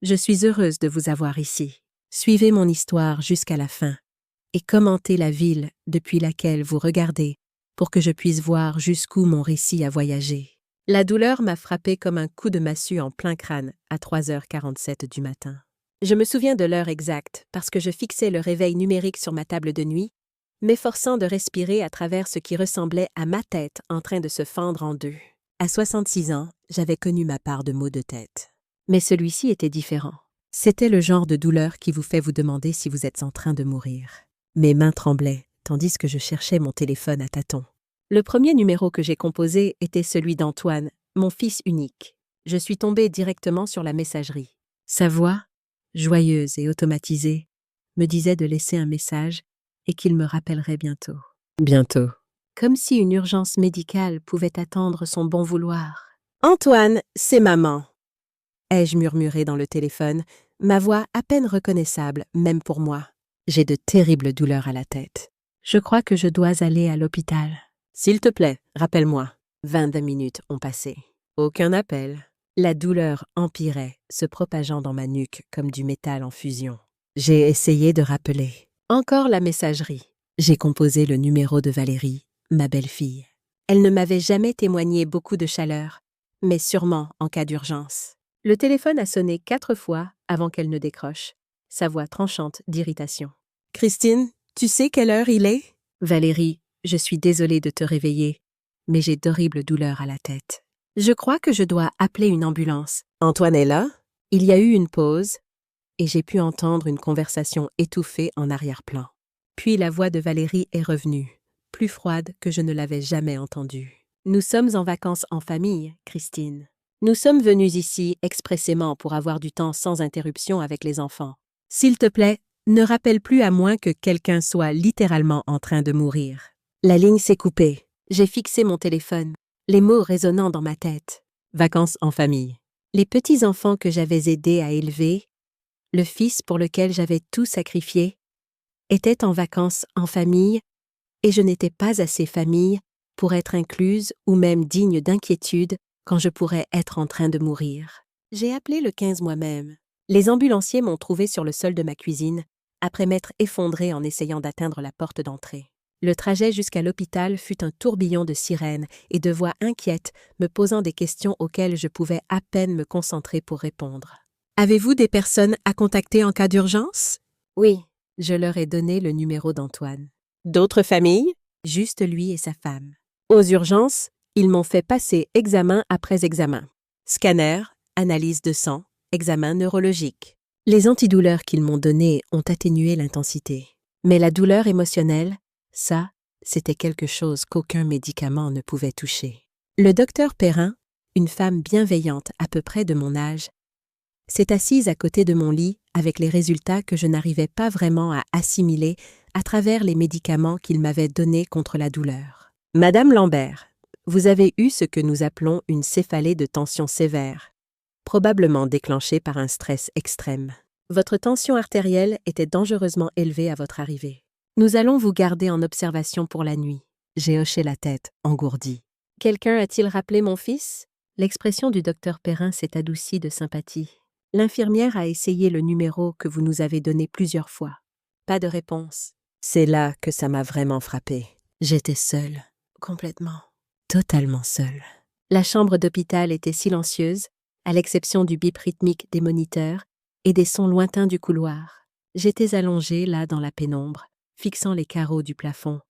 Je suis heureuse de vous avoir ici. Suivez mon histoire jusqu'à la fin et commentez la ville depuis laquelle vous regardez pour que je puisse voir jusqu'où mon récit a voyagé. La douleur m'a frappé comme un coup de massue en plein crâne à 3h47 du matin. Je me souviens de l'heure exacte parce que je fixais le réveil numérique sur ma table de nuit, m'efforçant de respirer à travers ce qui ressemblait à ma tête en train de se fendre en deux. À 66 ans, j'avais connu ma part de maux de tête. Mais celui-ci était différent. C'était le genre de douleur qui vous fait vous demander si vous êtes en train de mourir. Mes mains tremblaient, tandis que je cherchais mon téléphone à tâtons. Le premier numéro que j'ai composé était celui d'Antoine, mon fils unique. Je suis tombée directement sur la messagerie. Sa voix, joyeuse et automatisée, me disait de laisser un message et qu'il me rappellerait bientôt. Bientôt. Comme si une urgence médicale pouvait attendre son bon vouloir. « Antoine, c'est maman !» ai-je murmuré dans le téléphone, ma voix à peine reconnaissable, même pour moi. J'ai de terribles douleurs à la tête. Je crois que je dois aller à l'hôpital. S'il te plaît, rappelle-moi. 22 minutes ont passé. Aucun appel. La douleur empirait, se propageant dans ma nuque comme du métal en fusion. J'ai essayé de rappeler. Encore la messagerie. J'ai composé le numéro de Valérie, ma belle-fille. Elle ne m'avait jamais témoigné beaucoup de chaleur, mais sûrement en cas d'urgence. Le téléphone a sonné 4 fois avant qu'elle ne décroche, sa voix tranchante d'irritation. « Christine, tu sais quelle heure il est? » « Valérie, je suis désolée de te réveiller, mais j'ai d'horribles douleurs à la tête. Je crois que je dois appeler une ambulance. Antoine est là? » Il y a eu une pause, et j'ai pu entendre une conversation étouffée en arrière-plan. Puis la voix de Valérie est revenue, plus froide que je ne l'avais jamais entendue. « Nous sommes en vacances en famille, Christine. Nous sommes venus ici expressément pour avoir du temps sans interruption avec les enfants. S'il te plaît, ne rappelle plus à moins que quelqu'un soit littéralement en train de mourir. » La ligne s'est coupée. J'ai fixé mon téléphone, les mots résonnant dans ma tête. Vacances en famille. Les petits-enfants que j'avais aidés à élever, le fils pour lequel j'avais tout sacrifié, étaient en vacances en famille et je n'étais pas assez famille pour être incluse ou même digne d'inquiétude quand je pourrais être en train de mourir. J'ai appelé le 15 moi-même. Les ambulanciers m'ont trouvé sur le sol de ma cuisine, après m'être effondrée en essayant d'atteindre la porte d'entrée. Le trajet jusqu'à l'hôpital fut un tourbillon de sirènes et de voix inquiètes me posant des questions auxquelles je pouvais à peine me concentrer pour répondre. « Avez-vous des personnes à contacter en cas d'urgence? » « Oui. » Je leur ai donné le numéro d'Antoine. « D'autres familles? » « Juste lui et sa femme. » Aux urgences, ils m'ont fait passer examen après examen. Scanner, analyse de sang, examen neurologique. Les antidouleurs qu'ils m'ont donnés ont atténué l'intensité. Mais la douleur émotionnelle, ça, c'était quelque chose qu'aucun médicament ne pouvait toucher. Le docteur Perrin, une femme bienveillante à peu près de mon âge, s'est assise à côté de mon lit avec les résultats que je n'arrivais pas vraiment à assimiler à travers les médicaments qu'il m'avait donnés contre la douleur. « Madame Lambert, vous avez eu ce que nous appelons une céphalée de tension sévère, probablement déclenchée par un stress extrême. Votre tension artérielle était dangereusement élevée à votre arrivée. Nous allons vous garder en observation pour la nuit. » J'ai hoché la tête, engourdie. « Quelqu'un a-t-il rappelé mon fils? » L'expression du docteur Perrin s'est adoucie de sympathie. « L'infirmière a essayé le numéro que vous nous avez donné plusieurs fois. Pas de réponse. » C'est là que ça m'a vraiment frappée. J'étais seule, complètement, totalement seule. La chambre d'hôpital était silencieuse, à l'exception du bip rythmique des moniteurs et des sons lointains du couloir. J'étais allongée là dans la pénombre, fixant les carreaux du plafond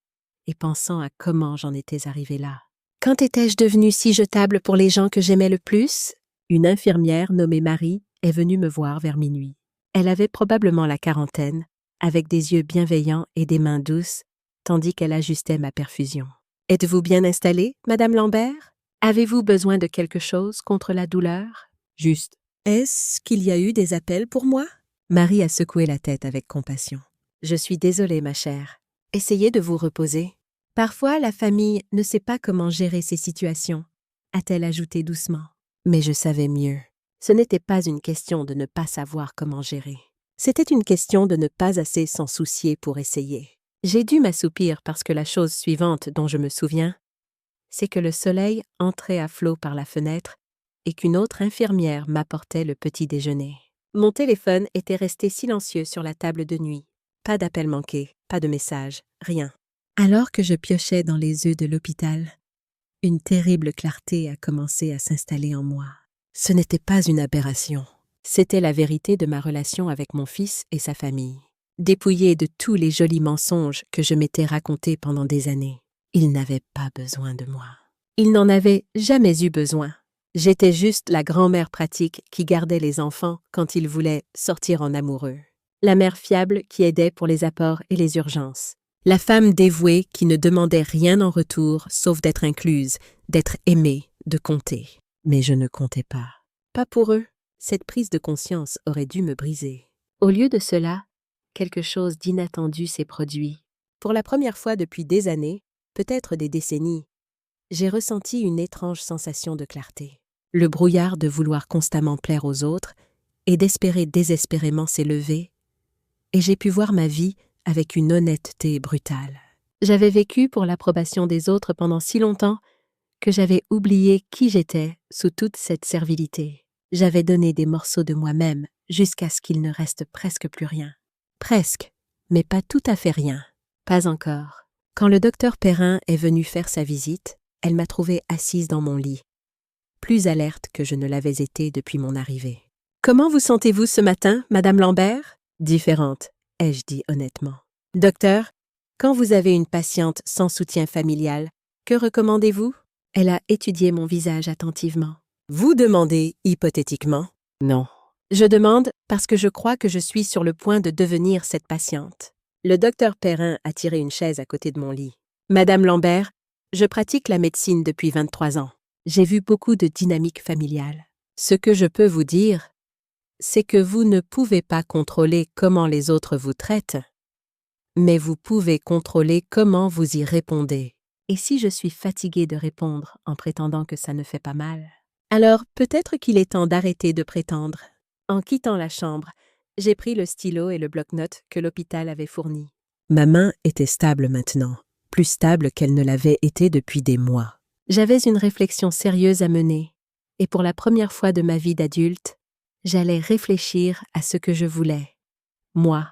et pensant à comment j'en étais arrivée là. Quand étais-je devenue si jetable pour les gens que j'aimais le plus? Une infirmière nommée Marie est venue me voir vers minuit. Elle avait probablement la quarantaine, avec des yeux bienveillants et des mains douces, tandis qu'elle ajustait ma perfusion. « Êtes-vous bien installée, Madame Lambert? Avez-vous besoin de quelque chose contre la douleur? » Juste. « Est-ce qu'il y a eu des appels pour moi? » Marie a secoué la tête avec compassion. « Je suis désolée, ma chère. Essayez de vous reposer. Parfois, la famille ne sait pas comment gérer ces situations, » a-t-elle ajouté doucement. Mais je savais mieux. Ce n'était pas une question de ne pas savoir comment gérer. C'était une question de ne pas assez s'en soucier pour essayer. J'ai dû m'assoupir parce que la chose suivante dont je me souviens, c'est que le soleil entrait à flot par la fenêtre et qu'une autre infirmière m'apportait le petit déjeuner. Mon téléphone était resté silencieux sur la table de nuit. Pas d'appel manqué, pas de message, rien. Alors que je piochais dans les œufs de l'hôpital, une terrible clarté a commencé à s'installer en moi. Ce n'était pas une aberration. C'était la vérité de ma relation avec mon fils et sa famille. Dépouillé de tous les jolis mensonges que je m'étais racontés pendant des années, il n'avait pas besoin de moi. Il n'en avait jamais eu besoin. J'étais juste la grand-mère pratique qui gardait les enfants quand ils voulaient sortir en amoureux. La mère fiable qui aidait pour les apports et les urgences. La femme dévouée qui ne demandait rien en retour sauf d'être incluse, d'être aimée, de compter. Mais je ne comptais pas. Pas pour eux. Cette prise de conscience aurait dû me briser. Au lieu de cela, quelque chose d'inattendu s'est produit. Pour la première fois depuis des années, peut-être des décennies, j'ai ressenti une étrange sensation de clarté. Le brouillard de vouloir constamment plaire aux autres et d'espérer désespérément s'élever, et j'ai pu voir ma vie avec une honnêteté brutale. J'avais vécu pour l'approbation des autres pendant si longtemps que j'avais oublié qui j'étais sous toute cette servilité. J'avais donné des morceaux de moi-même jusqu'à ce qu'il ne reste presque plus rien. Presque, mais pas tout à fait rien. Pas encore. Quand le docteur Perrin est venu faire sa visite, elle m'a trouvée assise dans mon lit, plus alerte que je ne l'avais été depuis mon arrivée. « Comment vous sentez-vous ce matin, Madame Lambert ?»« Différente, ai-je dit honnêtement. »« Docteur, quand vous avez une patiente sans soutien familial, que recommandez-vous » Elle a étudié mon visage attentivement. « Vous demandez hypothétiquement ?»« Non. Je demande parce que je crois que je suis sur le point de devenir cette patiente. » Le docteur Perrin a tiré une chaise à côté de mon lit. « Madame Lambert, je pratique la médecine depuis 23 ans. J'ai vu beaucoup de dynamique familiale. Ce que je peux vous dire, c'est que vous ne pouvez pas contrôler comment les autres vous traitent, mais vous pouvez contrôler comment vous y répondez. Et si je suis fatiguée de répondre en prétendant que ça ne fait pas mal, alors peut-être qu'il est temps d'arrêter de prétendre. » En quittant la chambre, j'ai pris le stylo et le bloc-notes que l'hôpital avait fournis. Ma main était stable maintenant, plus stable qu'elle ne l'avait été depuis des mois. J'avais une réflexion sérieuse à mener, et pour la première fois de ma vie d'adulte, j'allais réfléchir à ce que je voulais. Moi,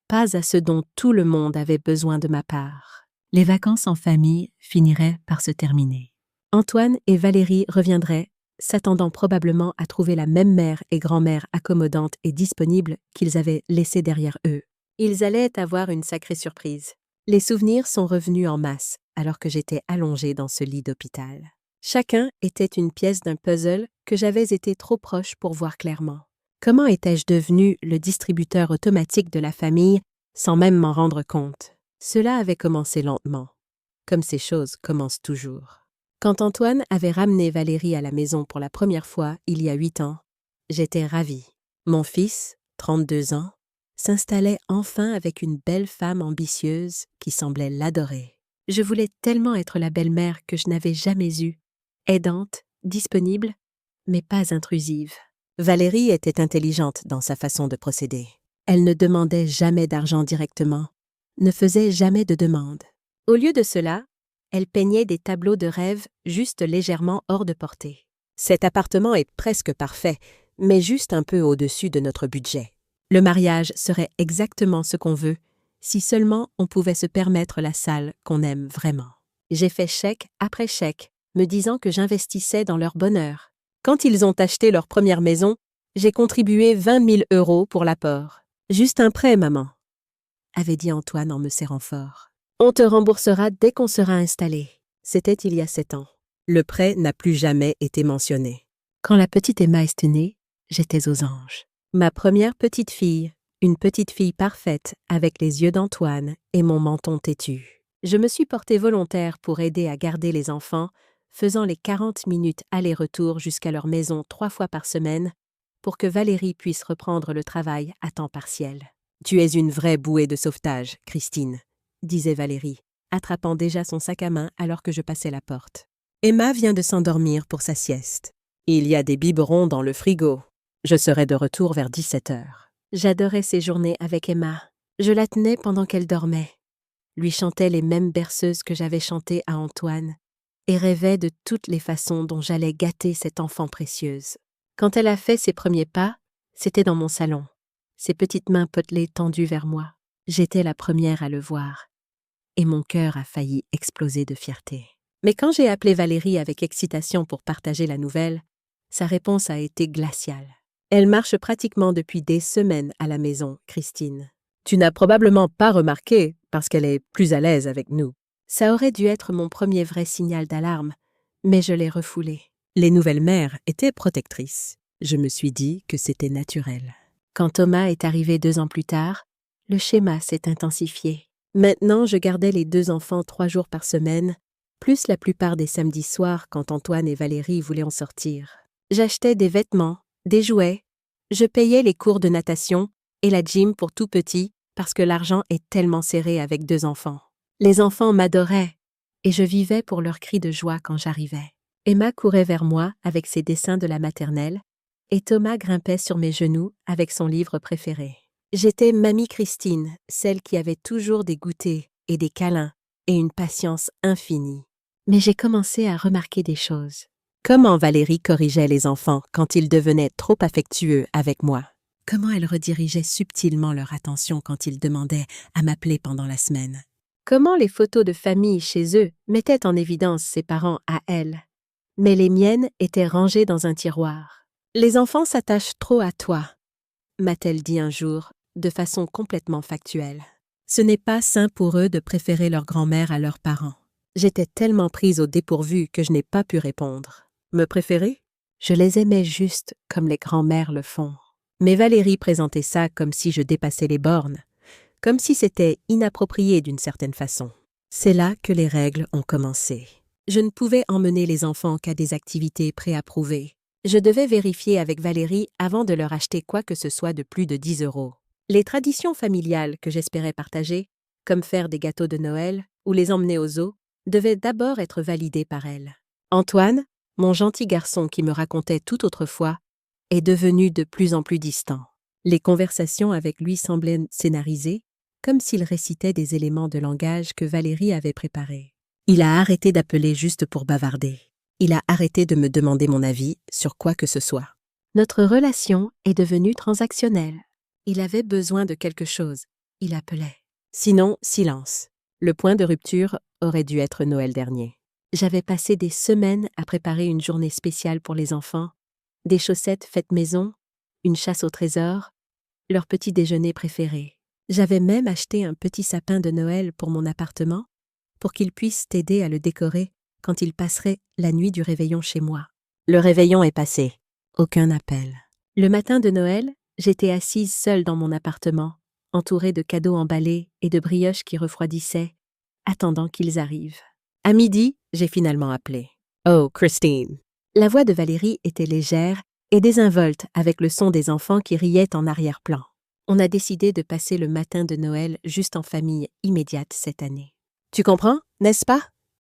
pas à ce dont tout le monde avait besoin de ma part. Les vacances en famille finiraient par se terminer. Antoine et Valérie reviendraient, s'attendant probablement à trouver la même mère et grand-mère accommodantes et disponibles qu'ils avaient laissées derrière eux. Ils allaient avoir une sacrée surprise. Les souvenirs sont revenus en masse alors que j'étais allongée dans ce lit d'hôpital. Chacun était une pièce d'un puzzle que j'avais été trop proche pour voir clairement. Comment étais-je devenue le distributeur automatique de la famille sans même m'en rendre compte? Cela avait commencé lentement, comme ces choses commencent toujours. Quand Antoine avait ramené Valérie à la maison pour la première fois il y a 8 ans, j'étais ravie. Mon fils, 32 ans, s'installait enfin avec une belle femme ambitieuse qui semblait l'adorer. Je voulais tellement être la belle-mère que je n'avais jamais eue, aidante, disponible, mais pas intrusive. Valérie était intelligente dans sa façon de procéder. Elle ne demandait jamais d'argent directement, ne faisait jamais de demande. Au lieu de cela, elle peignait des tableaux de rêve juste légèrement hors de portée. Cet appartement est presque parfait, mais juste un peu au-dessus de notre budget. Le mariage serait exactement ce qu'on veut, si seulement on pouvait se permettre la salle qu'on aime vraiment. J'ai fait chèque après chèque, me disant que j'investissais dans leur bonheur. Quand ils ont acheté leur première maison, j'ai contribué 20 000 € pour l'apport. « Juste un prêt, maman », avait dit Antoine en me serrant fort. « On te remboursera dès qu'on sera installé. » C'était il y a 7 ans. Le prêt n'a plus jamais été mentionné. Quand la petite Emma est née, j'étais aux anges. Ma première petite fille, une petite fille parfaite avec les yeux d'Antoine et mon menton têtu. Je me suis portée volontaire pour aider à garder les enfants, faisant les 40 minutes aller-retour jusqu'à leur maison 3 fois par semaine pour que Valérie puisse reprendre le travail à temps partiel. « Tu es une vraie bouée de sauvetage, Christine », disait Valérie, attrapant déjà son sac à main alors que je passais la porte. Emma vient de s'endormir pour sa sieste. Il y a des biberons dans le frigo. Je serai de retour vers 17 heures. J'adorais ces journées avec Emma. Je la tenais pendant qu'elle dormait, lui chantais les mêmes berceuses que j'avais chantées à Antoine et rêvais de toutes les façons dont j'allais gâter cette enfant précieuse. Quand elle a fait ses premiers pas, C'était dans mon salon, ses petites mains potelées tendues vers moi. J'étais la première à le voir, et mon cœur a failli exploser de fierté. Mais quand j'ai appelé Valérie avec excitation pour partager la nouvelle, sa réponse a été glaciale. Elle marche pratiquement depuis des semaines à la maison, Christine. Tu n'as probablement pas remarqué, parce qu'elle est plus à l'aise avec nous. Ça aurait dû être mon premier vrai signal d'alarme, mais je l'ai refoulé. Les nouvelles mères étaient protectrices. Je me suis dit que c'était naturel. Quand Thomas est arrivé 2 ans plus tard, le schéma s'est intensifié. Maintenant, je gardais les 2 enfants 3 jours par semaine, plus la plupart des samedis soirs quand Antoine et Valérie voulaient en sortir. J'achetais des vêtements, des jouets, je payais les cours de natation et la gym pour tout petit parce que l'argent est tellement serré avec 2 enfants. Les enfants m'adoraient et je vivais pour leurs cris de joie quand j'arrivais. Emma courait vers moi avec ses dessins de la maternelle et Thomas grimpait sur mes genoux avec son livre préféré. J'étais Mamie Christine, celle qui avait toujours des goûters et des câlins et une patience infinie. Mais j'ai commencé à remarquer des choses. Comment Valérie corrigeait les enfants quand ils devenaient trop affectueux avec moi? Comment elle redirigeait subtilement leur attention quand ils demandaient à m'appeler pendant la semaine? Comment les photos de famille chez eux mettaient en évidence ses parents à elle? Mais les miennes étaient rangées dans un tiroir. Les enfants s'attachent trop à toi, m'a-t-elle dit un jour, de façon complètement factuelle. Ce n'est pas sain pour eux de préférer leur grand-mère à leurs parents. J'étais tellement prise au dépourvu que je n'ai pas pu répondre. Me préférer? Je les aimais juste comme les grands-mères le font. Mais Valérie présentait ça comme si je dépassais les bornes, comme si c'était inapproprié d'une certaine façon. C'est là que les règles ont commencé. Je ne pouvais emmener les enfants qu'à des activités préapprouvées. Je devais vérifier avec Valérie avant de leur acheter quoi que ce soit de plus de 10 €. Les traditions familiales que j'espérais partager, comme faire des gâteaux de Noël ou les emmener au zoo, devaient d'abord être validées par elle. Antoine, mon gentil garçon qui me racontait tout autrefois, est devenu de plus en plus distant. Les conversations avec lui semblaient scénarisées, comme s'il récitait des éléments de langage que Valérie avait préparés. Il a arrêté d'appeler juste pour bavarder. Il a arrêté de me demander mon avis sur quoi que ce soit. Notre relation est devenue transactionnelle. Il avait besoin de quelque chose. Il appelait. Sinon, silence. Le point de rupture aurait dû être Noël dernier. J'avais passé des semaines à préparer une journée spéciale pour les enfants, des chaussettes faites maison, une chasse au trésor, leur petit déjeuner préféré. J'avais même acheté un petit sapin de Noël pour mon appartement, pour qu'ils puissent t'aider à le décorer quand ils passeraient la nuit du réveillon chez moi. Le réveillon est passé. Aucun appel. Le matin de Noël, j'étais assise seule dans mon appartement, entourée de cadeaux emballés et de brioches qui refroidissaient, attendant qu'ils arrivent. À midi, j'ai finalement appelé. « Oh, Christine !» La voix de Valérie était légère et désinvolte avec le son des enfants qui riaient en arrière-plan. On a décidé de passer le matin de Noël juste en famille immédiate cette année. Tu comprends, n'est-ce pas?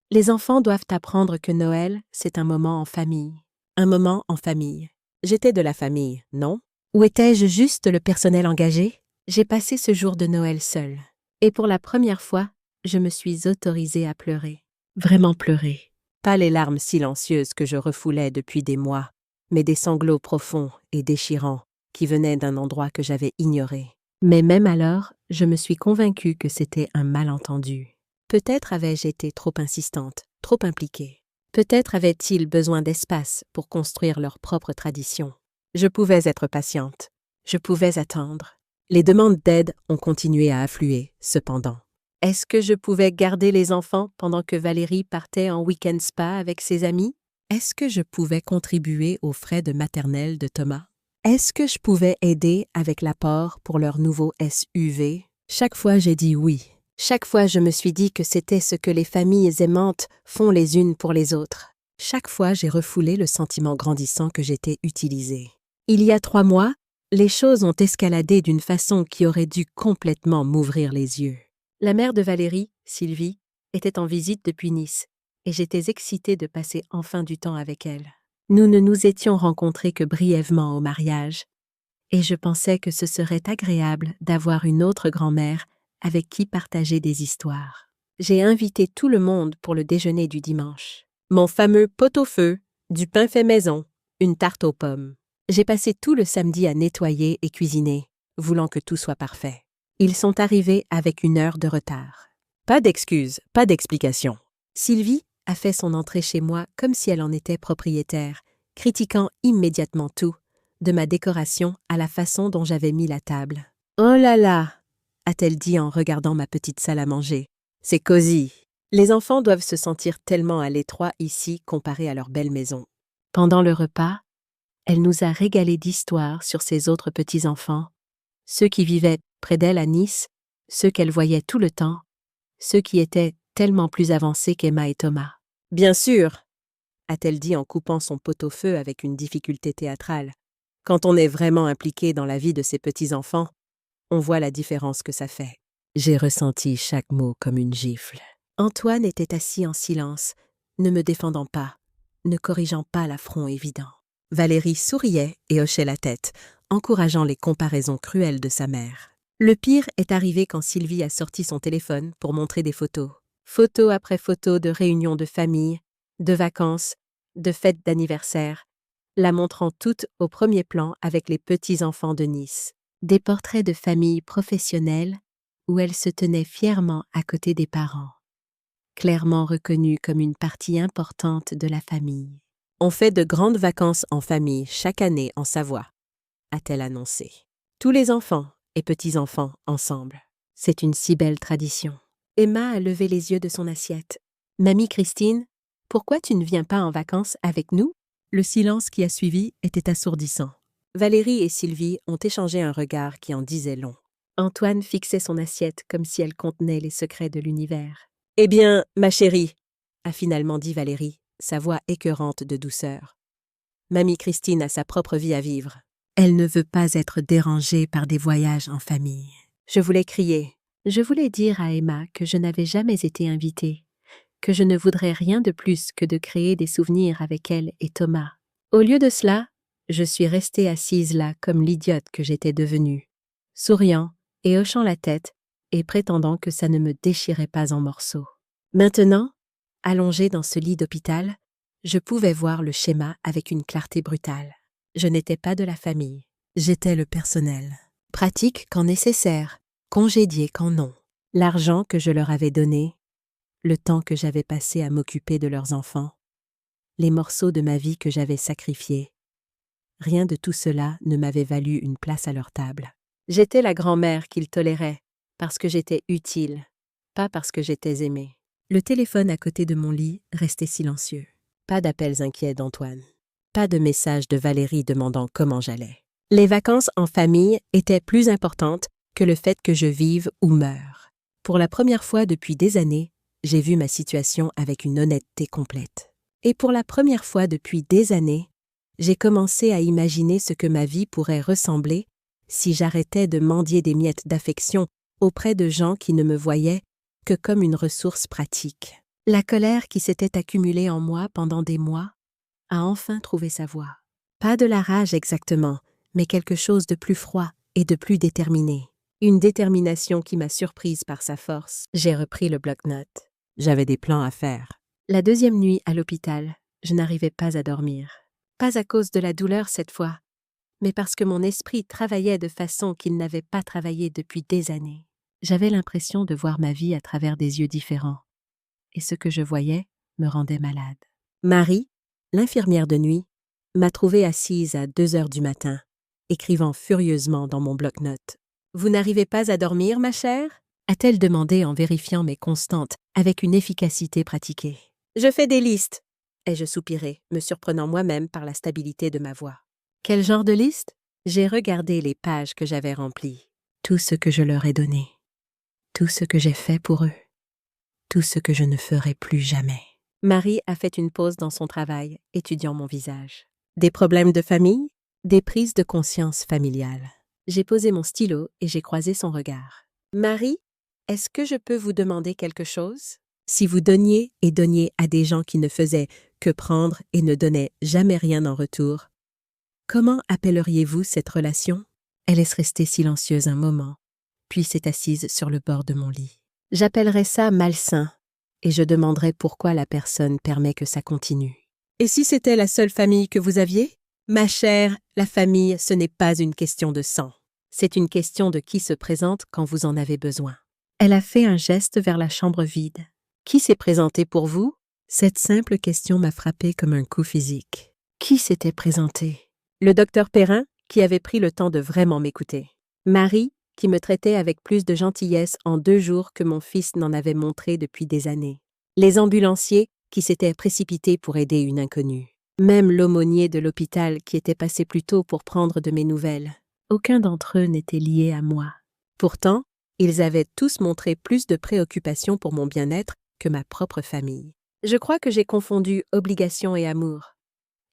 Les enfants doivent apprendre que Noël, c'est un moment en famille. Un moment en famille. J'étais de la famille, non? Ou étais-je juste le personnel engagé? J'ai passé ce jour de Noël seule. Et pour la première fois, je me suis autorisée à pleurer. Vraiment pleurer. Pas les larmes silencieuses que je refoulais depuis des mois, mais des sanglots profonds et déchirants qui venaient d'un endroit que j'avais ignoré. Mais même alors, je me suis convaincue que c'était un malentendu. Peut-être avais-je été trop insistante, trop impliquée. Peut-être avaient-ils besoin d'espace pour construire leur propre tradition. Je pouvais être patiente. Je pouvais attendre. Les demandes d'aide ont continué à affluer, cependant. Est-ce que je pouvais garder les enfants pendant que Valérie partait en week-end spa avec ses amis? Est-ce que je pouvais contribuer aux frais de maternelle de Thomas? Est-ce que je pouvais aider avec l'apport pour leur nouveau SUV? Chaque fois, j'ai dit oui. Chaque fois, je me suis dit que c'était ce que les familles aimantes font les unes pour les autres. Chaque fois, j'ai refoulé le sentiment grandissant que j'étais utilisée. Il y a 3 mois, les choses ont escaladé d'une façon qui aurait dû complètement m'ouvrir les yeux. La mère de Valérie, Sylvie, était en visite depuis Nice, et j'étais excitée de passer enfin du temps avec elle. Nous ne nous étions rencontrés que brièvement au mariage, et je pensais que ce serait agréable d'avoir une autre grand-mère avec qui partager des histoires. J'ai invité tout le monde pour le déjeuner du dimanche. Mon fameux pot-au-feu, du pain fait maison, une tarte aux pommes. J'ai passé tout le samedi à nettoyer et cuisiner, voulant que tout soit parfait. Ils sont arrivés avec 1 heure de retard. Pas d'excuses, pas d'explications. Sylvie a fait son entrée chez moi comme si elle en était propriétaire, critiquant immédiatement tout, de ma décoration à la façon dont j'avais mis la table. « Oh là là !» a-t-elle dit en regardant ma petite salle à manger. « C'est cosy. Les enfants doivent se sentir tellement à l'étroit ici comparé à leur belle maison. » Pendant le repas, elle nous a régalé d'histoires sur ses autres petits-enfants, ceux qui vivaient près d'elle à Nice, ceux qu'elle voyait tout le temps, ceux qui étaient tellement plus avancés qu'Emma et Thomas. « Bien sûr !» a-t-elle dit en coupant son pot-au-feu avec une difficulté théâtrale. Quand on est vraiment impliqué dans la vie de ses petits-enfants, on voit la différence que ça fait. J'ai ressenti chaque mot comme une gifle. Antoine était assis en silence, ne me défendant pas, ne corrigeant pas l'affront évident. Valérie souriait et hochait la tête, encourageant les comparaisons cruelles de sa mère. Le pire est arrivé quand Sylvie a sorti son téléphone pour montrer des photos. Photos après photos de réunions de famille, de vacances, de fêtes d'anniversaire, la montrant toutes au premier plan avec les petits-enfants de Nice. Des portraits de familles professionnelles où elle se tenait fièrement à côté des parents, clairement reconnue comme une partie importante de la famille. « On fait de grandes vacances en famille chaque année en Savoie », a-t-elle annoncé. « Tous les enfants et petits-enfants ensemble. C'est une si belle tradition. » Emma a levé les yeux de son assiette. « Mamie Christine, pourquoi tu ne viens pas en vacances avec nous ?» Le silence qui a suivi était assourdissant. Valérie et Sylvie ont échangé un regard qui en disait long. Antoine fixait son assiette comme si elle contenait les secrets de l'univers. « Eh bien, ma chérie, » a finalement dit Valérie, sa voix écœurante de douceur. « Mamie Christine a sa propre vie à vivre. Elle ne veut pas être dérangée par des voyages en famille. » Je voulais crier. Je voulais dire à Emma que je n'avais jamais été invitée, que je ne voudrais rien de plus que de créer des souvenirs avec elle et Thomas. Au lieu de cela, je suis restée assise là comme l'idiote que j'étais devenue, souriant et hochant la tête et prétendant que ça ne me déchirait pas en morceaux. Maintenant, allongée dans ce lit d'hôpital, je pouvais voir le schéma avec une clarté brutale. Je n'étais pas de la famille, j'étais le personnel. Pratique quand nécessaire, congédié quand non. L'argent que je leur avais donné, le temps que j'avais passé à m'occuper de leurs enfants, les morceaux de ma vie que j'avais sacrifiés. Rien de tout cela ne m'avait valu une place à leur table. J'étais la grand-mère qu'ils toléraient, parce que j'étais utile, pas parce que j'étais aimée. Le téléphone à côté de mon lit restait silencieux. Pas d'appels inquiets d'Antoine. Pas de messages de Valérie demandant comment j'allais. Les vacances en famille étaient plus importantes que le fait que je vive ou meure. Pour la première fois depuis des années, j'ai vu ma situation avec une honnêteté complète. Et pour la première fois depuis des années, j'ai commencé à imaginer ce que ma vie pourrait ressembler si j'arrêtais de mendier des miettes d'affection auprès de gens qui ne me voyaient que comme une ressource pratique. La colère qui s'était accumulée en moi pendant des mois a enfin trouvé sa voie. Pas de la rage exactement, mais quelque chose de plus froid et de plus déterminé. Une détermination qui m'a surprise par sa force. J'ai repris le bloc-notes. J'avais des plans à faire. La deuxième nuit à l'hôpital, je n'arrivais pas à dormir. Pas à cause de la douleur cette fois, mais parce que mon esprit travaillait de façon qu'il n'avait pas travaillé depuis des années. J'avais l'impression de voir ma vie à travers des yeux différents, et ce que je voyais me rendait malade. Marie, l'infirmière de nuit, m'a trouvée assise à 2 heures du matin, écrivant furieusement dans mon bloc-notes. « Vous n'arrivez pas à dormir, ma chère ?» a-t-elle demandé en vérifiant mes constantes avec une efficacité pratiquée. « Je fais des listes !» ai-je soupiré, me surprenant moi-même par la stabilité de ma voix. « Quel genre de liste ?» J'ai regardé les pages que j'avais remplies. Tout ce que je leur ai donné. Tout ce que j'ai fait pour eux. Tout ce que je ne ferai plus jamais. Marie a fait une pause dans son travail, étudiant mon visage. Des problèmes de famille? Des prises de conscience familiales. J'ai posé mon stylo et j'ai croisé son regard. « Marie, est-ce que je peux vous demander quelque chose? Si vous donniez et donniez à des gens qui ne faisaient que prendre et ne donnaient jamais rien en retour, comment appelleriez-vous cette relation? » Elle est restée silencieuse un moment, puis s'est assise sur le bord de mon lit. « J'appellerais ça malsain, et je demanderais pourquoi la personne permet que ça continue. » « Et si c'était la seule famille que vous aviez? » Ma chère, la famille, ce n'est pas une question de sang. C'est une question de qui se présente quand vous en avez besoin. Elle a fait un geste vers la chambre vide. Qui s'est présenté pour vous? Cette simple question m'a frappée comme un coup physique. Qui s'était présenté? Le docteur Perrin, qui avait pris le temps de vraiment m'écouter. Marie, qui me traitait avec plus de gentillesse en 2 jours que mon fils n'en avait montré depuis des années. Les ambulanciers, qui s'étaient précipités pour aider une inconnue. Même l'aumônier de l'hôpital qui était passé plus tôt pour prendre de mes nouvelles. Aucun d'entre eux n'était lié à moi. Pourtant, ils avaient tous montré plus de préoccupation pour mon bien-être que ma propre famille. Je crois que j'ai confondu obligation et amour,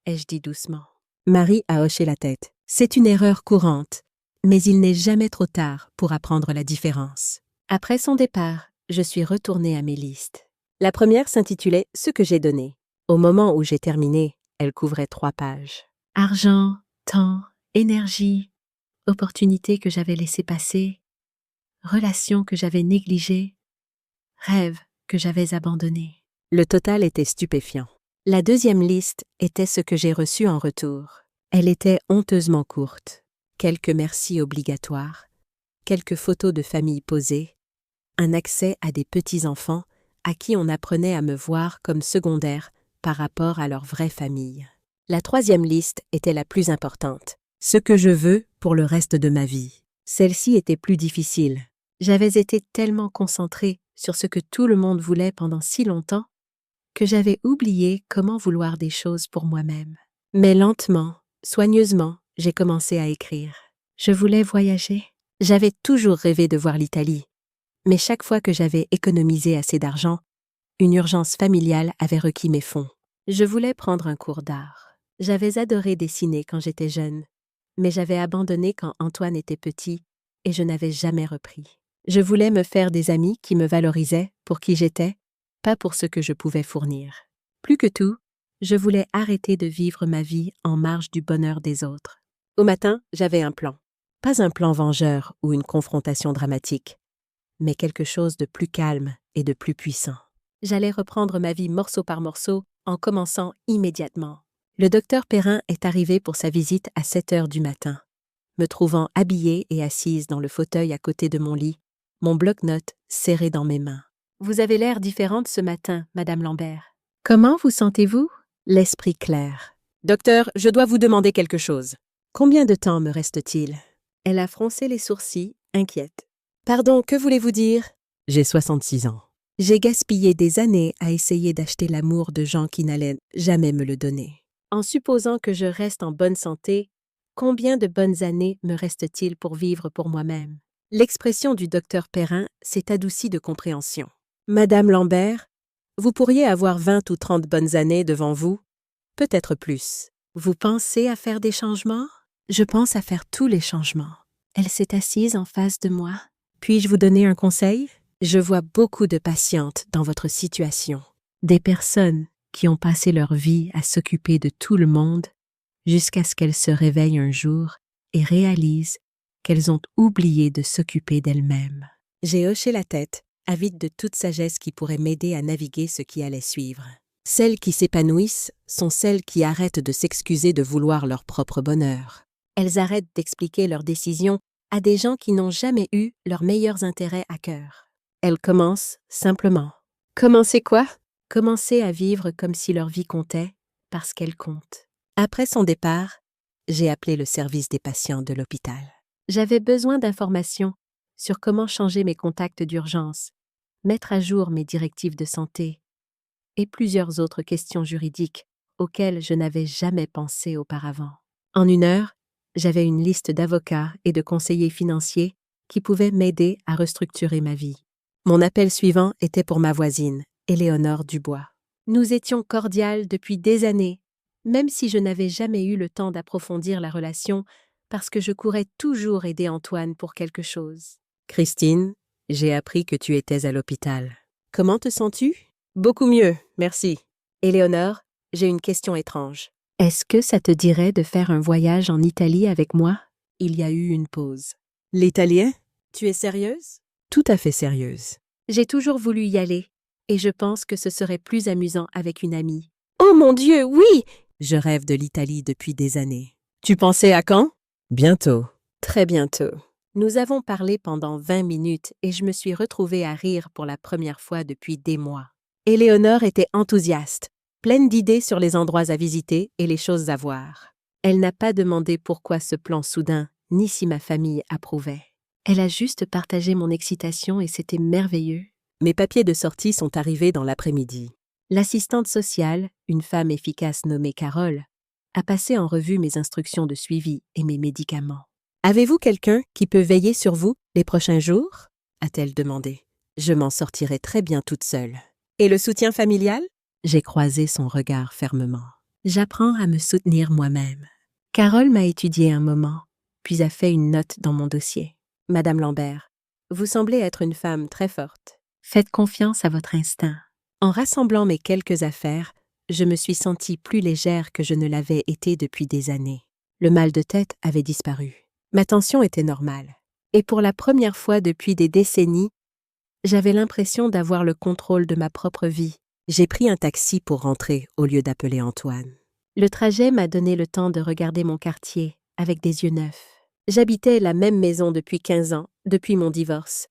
ai-je dit doucement. Marie a hoché la tête. C'est une erreur courante, mais il n'est jamais trop tard pour apprendre la différence. Après son départ, je suis retournée à mes listes. La première s'intitulait « Ce que j'ai donné ». Au moment où j'ai terminé, elle couvrait 3 pages. Argent, temps, énergie, opportunités que j'avais laissées passer, relations que j'avais négligées, rêves que j'avais abandonnés. Le total était stupéfiant. La deuxième liste était ce que j'ai reçu en retour. Elle était honteusement courte. Quelques merci obligatoires, quelques photos de famille posées, un accès à des petits-enfants à qui on apprenait à me voir comme secondaire par rapport à leur vraie famille. La troisième liste était la plus importante. Ce que je veux pour le reste de ma vie. Celle-ci était plus difficile. J'avais été tellement concentrée sur ce que tout le monde voulait pendant si longtemps que j'avais oublié comment vouloir des choses pour moi-même. Mais lentement, soigneusement, j'ai commencé à écrire. Je voulais voyager. J'avais toujours rêvé de voir l'Italie. Mais chaque fois que j'avais économisé assez d'argent, une urgence familiale avait requis mes fonds. Je voulais prendre un cours d'art. J'avais adoré dessiner quand j'étais jeune, mais j'avais abandonné quand Antoine était petit et je n'avais jamais repris. Je voulais me faire des amis qui me valorisaient pour qui j'étais, pas pour ce que je pouvais fournir. Plus que tout, je voulais arrêter de vivre ma vie en marge du bonheur des autres. Au matin, j'avais un plan. Pas un plan vengeur ou une confrontation dramatique, mais quelque chose de plus calme et de plus puissant. J'allais reprendre ma vie morceau par morceau en commençant immédiatement. Le docteur Perrin est arrivé pour sa visite à 7 heures du matin. Me trouvant habillée et assise dans le fauteuil à côté de mon lit, mon bloc-notes serré dans mes mains. « Vous avez l'air différente ce matin, Madame Lambert. Comment vous sentez-vous? » L'esprit clair. « Docteur, je dois vous demander quelque chose. Combien de temps me reste-t-il? » Elle a froncé les sourcils, inquiète. « Pardon, que voulez-vous dire? » J'ai 66 ans. J'ai gaspillé des années à essayer d'acheter l'amour de gens qui n'allaient jamais me le donner. En supposant que je reste en bonne santé, combien de bonnes années me reste-t-il pour vivre pour moi-même? L'expression du docteur Perrin s'est adoucie de compréhension. Madame Lambert, vous pourriez avoir 20 ou 30 bonnes années devant vous, peut-être plus. Vous pensez à faire des changements? Je pense à faire tous les changements. Elle s'est assise en face de moi. Puis-je vous donner un conseil? Je vois beaucoup de patientes dans votre situation. Des personnes qui ont passé leur vie à s'occuper de tout le monde jusqu'à ce qu'elles se réveillent un jour et réalisent qu'elles ont oublié de s'occuper d'elles-mêmes. J'ai hoché la tête, avide de toute sagesse qui pourrait m'aider à naviguer ce qui allait suivre. Celles qui s'épanouissent sont celles qui arrêtent de s'excuser de vouloir leur propre bonheur. Elles arrêtent d'expliquer leurs décisions à des gens qui n'ont jamais eu leurs meilleurs intérêts à cœur. Elles commencent simplement. Commencer quoi? Commencer à vivre comme si leur vie comptait, parce qu'elle compte. Après son départ, j'ai appelé le service des patients de l'hôpital. J'avais besoin d'informations sur comment changer mes contacts d'urgence, mettre à jour mes directives de santé et plusieurs autres questions juridiques auxquelles je n'avais jamais pensé auparavant. En 1 heure, j'avais une liste d'avocats et de conseillers financiers qui pouvaient m'aider à restructurer ma vie. Mon appel suivant était pour ma voisine, Éléonore Dubois. Nous étions cordiales depuis des années, même si je n'avais jamais eu le temps d'approfondir la relation parce que je courais toujours aider Antoine pour quelque chose. Christine, j'ai appris que tu étais à l'hôpital. Comment te sens-tu? Beaucoup mieux, merci. Éléonore, j'ai une question étrange. Est-ce que ça te dirait de faire un voyage en Italie avec moi? Il y a eu une pause. L'italien? Tu es sérieuse? Tout à fait sérieuse. J'ai toujours voulu y aller, et je pense que ce serait plus amusant avec une amie. Oh mon Dieu, oui! Je rêve de l'Italie depuis des années. Tu pensais à quand? Bientôt. Très bientôt. Nous avons parlé pendant 20 minutes et je me suis retrouvée à rire pour la première fois depuis des mois. Éléonore était enthousiaste, pleine d'idées sur les endroits à visiter et les choses à voir. Elle n'a pas demandé pourquoi ce plan soudain, ni si ma famille approuvait. Elle a juste partagé mon excitation et c'était merveilleux. Mes papiers de sortie sont arrivés dans l'après-midi. L'assistante sociale, une femme efficace nommée Carole, a passé en revue mes instructions de suivi et mes médicaments. « Avez-vous quelqu'un qui peut veiller sur vous les prochains jours ?» a-t-elle demandé. « Je m'en sortirai très bien toute seule. »« Et le soutien familial ?» J'ai croisé son regard fermement. J'apprends à me soutenir moi-même. Carole m'a étudié un moment, puis a fait une note dans mon dossier. « Madame Lambert, vous semblez être une femme très forte. Faites confiance à votre instinct. » En rassemblant mes quelques affaires, je me suis sentie plus légère que je ne l'avais été depuis des années. Le mal de tête avait disparu. Ma tension était normale. Et pour la première fois depuis des décennies, j'avais l'impression d'avoir le contrôle de ma propre vie. J'ai pris un taxi pour rentrer au lieu d'appeler Antoine. Le trajet m'a donné le temps de regarder mon quartier avec des yeux neufs. J'habitais la même maison depuis 15 ans, depuis mon divorce,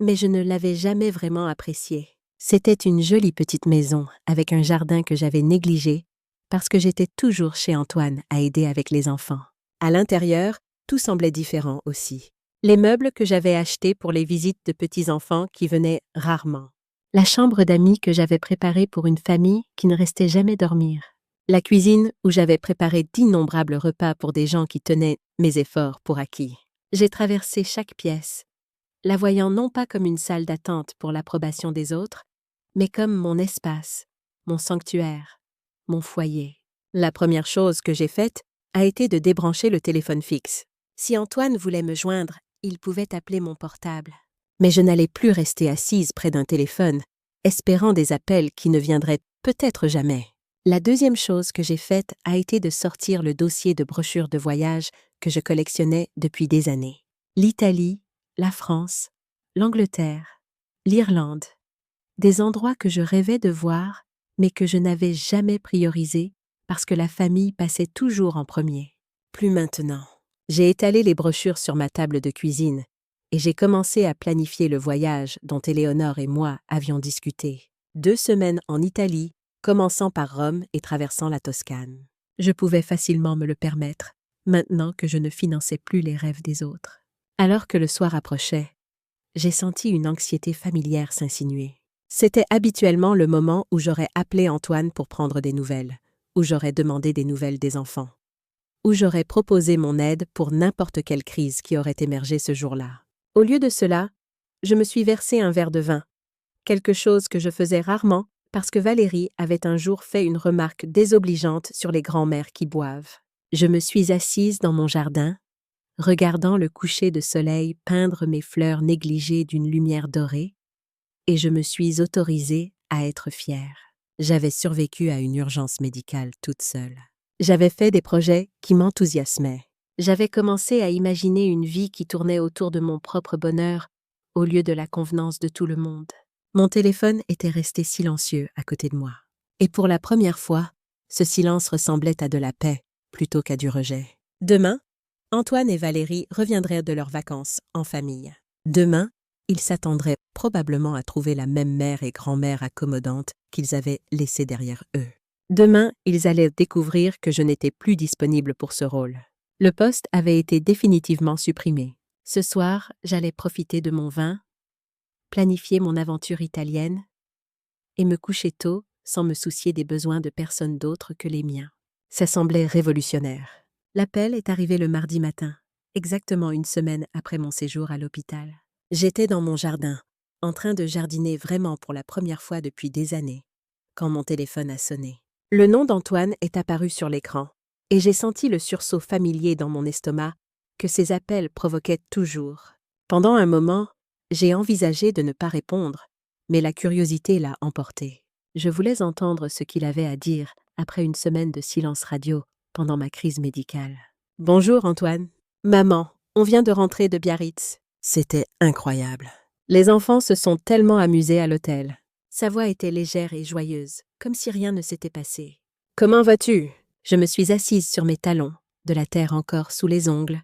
mais je ne l'avais jamais vraiment appréciée. C'était une jolie petite maison avec un jardin que j'avais négligé parce que j'étais toujours chez Antoine à aider avec les enfants. À l'intérieur, tout semblait différent aussi. Les meubles que j'avais achetés pour les visites de petits-enfants qui venaient rarement. La chambre d'amis que j'avais préparée pour une famille qui ne restait jamais dormir. La cuisine où j'avais préparé d'innombrables repas pour des gens qui tenaient mes efforts pour acquis. J'ai traversé chaque pièce, la voyant non pas comme une salle d'attente pour l'approbation des autres, mais comme mon espace, mon sanctuaire, mon foyer. La première chose que j'ai faite a été de débrancher le téléphone fixe. Si Antoine voulait me joindre, il pouvait appeler mon portable. Mais je n'allais plus rester assise près d'un téléphone, espérant des appels qui ne viendraient peut-être jamais. La deuxième chose que j'ai faite a été de sortir le dossier de brochures de voyage que je collectionnais depuis des années. L'Italie, la France, l'Angleterre, l'Irlande, des endroits que je rêvais de voir, mais que je n'avais jamais priorisés parce que la famille passait toujours en premier. Plus maintenant. J'ai étalé les brochures sur ma table de cuisine et j'ai commencé à planifier le voyage dont Éléonore et moi avions discuté. 2 semaines en Italie, commençant par Rome et traversant la Toscane. Je pouvais facilement me le permettre, maintenant que je ne finançais plus les rêves des autres. Alors que le soir approchait, j'ai senti une anxiété familière s'insinuer. C'était habituellement le moment où j'aurais appelé Antoine pour prendre des nouvelles, où j'aurais demandé des nouvelles des enfants, où j'aurais proposé mon aide pour n'importe quelle crise qui aurait émergé ce jour-là. Au lieu de cela, je me suis versé un verre de vin, quelque chose que je faisais rarement parce que Valérie avait un jour fait une remarque désobligeante sur les grands-mères qui boivent. Je me suis assise dans mon jardin, regardant le coucher de soleil peindre mes fleurs négligées d'une lumière dorée, et je me suis autorisée à être fière. J'avais survécu à une urgence médicale toute seule. J'avais fait des projets qui m'enthousiasmaient. J'avais commencé à imaginer une vie qui tournait autour de mon propre bonheur au lieu de la convenance de tout le monde. Mon téléphone était resté silencieux à côté de moi. Et pour la première fois, ce silence ressemblait à de la paix plutôt qu'à du rejet. Demain, Antoine et Valérie reviendraient de leurs vacances en famille. Demain, ils s'attendraient probablement à trouver la même mère et grand-mère accommodante qu'ils avaient laissée derrière eux. Demain, ils allaient découvrir que je n'étais plus disponible pour ce rôle. Le poste avait été définitivement supprimé. Ce soir, j'allais profiter de mon vin, planifier mon aventure italienne et me coucher tôt sans me soucier des besoins de personne d'autre que les miens. Ça semblait révolutionnaire. L'appel est arrivé le mardi matin, exactement 1 semaine après mon séjour à l'hôpital. J'étais dans mon jardin, en train de jardiner vraiment pour la première fois depuis des années, quand mon téléphone a sonné. Le nom d'Antoine est apparu sur l'écran, et j'ai senti le sursaut familier dans mon estomac que ces appels provoquaient toujours. Pendant un moment, j'ai envisagé de ne pas répondre, mais la curiosité l'a emporté. Je voulais entendre ce qu'il avait à dire après 1 semaine de silence radio pendant ma crise médicale. « Bonjour Antoine. Maman, on vient de rentrer de Biarritz. » C'était incroyable. Les enfants se sont tellement amusés à l'hôtel. Sa voix était légère et joyeuse, comme si rien ne s'était passé. « Comment vas-tu ? Je me suis assise sur mes talons, de la terre encore sous les ongles,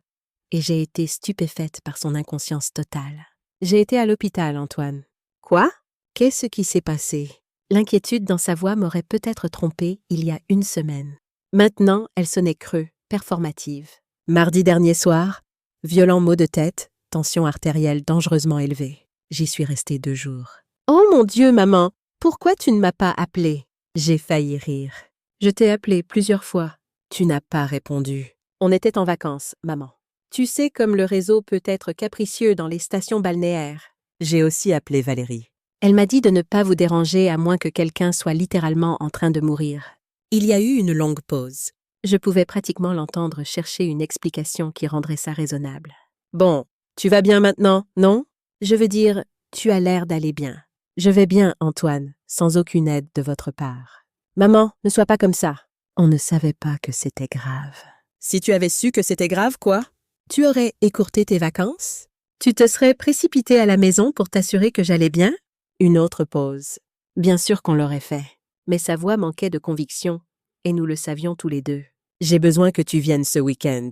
et j'ai été stupéfaite par son inconscience totale. J'ai été à l'hôpital, Antoine. Quoi? Qu'est-ce qui s'est passé? L'inquiétude dans sa voix m'aurait peut-être trompée il y a une semaine. Maintenant, elle sonnait creux, performative. Mardi dernier soir, violent maux de tête, tension artérielle dangereusement élevée. J'y suis restée 2 jours. Oh mon Dieu, maman, pourquoi tu ne m'as pas appelée? J'ai failli rire. Je t'ai appelée plusieurs fois. Tu n'as pas répondu. On était en vacances, maman. Tu sais comme le réseau peut être capricieux dans les stations balnéaires. J'ai aussi appelé Valérie. Elle m'a dit de ne pas vous déranger à moins que quelqu'un soit littéralement en train de mourir. Il y a eu une longue pause. Je pouvais pratiquement l'entendre chercher une explication qui rendrait ça raisonnable. Bon, tu vas bien maintenant, non? Je veux dire, tu as l'air d'aller bien. Je vais bien, Antoine, sans aucune aide de votre part. Maman, ne sois pas comme ça. On ne savait pas que c'était grave. Si tu avais su que c'était grave, quoi? Tu aurais écourté tes vacances? Tu te serais précipité à la maison pour t'assurer que j'allais bien? Une autre pause. Bien sûr qu'on l'aurait fait, mais sa voix manquait de conviction, et nous le savions tous les deux. J'ai besoin que tu viennes ce week-end,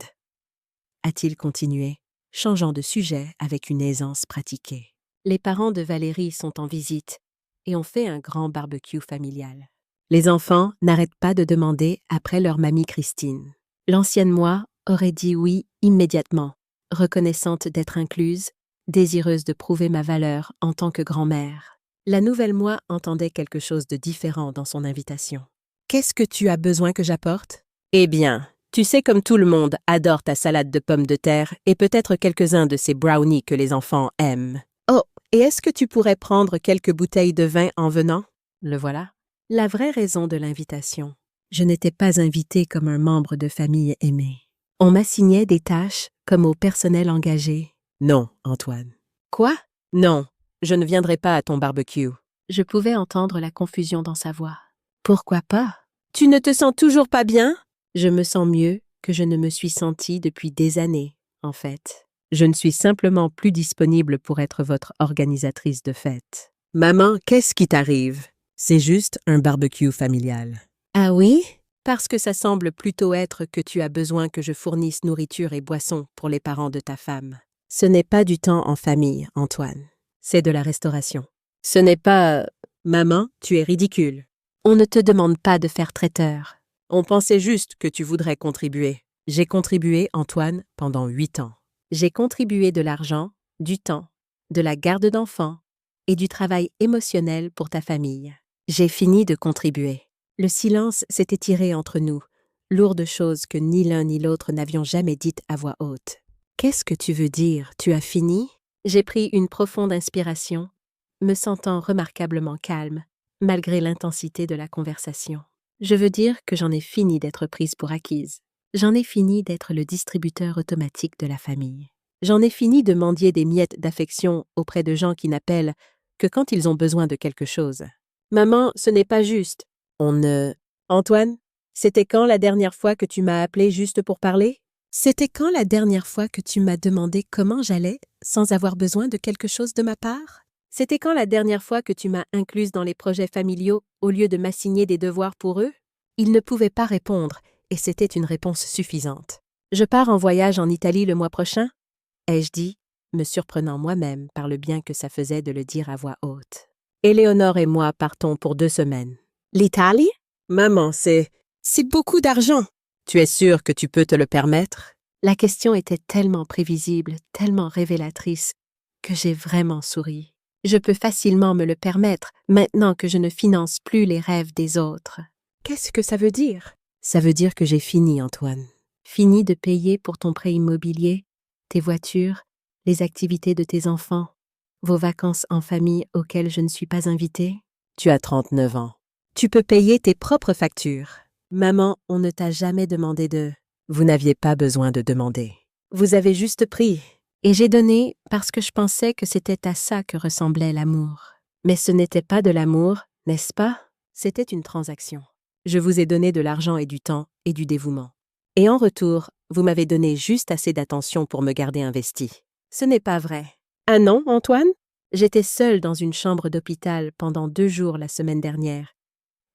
a-t-il continué, changeant de sujet avec une aisance pratiquée. Les parents de Valérie sont en visite, et on fait un grand barbecue familial. Les enfants n'arrêtent pas de demander après leur mamie Christine. L'ancienne moi aurait dit oui immédiatement, reconnaissante d'être incluse, désireuse de prouver ma valeur en tant que grand-mère. La nouvelle moi entendait quelque chose de différent dans son invitation. « Qu'est-ce que tu as besoin que j'apporte? » Eh bien, tu sais comme tout le monde adore ta salade de pommes de terre et peut-être quelques-uns de ces brownies que les enfants aiment. Oh, et est-ce que tu pourrais prendre quelques bouteilles de vin en venant? Le voilà. La vraie raison de l'invitation. Je n'étais pas invitée comme un membre de famille aimé. On m'assignait des tâches comme au personnel engagé. Non, Antoine. Quoi? Non, je ne viendrai pas à ton barbecue. Je pouvais entendre la confusion dans sa voix. Pourquoi pas? Tu ne te sens toujours pas bien? Je me sens mieux que je ne me suis sentie depuis des années, en fait. Je ne suis simplement plus disponible pour être votre organisatrice de fête. Maman, qu'est-ce qui t'arrive? C'est juste un barbecue familial. Ah oui? Parce que ça semble plutôt être que tu as besoin que je fournisse nourriture et boissons pour les parents de ta femme. Ce n'est pas du temps en famille, Antoine. C'est de la restauration. Ce n'est pas... Maman, tu es ridicule. On ne te demande pas de faire traiteur. On pensait juste que tu voudrais contribuer. J'ai contribué, Antoine, pendant 8 ans. J'ai contribué de l'argent, du temps, de la garde d'enfants et du travail émotionnel pour ta famille. J'ai fini de contribuer. Le silence s'est étiré entre nous, lourde chose que ni l'un ni l'autre n'avions jamais dite à voix haute. Qu'est-ce que tu veux dire? Tu as fini? J'ai pris une profonde inspiration, me sentant remarquablement calme, malgré l'intensité de la conversation. Je veux dire que j'en ai fini d'être prise pour acquise. J'en ai fini d'être le distributeur automatique de la famille. J'en ai fini de mendier des miettes d'affection auprès de gens qui n'appellent que quand ils ont besoin de quelque chose. Maman, ce n'est pas juste. On ne... Antoine, c'était quand la dernière fois que tu m'as appelé juste pour parler? C'était quand la dernière fois que tu m'as demandé comment j'allais sans avoir besoin de quelque chose de ma part? C'était quand la dernière fois que tu m'as incluse dans les projets familiaux au lieu de m'assigner des devoirs pour eux? Il ne pouvait pas répondre, et c'était une réponse suffisante. Je pars en voyage en Italie le mois prochain, ai-je dit, me surprenant moi-même par le bien que ça faisait de le dire à voix haute. Éléonore et moi partons pour 2 semaines. L'Italie? Maman, c'est beaucoup d'argent. Tu es sûre que tu peux te le permettre? La question était tellement prévisible, tellement révélatrice, que j'ai vraiment souri. Je peux facilement me le permettre, maintenant que je ne finance plus les rêves des autres. Qu'est-ce que ça veut dire? Ça veut dire que j'ai fini, Antoine. Fini de payer pour ton prêt immobilier, tes voitures, les activités de tes enfants, vos vacances en famille auxquelles je ne suis pas invitée. Tu as 39 ans. Tu peux payer tes propres factures. Maman, on ne t'a jamais demandé de... Vous n'aviez pas besoin de demander. Vous avez juste pris. Et j'ai donné parce que je pensais que c'était à ça que ressemblait l'amour. Mais ce n'était pas de l'amour, n'est-ce pas? C'était une transaction. Je vous ai donné de l'argent et du temps et du dévouement. Et en retour, vous m'avez donné juste assez d'attention pour me garder investie. Ce n'est pas vrai. Ah non, Antoine? J'étais seule dans une chambre d'hôpital pendant 2 jours la semaine dernière.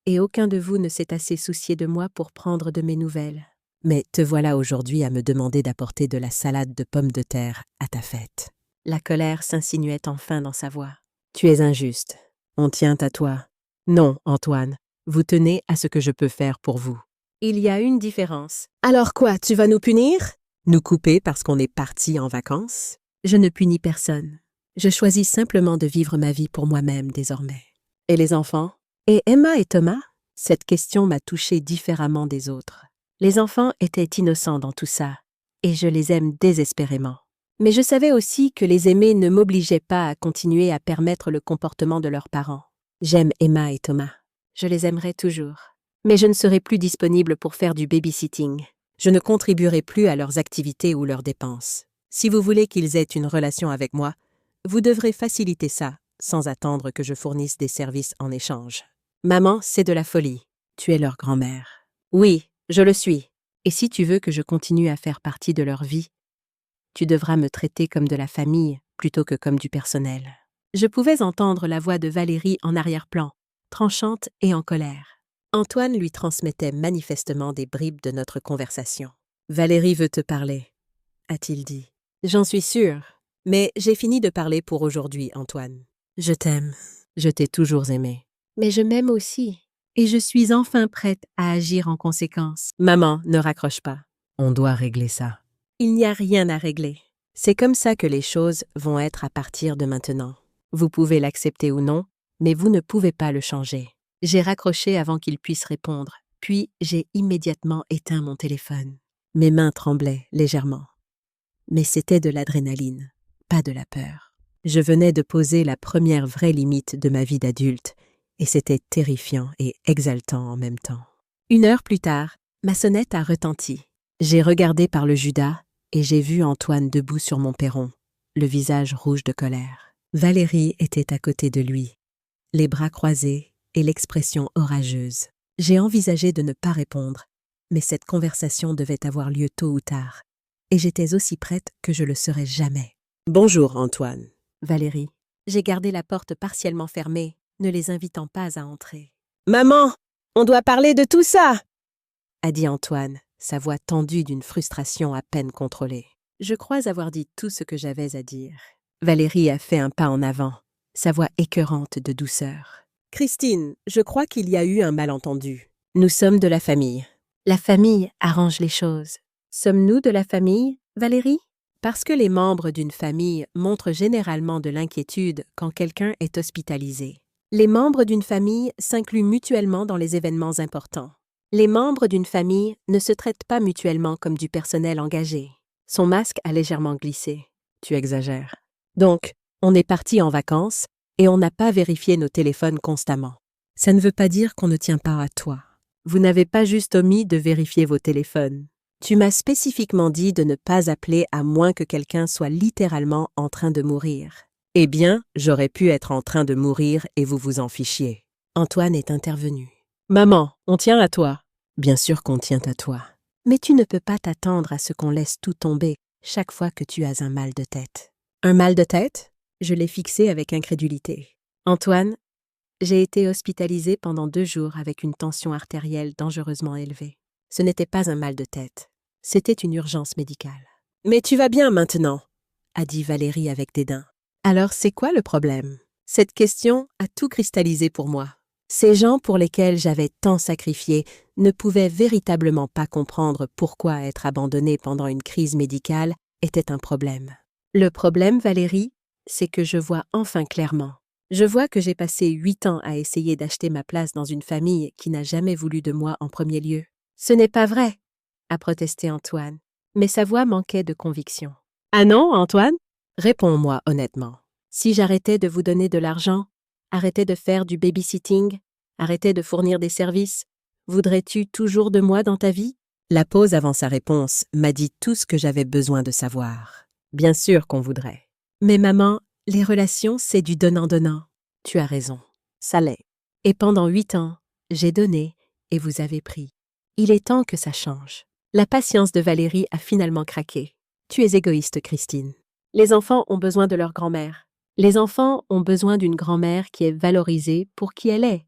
et aucun de vous ne s'est assez soucié de moi pour prendre de mes nouvelles. Mais te voilà aujourd'hui à me demander d'apporter de la salade de pommes de terre à ta fête. » La colère s'insinuait enfin dans sa voix. « Tu es injuste. On tient à toi. »« Non, Antoine, vous tenez à ce que je peux faire pour vous. » « Il y a une différence. »« Alors quoi, tu vas nous punir ? Nous couper parce qu'on est parti en vacances ? » « Je ne punis personne. Je choisis simplement de vivre ma vie pour moi-même désormais. » « Et les enfants ? Et Emma et Thomas ? » Cette question m'a touchée différemment des autres. Les enfants étaient innocents dans tout ça, et je les aime désespérément. Mais je savais aussi que les aimer ne m'obligeait pas à continuer à permettre le comportement de leurs parents. J'aime Emma et Thomas. Je les aimerai toujours. Mais je ne serai plus disponible pour faire du babysitting. Je ne contribuerai plus à leurs activités ou leurs dépenses. Si vous voulez qu'ils aient une relation avec moi, vous devrez faciliter ça, sans attendre que je fournisse des services en échange. Maman, c'est de la folie. Tu es leur grand-mère. Oui, je le suis. Et si tu veux que je continue à faire partie de leur vie, tu devras me traiter comme de la famille plutôt que comme du personnel. Je pouvais entendre la voix de Valérie en arrière-plan, tranchante et en colère. Antoine lui transmettait manifestement des bribes de notre conversation. « Valérie veut te parler, » a-t-il dit. « J'en suis sûre. Mais j'ai fini de parler pour aujourd'hui, Antoine. Je t'aime. Je t'ai toujours aimé. Mais je m'aime aussi. Et je suis enfin prête à agir en conséquence. » « Maman, ne raccroche pas. On doit régler ça. » « Il n'y a rien à régler. C'est comme ça que les choses vont être à partir de maintenant. Vous pouvez l'accepter ou non, mais vous ne pouvez pas le changer. » J'ai raccroché avant qu'il puisse répondre, puis j'ai immédiatement éteint mon téléphone. Mes mains tremblaient légèrement. Mais c'était de l'adrénaline, pas de la peur. Je venais de poser la première vraie limite de ma vie d'adulte, et c'était terrifiant et exaltant en même temps. 1 heure plus tard, ma sonnette a retenti. J'ai regardé par le Judas et j'ai vu Antoine debout sur mon perron, le visage rouge de colère. Valérie était à côté de lui, les bras croisés et l'expression orageuse. J'ai envisagé de ne pas répondre, mais cette conversation devait avoir lieu tôt ou tard, et j'étais aussi prête que je le serais jamais. « Bonjour, Antoine. » Valérie. J'ai gardé la porte partiellement fermée, ne les invitant pas à entrer. « Maman, on doit parler de tout ça !» a dit Antoine, sa voix tendue d'une frustration à peine contrôlée. Je crois avoir dit tout ce que j'avais à dire. Valérie a fait un pas en avant, sa voix écœurante de douceur. « Christine, je crois qu'il y a eu un malentendu. Nous sommes de la famille. » « La famille arrange les choses. Sommes-nous de la famille, Valérie ? Parce que les membres d'une famille montrent généralement de l'inquiétude quand quelqu'un est hospitalisé. Les membres d'une famille s'incluent mutuellement dans les événements importants. Les membres d'une famille ne se traitent pas mutuellement comme du personnel engagé. » Son masque a légèrement glissé. « Tu exagères. » « Donc, on est parti en vacances et on n'a pas vérifié nos téléphones constamment. Ça ne veut pas dire qu'on ne tient pas à toi. Vous n'avez pas juste omis de vérifier vos téléphones. Tu m'as spécifiquement dit de ne pas appeler à moins que quelqu'un soit littéralement en train de mourir. Eh bien, j'aurais pu être en train de mourir et vous vous en fichiez. » Antoine est intervenu. « Maman, on tient à toi. » « Bien sûr qu'on tient à toi. Mais tu ne peux pas t'attendre à ce qu'on laisse tout tomber chaque fois que tu as un mal de tête. » « Un mal de tête ?» Je l'ai fixé avec incrédulité. « Antoine, j'ai été hospitalisée pendant 2 jours avec une tension artérielle dangereusement élevée. Ce n'était pas un mal de tête. C'était une urgence médicale. »« Mais tu vas bien maintenant ?» a dit Valérie avec dédain. « Alors c'est quoi le problème ?» Cette question a tout cristallisé pour moi. Ces gens pour lesquels j'avais tant sacrifié ne pouvaient véritablement pas comprendre pourquoi être abandonné pendant une crise médicale était un problème. Le problème, Valérie, c'est que je vois enfin clairement. Je vois que j'ai passé 8 ans à essayer d'acheter ma place dans une famille qui n'a jamais voulu de moi en premier lieu. « Ce n'est pas vrai !» a protesté Antoine, mais sa voix manquait de conviction. « Ah non, Antoine ? Réponds-moi honnêtement. Si j'arrêtais de vous donner de l'argent, arrêtais de faire du babysitting, arrêtais de fournir des services, voudrais-tu toujours de moi dans ta vie ?» La pause avant sa réponse m'a dit tout ce que j'avais besoin de savoir. Bien sûr qu'on voudrait. Mais maman, les relations, c'est du donnant-donnant. Tu as raison, ça l'est. Et pendant 8 ans, j'ai donné et vous avez pris. Il est temps que ça change. La patience de Valérie a finalement craqué. Tu es égoïste, Christine. Les enfants ont besoin de leur grand-mère. Les enfants ont besoin d'une grand-mère qui est valorisée pour qui elle est,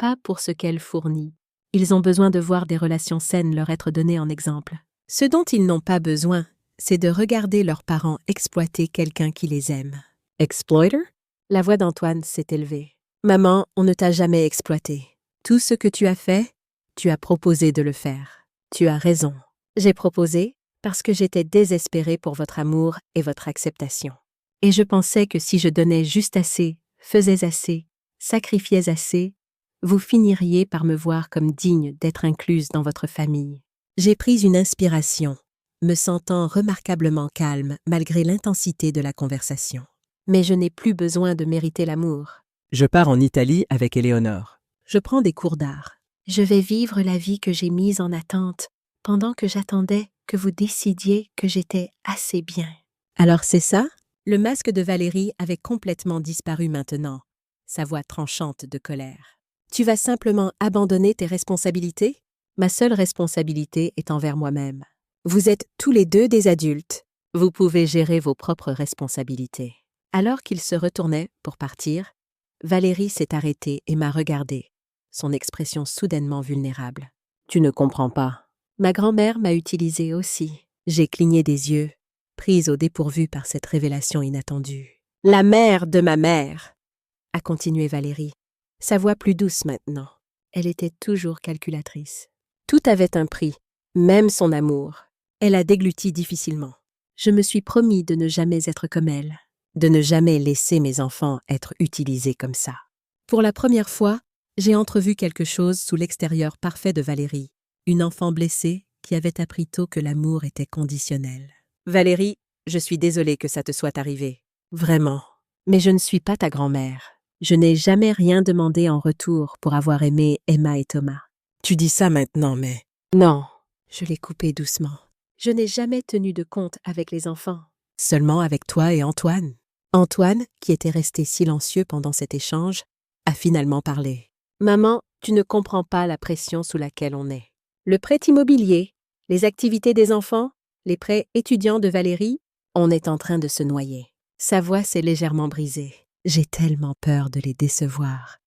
pas pour ce qu'elle fournit. Ils ont besoin de voir des relations saines leur être données en exemple. Ce dont ils n'ont pas besoin, c'est de regarder leurs parents exploiter quelqu'un qui les aime. Exploiter? La voix d'Antoine s'est élevée. Maman, on ne t'a jamais exploité. Tout ce que tu as fait, tu as proposé de le faire. Tu as raison. J'ai proposé parce que j'étais désespérée pour votre amour et votre acceptation. Et je pensais que si je donnais juste assez, faisais assez, sacrifiais assez, vous finiriez par me voir comme digne d'être incluse dans votre famille. J'ai pris une inspiration, me sentant remarquablement calme malgré l'intensité de la conversation. Mais je n'ai plus besoin de mériter l'amour. Je pars en Italie avec Éléonore. Je prends des cours d'art. Je vais vivre la vie que j'ai mise en attente pendant que j'attendais que vous décidiez que j'étais assez bien. Alors c'est ça? Le masque de Valérie avait complètement disparu maintenant, sa voix tranchante de colère. Tu vas simplement abandonner tes responsabilités? Ma seule responsabilité est envers moi-même. Vous êtes tous les deux des adultes. Vous pouvez gérer vos propres responsabilités. Alors qu'il se retournait pour partir, Valérie s'est arrêtée et m'a regardée, son expression soudainement vulnérable. Tu ne comprends pas. Ma grand-mère m'a utilisée aussi. J'ai cligné des yeux, prise au dépourvu par cette révélation inattendue. La mère de ma mère, a continué Valérie, sa voix plus douce maintenant. Elle était toujours calculatrice. Tout avait un prix, même son amour. Elle a dégluti difficilement. Je me suis promis de ne jamais être comme elle, de ne jamais laisser mes enfants être utilisés comme ça. Pour la première fois, j'ai entrevu quelque chose sous l'extérieur parfait de Valérie, une enfant blessée qui avait appris tôt que l'amour était conditionnel. Valérie, je suis désolée que ça te soit arrivé. Vraiment. Mais je ne suis pas ta grand-mère. Je n'ai jamais rien demandé en retour pour avoir aimé Emma et Thomas. Tu dis ça maintenant, mais... Non, je l'ai coupé doucement. Je n'ai jamais tenu de compte avec les enfants. Seulement avec toi et Antoine. Antoine, qui était resté silencieux pendant cet échange, a finalement parlé. Maman, tu ne comprends pas la pression sous laquelle on est. Le prêt immobilier, les activités des enfants, les prêts étudiants de Valérie, on est en train de se noyer. Sa voix s'est légèrement brisée. J'ai tellement peur de les décevoir,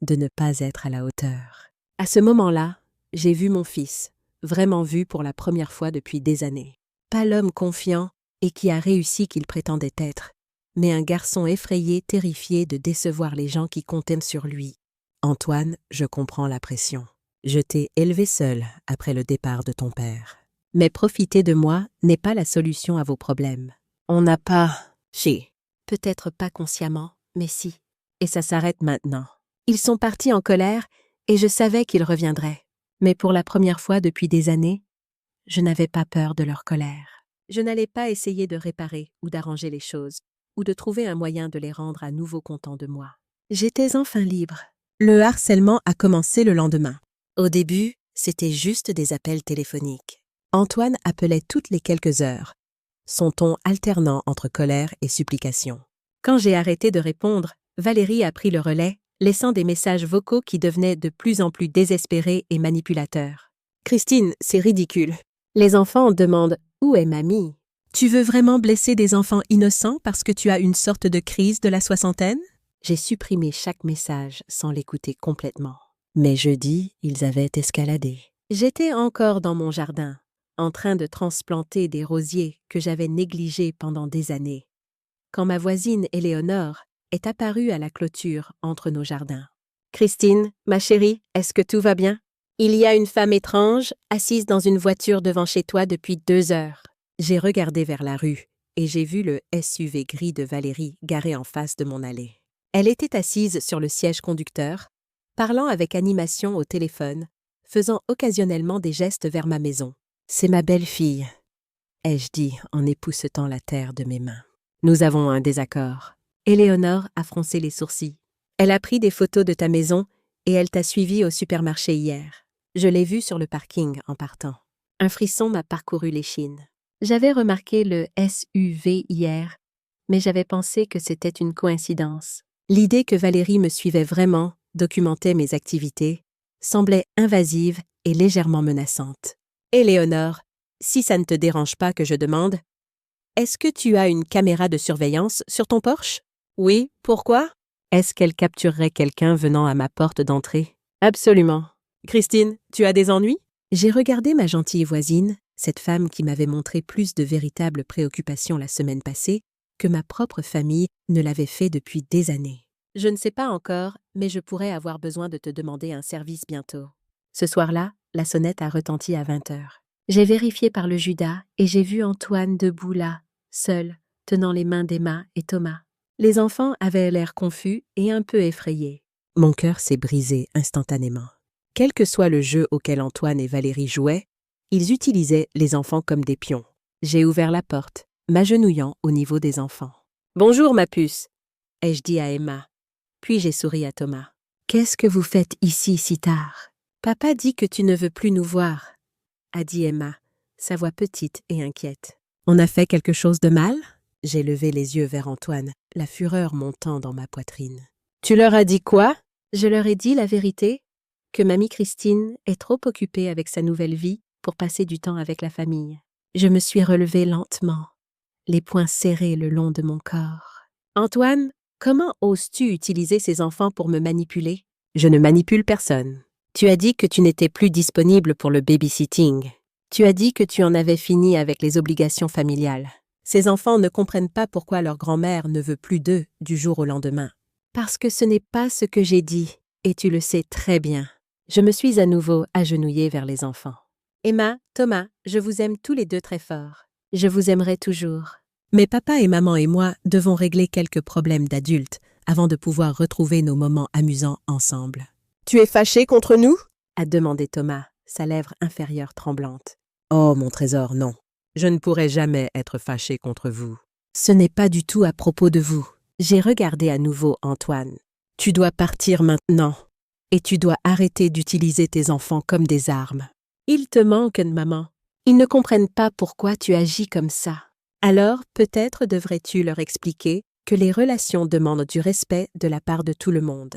de ne pas être à la hauteur. À ce moment-là, j'ai vu mon fils, vraiment vu pour la première fois depuis des années. Pas l'homme confiant et qui a réussi qu'il prétendait être, mais un garçon effrayé, terrifié de décevoir les gens qui comptaient sur lui. Antoine, je comprends la pression. Je t'ai élevé seul après le départ de ton père. Mais profiter de moi n'est pas la solution à vos problèmes. On n'a pas... Peut-être pas consciemment, mais si. Et ça s'arrête maintenant. Ils sont partis en colère et je savais qu'ils reviendraient. Mais pour la première fois depuis des années, je n'avais pas peur de leur colère. Je n'allais pas essayer de réparer ou d'arranger les choses, ou de trouver un moyen de les rendre à nouveau contents de moi. J'étais enfin libre. Le harcèlement a commencé le lendemain. Au début, c'était juste des appels téléphoniques. Antoine appelait toutes les quelques heures, son ton alternant entre colère et supplication. Quand j'ai arrêté de répondre, Valérie a pris le relais, laissant des messages vocaux qui devenaient de plus en plus désespérés et manipulateurs. « Christine, c'est ridicule. Les enfants demandent « Où est mamie ?» Tu veux vraiment blesser des enfants innocents parce que tu as une sorte de crise de la soixantaine? J'ai supprimé chaque message sans l'écouter complètement. Mais jeudi, ils avaient escaladé. J'étais encore dans mon jardin, en train de transplanter des rosiers que j'avais négligés pendant des années, quand ma voisine Éléonore est apparue à la clôture entre nos jardins. « Christine, ma chérie, est-ce que tout va bien? Il y a une femme étrange assise dans une voiture devant chez toi depuis 2 heures. » J'ai regardé vers la rue et j'ai vu le SUV gris de Valérie garé en face de mon allée. Elle était assise sur le siège conducteur, parlant avec animation au téléphone, faisant occasionnellement des gestes vers ma maison. « C'est ma belle-fille », ai-je dit en époussetant la terre de mes mains. Nous avons un désaccord. Éléonore a froncé les sourcils. Elle a pris des photos de ta maison et elle t'a suivi au supermarché hier. Je l'ai vue sur le parking en partant. Un frisson m'a parcouru l'échine. J'avais remarqué le SUV hier, mais j'avais pensé que c'était une coïncidence. L'idée que Valérie me suivait vraiment, documentait mes activités, semblait invasive et légèrement menaçante. « Éléonore, si ça ne te dérange pas que je demande, est-ce que tu as une caméra de surveillance sur ton Porsche? Oui, pourquoi? Est-ce qu'elle capturerait quelqu'un venant à ma porte d'entrée? Absolument. Christine, tu as des ennuis? J'ai regardé ma gentille voisine, cette femme qui m'avait montré plus de véritables préoccupations la semaine passée que ma propre famille ne l'avait fait depuis des années. Je ne sais pas encore, mais je pourrais avoir besoin de te demander un service bientôt. Ce soir-là, la sonnette a retenti à 20h. J'ai vérifié par le Judas et j'ai vu Antoine debout là, seul, tenant les mains d'Emma et Thomas. Les enfants avaient l'air confus et un peu effrayés. Mon cœur s'est brisé instantanément. Quel que soit le jeu auquel Antoine et Valérie jouaient, ils utilisaient les enfants comme des pions. J'ai ouvert la porte, m'agenouillant au niveau des enfants. « Bonjour, ma puce !» ai-je dit à Emma. Puis j'ai souri à Thomas. « Qu'est-ce que vous faites ici si tard ?»« Papa dit que tu ne veux plus nous voir, » a dit Emma, sa voix petite et inquiète. « On a fait quelque chose de mal ?» J'ai levé les yeux vers Antoine, la fureur montant dans ma poitrine. « Tu leur as dit quoi ?» Je leur ai dit la vérité, que mamie Christine est trop occupée avec sa nouvelle vie pour passer du temps avec la famille. Je me suis relevée lentement, les poings serrés le long de mon corps. « Antoine, comment oses-tu utiliser ces enfants pour me manipuler ? » « Je ne manipule personne. Tu as dit que tu n'étais plus disponible pour le babysitting. Tu as dit que tu en avais fini avec les obligations familiales. Ces enfants ne comprennent pas pourquoi leur grand-mère ne veut plus d'eux du jour au lendemain. Parce que ce n'est pas ce que j'ai dit, et tu le sais très bien. » Je me suis à nouveau agenouillée vers les enfants. « Emma, Thomas, je vous aime tous les deux très fort. Je vous aimerai toujours. Mais papa et maman et moi devons régler quelques problèmes d'adultes avant de pouvoir retrouver nos moments amusants ensemble. »« Tu es fâché contre nous? » a demandé Thomas, sa lèvre inférieure tremblante. « Oh, mon trésor, non. Je ne pourrai jamais être fâché contre vous. »« Ce n'est pas du tout à propos de vous. » J'ai regardé à nouveau Antoine. « Tu dois partir maintenant. Et tu dois arrêter d'utiliser tes enfants comme des armes. Ils te manquent, maman. Ils ne comprennent pas pourquoi tu agis comme ça. Alors, peut-être devrais-tu leur expliquer que les relations demandent du respect de la part de tout le monde.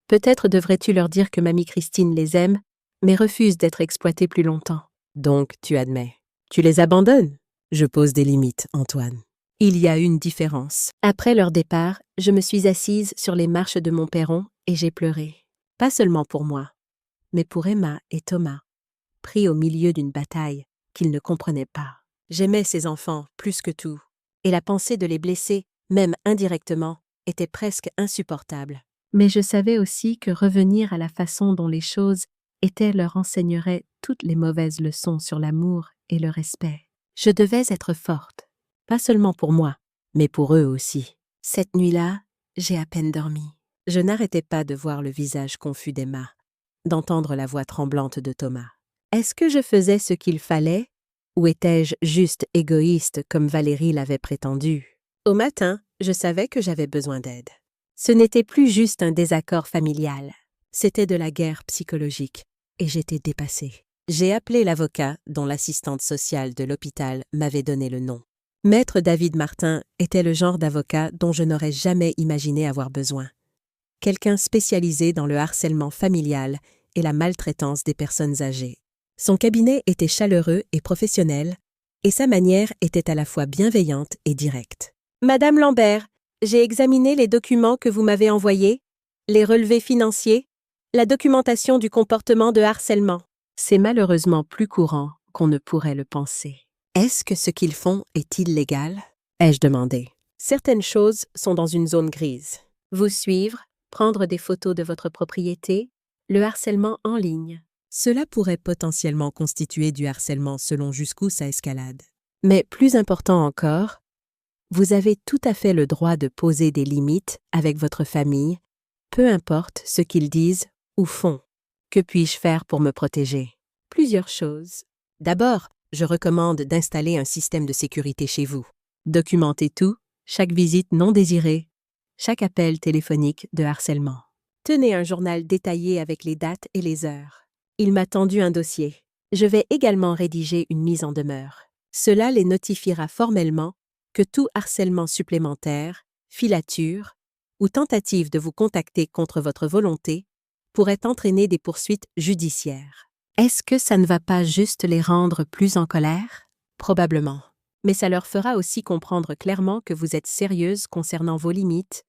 Peut-être devrais-tu leur dire que mamie Christine les aime, mais refuse d'être exploitée plus longtemps. Donc, tu admets. Tu les abandonnes? Je pose des limites, Antoine. Il y a une différence. Après leur départ, je me suis assise sur les marches de mon perron et j'ai pleuré. Pas seulement pour moi, mais pour Emma et Thomas, pris au milieu d'une bataille qu'ils ne comprenaient pas. J'aimais ces enfants plus que tout, et la pensée de les blesser, même indirectement, était presque insupportable. Mais je savais aussi que revenir à la façon dont les choses étaient leur enseignerait toutes les mauvaises leçons sur l'amour et le respect. Je devais être forte, pas seulement pour moi, mais pour eux aussi. Cette nuit-là, j'ai à peine dormi. Je n'arrêtais pas de voir le visage confus d'Emma, d'entendre la voix tremblante de Thomas. Est-ce que je faisais ce qu'il fallait, ou étais-je juste égoïste comme Valérie l'avait prétendu? Au matin, je savais que j'avais besoin d'aide. Ce n'était plus juste un désaccord familial, c'était de la guerre psychologique, et j'étais dépassée. J'ai appelé l'avocat dont l'assistante sociale de l'hôpital m'avait donné le nom. Maître David Martin était le genre d'avocat dont je n'aurais jamais imaginé avoir besoin. Quelqu'un spécialisé dans le harcèlement familial et la maltraitance des personnes âgées. Son cabinet était chaleureux et professionnel, et sa manière était à la fois bienveillante et directe. « Madame Lambert, j'ai examiné les documents que vous m'avez envoyés, les relevés financiers, la documentation du comportement de harcèlement. C'est malheureusement plus courant qu'on ne pourrait le penser. Est-ce que ce qu'ils font est illégal? Ai-je demandé. Certaines choses sont dans une zone grise. Vous suivre, prendre des photos de votre propriété, le harcèlement en ligne. Cela pourrait potentiellement constituer du harcèlement selon jusqu'où ça escalade. Mais plus important encore, vous avez tout à fait le droit de poser des limites avec votre famille, peu importe ce qu'ils disent ou font. Que puis-je faire pour me protéger? Plusieurs choses. D'abord, je recommande d'installer un système de sécurité chez vous. Documentez tout, chaque visite non désirée, chaque appel téléphonique de harcèlement. Tenez un journal détaillé avec les dates et les heures. Il m'a tendu un dossier. Je vais également rédiger une mise en demeure. Cela les notifiera formellement que tout harcèlement supplémentaire, filature ou tentative de vous contacter contre votre volonté pourrait entraîner des poursuites judiciaires. Est-ce que ça ne va pas juste les rendre plus en colère? Probablement. Mais ça leur fera aussi comprendre clairement que vous êtes sérieuse concernant vos limites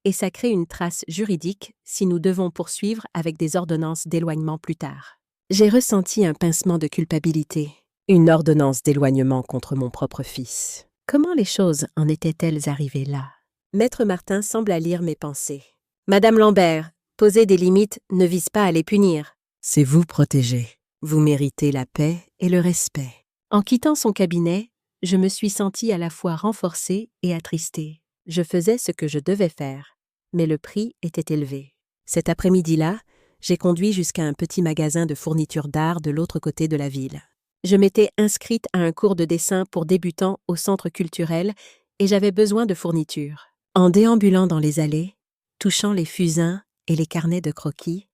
et ça crée une trace juridique si nous devons poursuivre avec des ordonnances d'éloignement plus tard. J'ai ressenti un pincement de culpabilité. Une ordonnance d'éloignement contre mon propre fils. Comment les choses en étaient-elles arrivées là? Maître Martin sembla lire mes pensées. Madame Lambert, poser des limites ne vise pas à les punir. C'est vous protéger. Vous méritez la paix et le respect. En quittant son cabinet, je me suis sentie à la fois renforcée et attristée. Je faisais ce que je devais faire, mais le prix était élevé. Cet après-midi-là, j'ai conduit jusqu'à un petit magasin de fournitures d'art de l'autre côté de la ville. Je m'étais inscrite à un cours de dessin pour débutants au centre culturel et j'avais besoin de fournitures. En déambulant dans les allées, touchant les fusains et les carnets de croquis,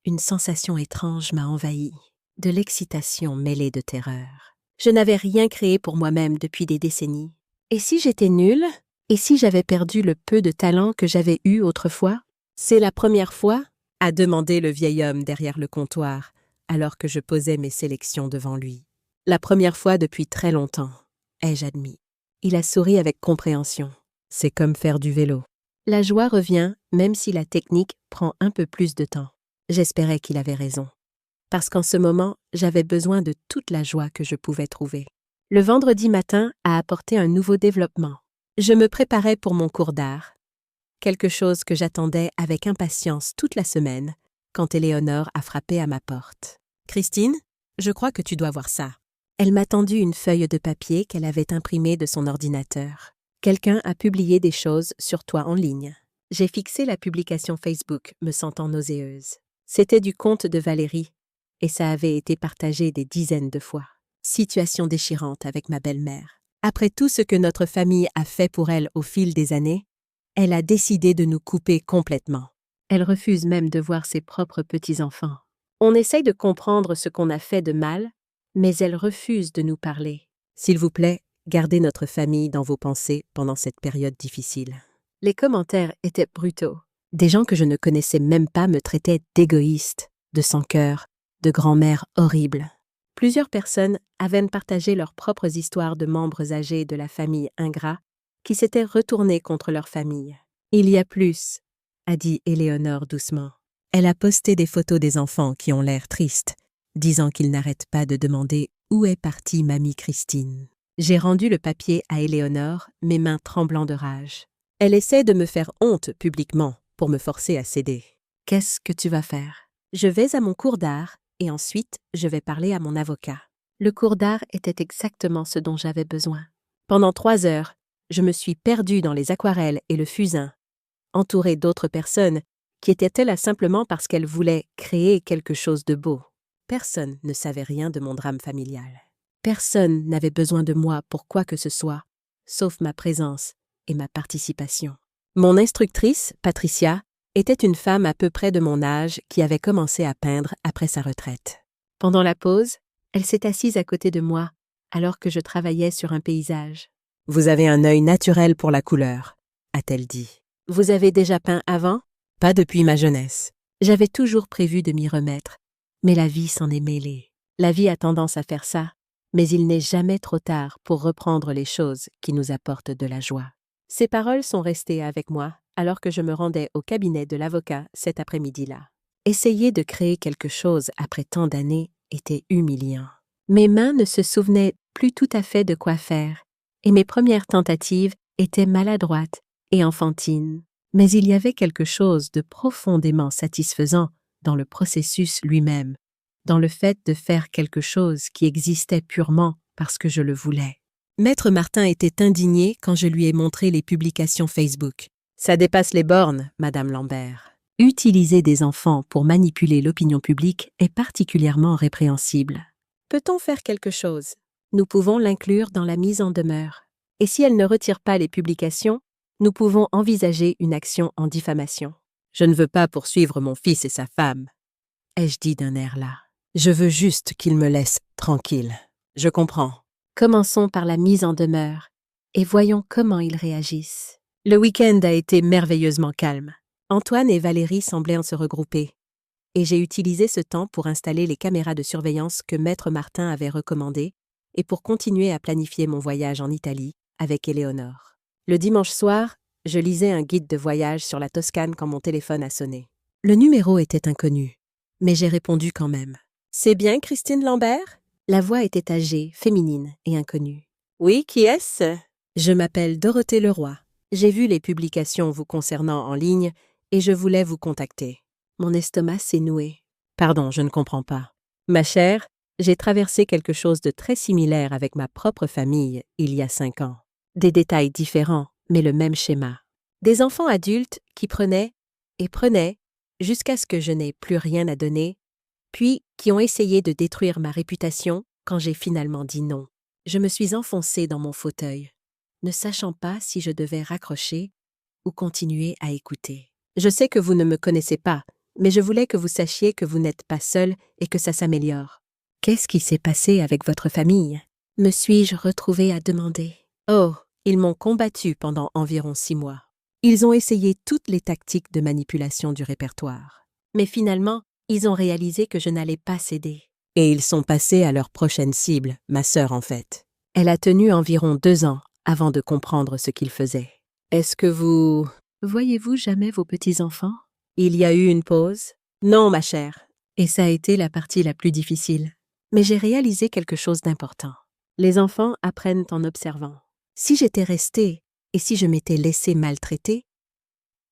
une sensation étrange m'a envahie, de l'excitation mêlée de terreur. Je n'avais rien créé pour moi-même depuis des décennies. Et si j'étais nulle? Et si j'avais perdu le peu de talent que j'avais eu autrefois? C'est la première fois? A demandé le vieil homme derrière le comptoir, alors que je posais mes sélections devant lui. La première fois depuis très longtemps, ai-je admis. Il a souri avec compréhension. C'est comme faire du vélo. La joie revient, même si la technique prend un peu plus de temps. J'espérais qu'il avait raison. Parce qu'en ce moment, j'avais besoin de toute la joie que je pouvais trouver. Le vendredi matin a apporté un nouveau développement. Je me préparais pour mon cours d'art. Quelque chose que j'attendais avec impatience toute la semaine, quand Éléonore a frappé à ma porte. « Christine, je crois que tu dois voir ça. » Elle m'a tendu une feuille de papier qu'elle avait imprimée de son ordinateur. Quelqu'un a publié des choses sur toi en ligne. J'ai fixé la publication Facebook, me sentant nauséeuse. C'était du compte de Valérie, et ça avait été partagé des dizaines de fois. Situation déchirante avec ma belle-mère. Après tout ce que notre famille a fait pour elle au fil des années, elle a décidé de nous couper complètement. Elle refuse même de voir ses propres petits-enfants. On essaye de comprendre ce qu'on a fait de mal, mais elle refuse de nous parler. S'il vous plaît, gardez notre famille dans vos pensées pendant cette période difficile. Les commentaires étaient brutaux. Des gens que je ne connaissais même pas me traitaient d'égoïste, de sans-cœur, de grand-mère horrible. Plusieurs personnes avaient partagé leurs propres histoires de membres âgés de la famille ingrat qui s'étaient retournés contre leur famille. « Il y a plus », a dit Éléonore doucement. Elle a posté des photos des enfants qui ont l'air tristes, disant qu'ils n'arrêtent pas de demander où est partie mamie Christine. J'ai rendu le papier à Éléonore, mes mains tremblant de rage. Elle essaie de me faire honte publiquement pour me forcer à céder. « Qu'est-ce que tu vas faire? » Je vais à mon cours d'art et ensuite je vais parler à mon avocat. Le cours d'art était exactement ce dont j'avais besoin. Pendant 3 heures, je me suis perdue dans les aquarelles et le fusain, entourée d'autres personnes qui étaient là simplement parce qu'elles voulaient créer quelque chose de beau. Personne ne savait rien de mon drame familial. Personne n'avait besoin de moi pour quoi que ce soit, sauf ma présence et ma participation. Mon instructrice, Patricia, était une femme à peu près de mon âge qui avait commencé à peindre après sa retraite. Pendant la pause, elle s'est assise à côté de moi alors que je travaillais sur un paysage. « Vous avez un œil naturel pour la couleur », a-t-elle dit. « Vous avez déjà peint avant? » « Pas depuis ma jeunesse. » J'avais toujours prévu de m'y remettre, mais la vie s'en est mêlée. La vie a tendance à faire ça, mais il n'est jamais trop tard pour reprendre les choses qui nous apportent de la joie. Ces paroles sont restées avec moi alors que je me rendais au cabinet de l'avocat cet après-midi-là. Essayer de créer quelque chose après tant d'années était humiliant. Mes mains ne se souvenaient plus tout à fait de quoi faire, et mes premières tentatives étaient maladroites et enfantines. Mais il y avait quelque chose de profondément satisfaisant dans le processus lui-même, dans le fait de faire quelque chose qui existait purement parce que je le voulais. Maître Martin était indigné quand je lui ai montré les publications Facebook. « Ça dépasse les bornes, Madame Lambert. » Utiliser des enfants pour manipuler l'opinion publique est particulièrement répréhensible. Peut-on faire quelque chose? Nous pouvons l'inclure dans la mise en demeure. Et si elle ne retire pas les publications, nous pouvons envisager une action en diffamation. « Je ne veux pas poursuivre mon fils et sa femme, » ai-je dit d'un air las. « Je veux juste qu'ils me laissent tranquille. Je comprends. » Commençons par la mise en demeure et voyons comment ils réagissent. Le week-end a été merveilleusement calme. Antoine et Valérie semblaient se regrouper, et j'ai utilisé ce temps pour installer les caméras de surveillance que Maître Martin avait recommandées et pour continuer à planifier mon voyage en Italie avec Éléonore. Le dimanche soir, Je lisais un guide de voyage sur la Toscane quand mon téléphone a sonné. Le numéro était inconnu, mais j'ai répondu quand même. « C'est bien Christine Lambert ?» La voix était âgée, féminine et inconnue. « Oui, qui est-ce ?»« Je m'appelle Dorothée Leroy. J'ai vu les publications vous concernant en ligne et je voulais vous contacter. » Mon estomac s'est noué. « Pardon, je ne comprends pas. »« Ma chère, j'ai traversé quelque chose de très similaire avec ma propre famille il y a 5 ans. Des détails différents, mais le même schéma. Des enfants adultes qui prenaient et prenaient jusqu'à ce que je n'ai plus rien à donner, puis qui ont essayé de détruire ma réputation quand j'ai finalement dit non. Je me suis enfoncée dans mon fauteuil, ne sachant pas si je devais raccrocher ou continuer à écouter. Je sais que vous ne me connaissez pas, mais je voulais que vous sachiez que vous n'êtes pas seul et que ça s'améliore. Qu'est-ce qui s'est passé avec votre famille? Me suis-je retrouvée à demander. Oh, ils m'ont combattu pendant environ 6 mois. Ils ont essayé toutes les tactiques de manipulation du répertoire. Mais finalement, ils ont réalisé que je n'allais pas céder. Et ils sont passés à leur prochaine cible, ma sœur en fait. Elle a tenu environ 2 ans avant de comprendre ce qu'ils faisaient. Est-ce que vous... Voyez-vous jamais vos petits-enfants? Il y a eu une pause? Non, ma chère. Et ça a été la partie la plus difficile. Mais j'ai réalisé quelque chose d'important. Les enfants apprennent en observant. Si j'étais restée et si je m'étais laissée maltraiter,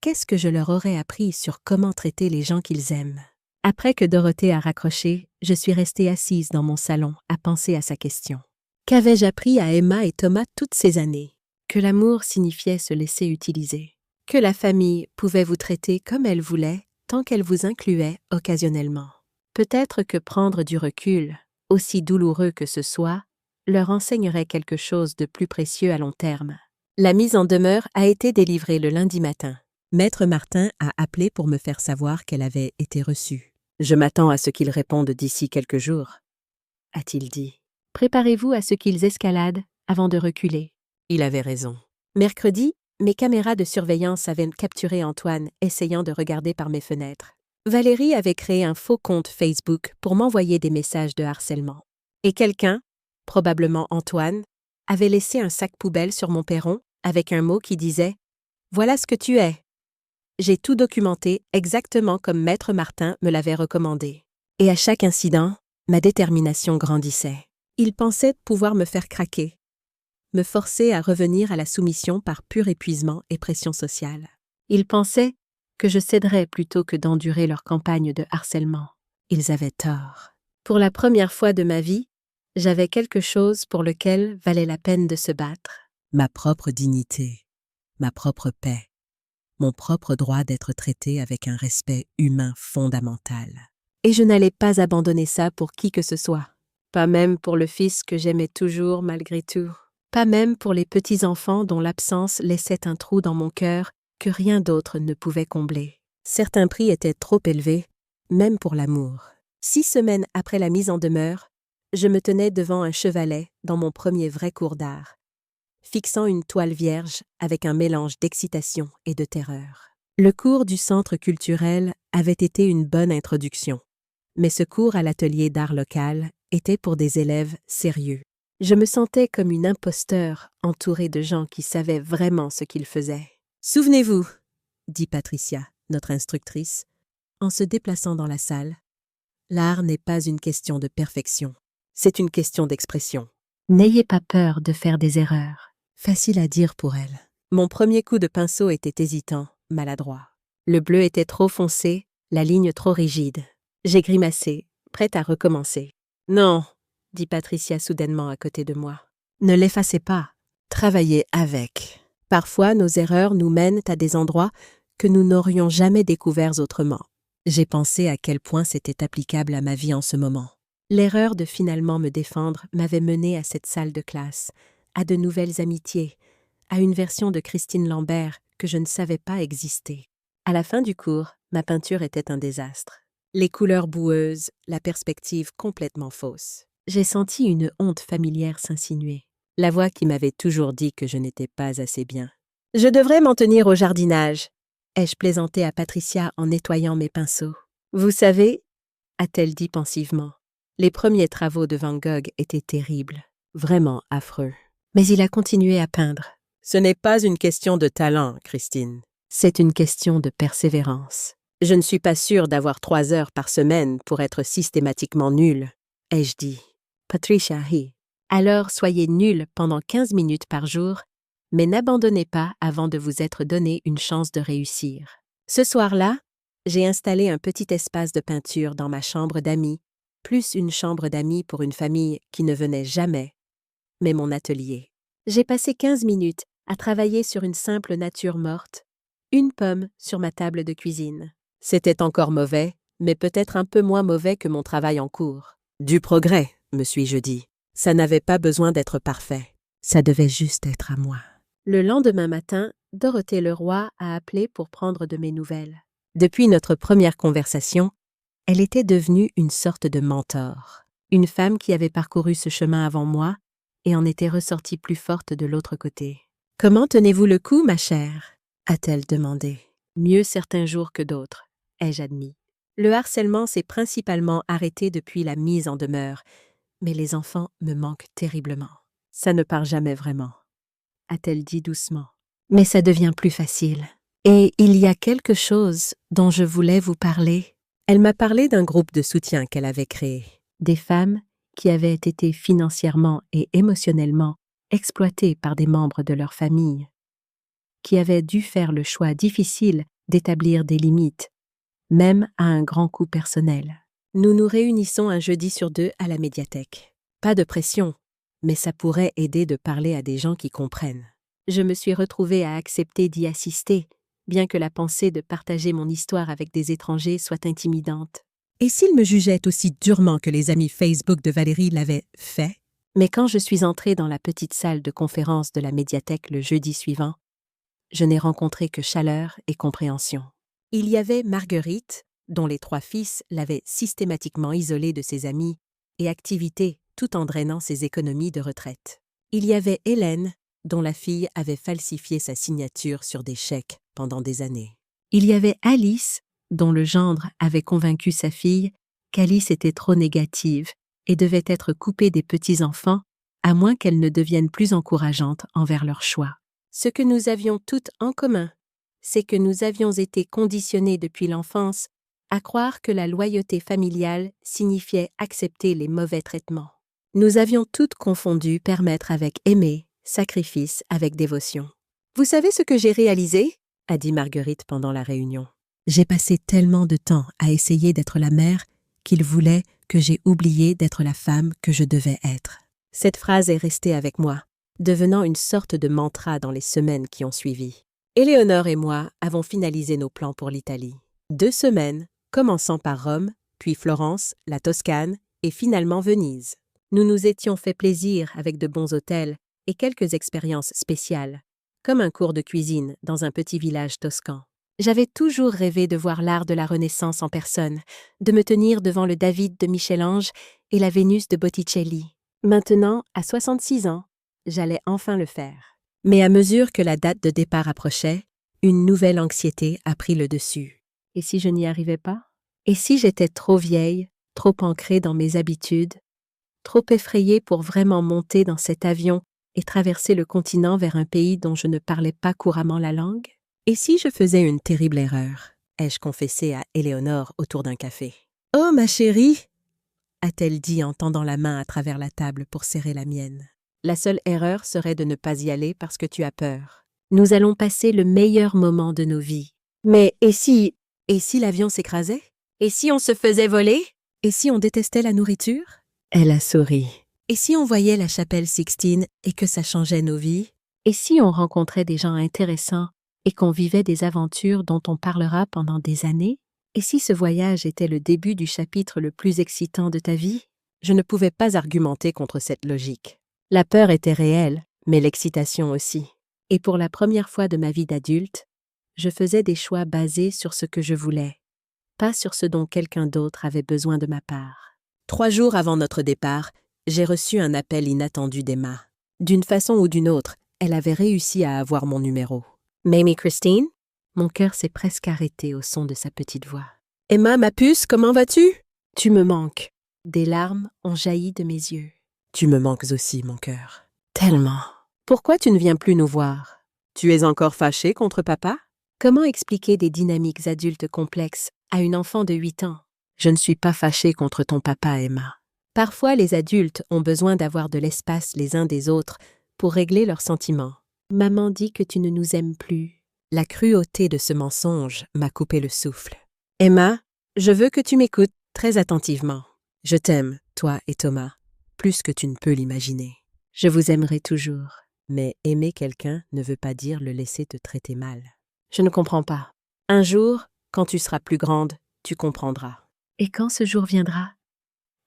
qu'est-ce que je leur aurais appris sur comment traiter les gens qu'ils aiment? Après que Dorothée a raccroché, je suis restée assise dans mon salon à penser à sa question. Qu'avais-je appris à Emma et Thomas toutes ces années? Que l'amour signifiait se laisser utiliser. Que la famille pouvait vous traiter comme elle voulait tant qu'elle vous incluait occasionnellement. Peut-être que prendre du recul, aussi douloureux que ce soit, leur enseignerait quelque chose de plus précieux à long terme. La mise en demeure a été délivrée le lundi matin. Maître Martin a appelé pour me faire savoir qu'elle avait été reçue. « Je m'attends à ce qu'ils répondent d'ici quelques jours, » a-t-il dit. « Préparez-vous à ce qu'ils escaladent avant de reculer. » Il avait raison. Mercredi, mes caméras de surveillance avaient capturé Antoine essayant de regarder par mes fenêtres. Valérie avait créé un faux compte Facebook pour m'envoyer des messages de harcèlement. Et quelqu'un, probablement Antoine, avait laissé un sac poubelle sur mon perron avec un mot qui disait « Voilà ce que tu es ». J'ai tout documenté exactement comme Maître Martin me l'avait recommandé. Et à chaque incident, ma détermination grandissait. Il pensait pouvoir me faire craquer, me forcer à revenir à la soumission par pur épuisement et pression sociale. Il pensait que je céderais plutôt que d'endurer leur campagne de harcèlement. Ils avaient tort. Pour la première fois de ma vie, j'avais quelque chose pour lequel valait la peine de se battre. Ma propre dignité, ma propre paix, mon propre droit d'être traité avec un respect humain fondamental. Et je n'allais pas abandonner ça pour qui que ce soit. Pas même pour le fils que j'aimais toujours malgré tout. Pas même pour les petits-enfants dont l'absence laissait un trou dans mon cœur que rien d'autre ne pouvait combler. Certains prix étaient trop élevés, même pour l'amour. 6 semaines après la mise en demeure, je me tenais devant un chevalet dans mon premier vrai cours d'art, fixant une toile vierge avec un mélange d'excitation et de terreur. Le cours du centre culturel avait été une bonne introduction, mais ce cours à l'atelier d'art local était pour des élèves sérieux. Je me sentais comme une imposteur entourée de gens qui savaient vraiment ce qu'ils faisaient. « Souvenez-vous » dit Patricia, notre instructrice, en se déplaçant dans la salle. « L'art n'est pas une question de perfection, c'est une question d'expression. N'ayez pas peur de faire des erreurs. » Facile à dire pour elle. Mon premier coup de pinceau était hésitant, maladroit. Le bleu était trop foncé, la ligne trop rigide. J'ai grimacé, prête à recommencer. « Non » dit Patricia soudainement à côté de moi. « Ne l'effacez pas. Travaillez avec. » Parfois, nos erreurs nous mènent à des endroits que nous n'aurions jamais découverts autrement. J'ai pensé à quel point c'était applicable à ma vie en ce moment. L'erreur de finalement me défendre m'avait menée à cette salle de classe, à de nouvelles amitiés, à une version de Christine Lambert que je ne savais pas exister. À la fin du cours, ma peinture était un désastre. Les couleurs boueuses, la perspective complètement fausse. J'ai senti une honte familière s'insinuer. La voix qui m'avait toujours dit que je n'étais pas assez bien. « Je devrais m'en tenir au jardinage », ai-je plaisanté à Patricia en nettoyant mes pinceaux. « Vous savez, » a-t-elle dit pensivement, les premiers travaux de Van Gogh étaient terribles, vraiment affreux. Mais il a continué à peindre. Ce n'est pas une question de talent, Christine. C'est une question de persévérance. Je ne suis pas sûre d'avoir 3 heures par semaine pour être systématiquement nulle, ai-je dit. Patricia rit. Alors soyez nulle pendant 15 minutes par jour, mais n'abandonnez pas avant de vous être donné une chance de réussir. Ce soir-là, j'ai installé un petit espace de peinture dans ma chambre d'amis, plus une chambre d'amis pour une famille qui ne venait jamais, mais mon atelier. J'ai passé 15 minutes à travailler sur une simple nature morte, une pomme sur ma table de cuisine. C'était encore mauvais, mais peut-être un peu moins mauvais que mon travail en cours. Du progrès, me suis-je dit. Ça n'avait pas besoin d'être parfait. Ça devait juste être à moi. Le lendemain matin, Dorothée Leroy a appelé pour prendre de mes nouvelles. Depuis notre première conversation, elle était devenue une sorte de mentor. Une femme qui avait parcouru ce chemin avant moi et en était ressortie plus forte de l'autre côté. « Comment tenez-vous le coup, ma chère ?» a-t-elle demandé. « Mieux certains jours que d'autres, ai-je admis. Le harcèlement s'est principalement arrêté depuis la mise en demeure, mais les enfants me manquent terriblement. Ça ne part jamais vraiment, a-t-elle dit doucement. Mais ça devient plus facile. Et il y a quelque chose dont je voulais vous parler. Elle m'a parlé d'un groupe de soutien qu'elle avait créé. Des femmes qui avaient été financièrement et émotionnellement exploitées par des membres de leur famille, qui avaient dû faire le choix difficile d'établir des limites, même à un grand coût personnel. Nous nous réunissons un jeudi sur 2 à la médiathèque. Pas de pression, mais ça pourrait aider de parler à des gens qui comprennent. Je me suis retrouvée à accepter d'y assister, bien que la pensée de partager mon histoire avec des étrangers soit intimidante. Et s'ils me jugeaient aussi durement que les amis Facebook de Valérie l'avaient fait? Mais quand je suis entrée dans la petite salle de conférence de la médiathèque le jeudi suivant, je n'ai rencontré que chaleur et compréhension. Il y avait Marguerite, dont les 3 fils l'avaient systématiquement isolée de ses amis et activité tout en drainant ses économies de retraite. Il y avait Hélène, dont la fille avait falsifié sa signature sur des chèques pendant des années. Il y avait Alice, dont le gendre avait convaincu sa fille qu'Alice était trop négative et devait être coupée des petits-enfants, à moins qu'elle ne devienne plus encourageante envers leur choix. Ce que nous avions toutes en commun, c'est que nous avions été conditionnées depuis l'enfance à croire que la loyauté familiale signifiait accepter les mauvais traitements. Nous avions toutes confondu permettre avec aimer, sacrifice avec dévotion. « Vous savez ce que j'ai réalisé ?» a dit Marguerite pendant la réunion. « J'ai passé tellement de temps à essayer d'être la mère qu'il voulait que j'ai oublié d'être la femme que je devais être. » Cette phrase est restée avec moi, devenant une sorte de mantra dans les semaines qui ont suivi. Éléonore et moi avons finalisé nos plans pour l'Italie. 2 semaines, commençant par Rome, puis Florence, la Toscane et finalement Venise. Nous nous étions fait plaisir avec de bons hôtels et quelques expériences spéciales, comme un cours de cuisine dans un petit village toscan. J'avais toujours rêvé de voir l'art de la Renaissance en personne, de me tenir devant le David de Michel-Ange et la Vénus de Botticelli. Maintenant, à 66 ans, j'allais enfin le faire. Mais à mesure que la date de départ approchait, une nouvelle anxiété a pris le dessus. Et si je n'y arrivais pas? Et si j'étais trop vieille, trop ancrée dans mes habitudes, trop effrayée pour vraiment monter dans cet avion et traverser le continent vers un pays dont je ne parlais pas couramment la langue? Et si je faisais une terrible erreur, ai-je confessé à Éléonore autour d'un café. « Oh, ma chérie !» a-t-elle dit en tendant la main à travers la table pour serrer la mienne. « La seule erreur serait de ne pas y aller parce que tu as peur. Nous allons passer le meilleur moment de nos vies. Mais et si l'avion s'écrasait? Et si on se faisait voler? Et si on détestait la nourriture? » Elle a souri. « Et si on voyait la chapelle Sixtine et que ça changeait nos vies? » Et si on rencontrait des gens intéressants et qu'on vivait des aventures dont on parlera pendant des années? Et si ce voyage était le début du chapitre le plus excitant de ta vie? Je ne pouvais pas argumenter contre cette logique. La peur était réelle, mais l'excitation aussi. Et pour la première fois de ma vie d'adulte, je faisais des choix basés sur ce que je voulais, pas sur ce dont quelqu'un d'autre avait besoin de ma part. 3 jours avant notre départ, j'ai reçu un appel inattendu d'Emma. D'une façon ou d'une autre, elle avait réussi à avoir mon numéro. « Mamie Christine ?» Mon cœur s'est presque arrêté au son de sa petite voix. « Emma, ma puce, comment vas-tu? »« Tu me manques. » Des larmes ont jailli de mes yeux. « Tu me manques aussi, mon cœur. » « Tellement. » Pourquoi tu ne viens plus nous voir? Tu es encore fâché contre papa? Comment expliquer des dynamiques adultes complexes à une enfant de 8 ans? Je ne suis pas fâchée contre ton papa, Emma. Parfois, les adultes ont besoin d'avoir de l'espace les uns des autres pour régler leurs sentiments. Maman dit que tu ne nous aimes plus. La cruauté de ce mensonge m'a coupé le souffle. Emma, je veux que tu m'écoutes très attentivement. Je t'aime, toi et Thomas, plus que tu ne peux l'imaginer. Je vous aimerai toujours, mais aimer quelqu'un ne veut pas dire le laisser te traiter mal. Je ne comprends pas. Un jour, quand tu seras plus grande, tu comprendras. Et quand ce jour viendra,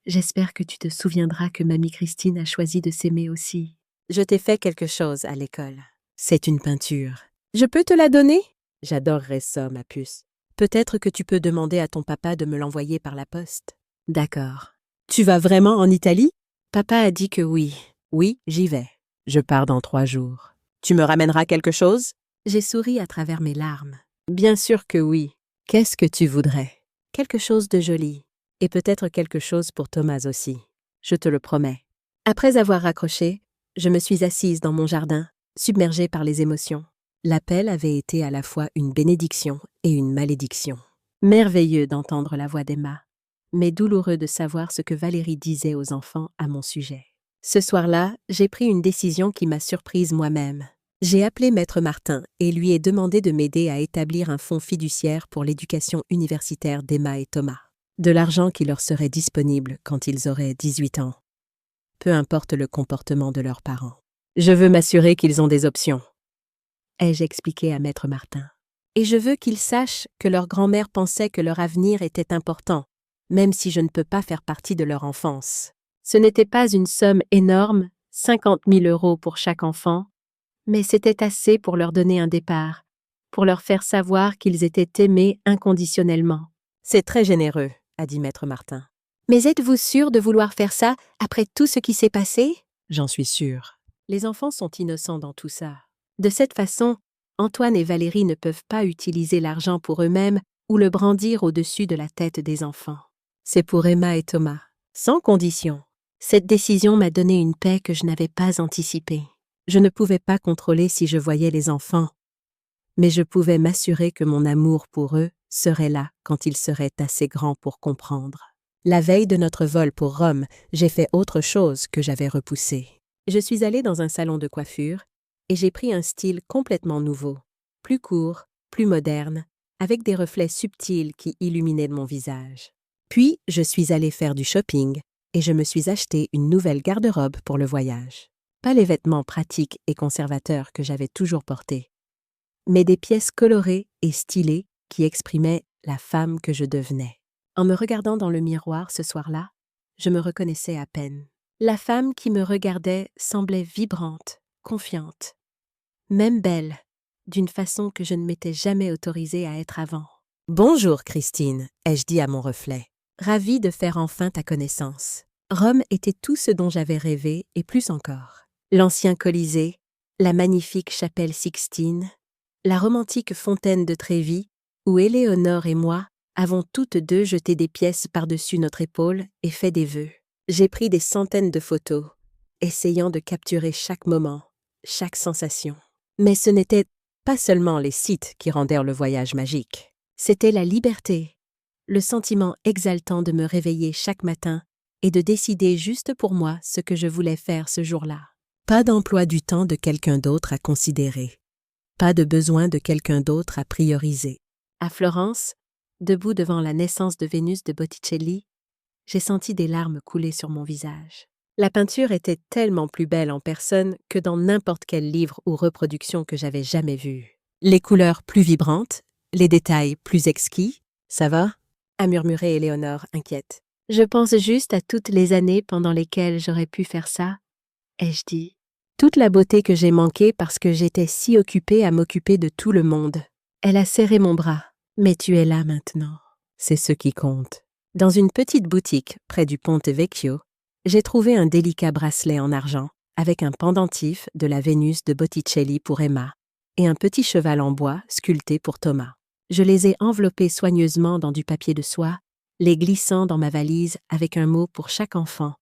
j'espère que tu te souviendras que mamie Christine a choisi de s'aimer aussi. Je t'ai fait quelque chose à l'école. C'est une peinture. Je peux te la donner? J'adorerais ça, ma puce. Peut-être que tu peux demander à ton papa de me l'envoyer par la poste. D'accord. Tu vas vraiment en Italie? Papa a dit que oui. Oui, j'y vais. Je pars dans 3 jours. Tu me ramèneras quelque chose? J'ai souri à travers mes larmes. Bien sûr que oui. Qu'est-ce que tu voudrais? Quelque chose de joli. Et peut-être quelque chose pour Thomas aussi. Je te le promets. Après avoir raccroché, je me suis assise dans mon jardin, submergée par les émotions. L'appel avait été à la fois une bénédiction et une malédiction. Merveilleux d'entendre la voix d'Emma, mais douloureux de savoir ce que Valérie disait aux enfants à mon sujet. Ce soir-là, j'ai pris une décision qui m'a surprise moi-même. J'ai appelé Maître Martin et lui ai demandé de m'aider à établir un fonds fiduciaire pour l'éducation universitaire d'Emma et Thomas. De l'argent qui leur serait disponible quand ils auraient 18 ans. Peu importe le comportement de leurs parents. Je veux m'assurer qu'ils ont des options, ai-je expliqué à Maître Martin. Et je veux qu'ils sachent que leur grand-mère pensait que leur avenir était important, même si je ne peux pas faire partie de leur enfance. Ce n'était pas une somme énorme, 50 000 € pour chaque enfant, mais c'était assez pour leur donner un départ, pour leur faire savoir qu'ils étaient aimés inconditionnellement. C'est très généreux, a dit Maître Martin. Mais êtes-vous sûr de vouloir faire ça après tout ce qui s'est passé? J'en suis sûre. Les enfants sont innocents dans tout ça. De cette façon, Antoine et Valérie ne peuvent pas utiliser l'argent pour eux-mêmes ou le brandir au-dessus de la tête des enfants. C'est pour Emma et Thomas, sans condition. Cette décision m'a donné une paix que je n'avais pas anticipée. Je ne pouvais pas contrôler si je voyais les enfants, mais je pouvais m'assurer que mon amour pour eux serait là quand ils seraient assez grands pour comprendre. La veille de notre vol pour Rome, j'ai fait autre chose que j'avais repoussé. Je suis allée dans un salon de coiffure et j'ai pris un style complètement nouveau, plus court, plus moderne, avec des reflets subtils qui illuminaient mon visage. Puis, je suis allée faire du shopping et je me suis acheté une nouvelle garde-robe pour le voyage. Pas les vêtements pratiques et conservateurs que j'avais toujours portés, mais des pièces colorées et stylées qui exprimaient la femme que je devenais. En me regardant dans le miroir ce soir-là, je me reconnaissais à peine. La femme qui me regardait semblait vibrante, confiante, même belle, d'une façon que je ne m'étais jamais autorisée à être avant. « Bonjour, Christine », ai-je dit à mon reflet. « Ravie de faire enfin ta connaissance. » Rome était tout ce dont j'avais rêvé et plus encore. L'ancien Colisée, la magnifique chapelle Sixtine, la romantique fontaine de Trévi, où Éléonore et moi avons toutes deux jeté des pièces par-dessus notre épaule et fait des vœux. J'ai pris des centaines de photos, essayant de capturer chaque moment, chaque sensation. Mais ce n'était pas seulement les sites qui rendèrent le voyage magique. C'était la liberté, le sentiment exaltant de me réveiller chaque matin et de décider juste pour moi ce que je voulais faire ce jour-là. Pas d'emploi du temps de quelqu'un d'autre à considérer. Pas de besoin de quelqu'un d'autre à prioriser. À Florence, debout devant la naissance de Vénus de Botticelli, j'ai senti des larmes couler sur mon visage. La peinture était tellement plus belle en personne que dans n'importe quel livre ou reproduction que j'avais jamais vu. Les couleurs plus vibrantes, les détails plus exquis. « Ça va ?» a murmuré Éléonore, inquiète. « Je pense juste à toutes les années pendant lesquelles j'aurais pu faire ça, » ai-je dit. Toute la beauté que j'ai manquée parce que j'étais si occupée à m'occuper de tout le monde. Elle a serré mon bras. « Mais tu es là maintenant. C'est ce qui compte. » Dans une petite boutique près du Ponte Vecchio, j'ai trouvé un délicat bracelet en argent avec un pendentif de la Vénus de Botticelli pour Emma et un petit cheval en bois sculpté pour Thomas. Je les ai enveloppés soigneusement dans du papier de soie, les glissant dans ma valise avec un mot pour chaque enfant,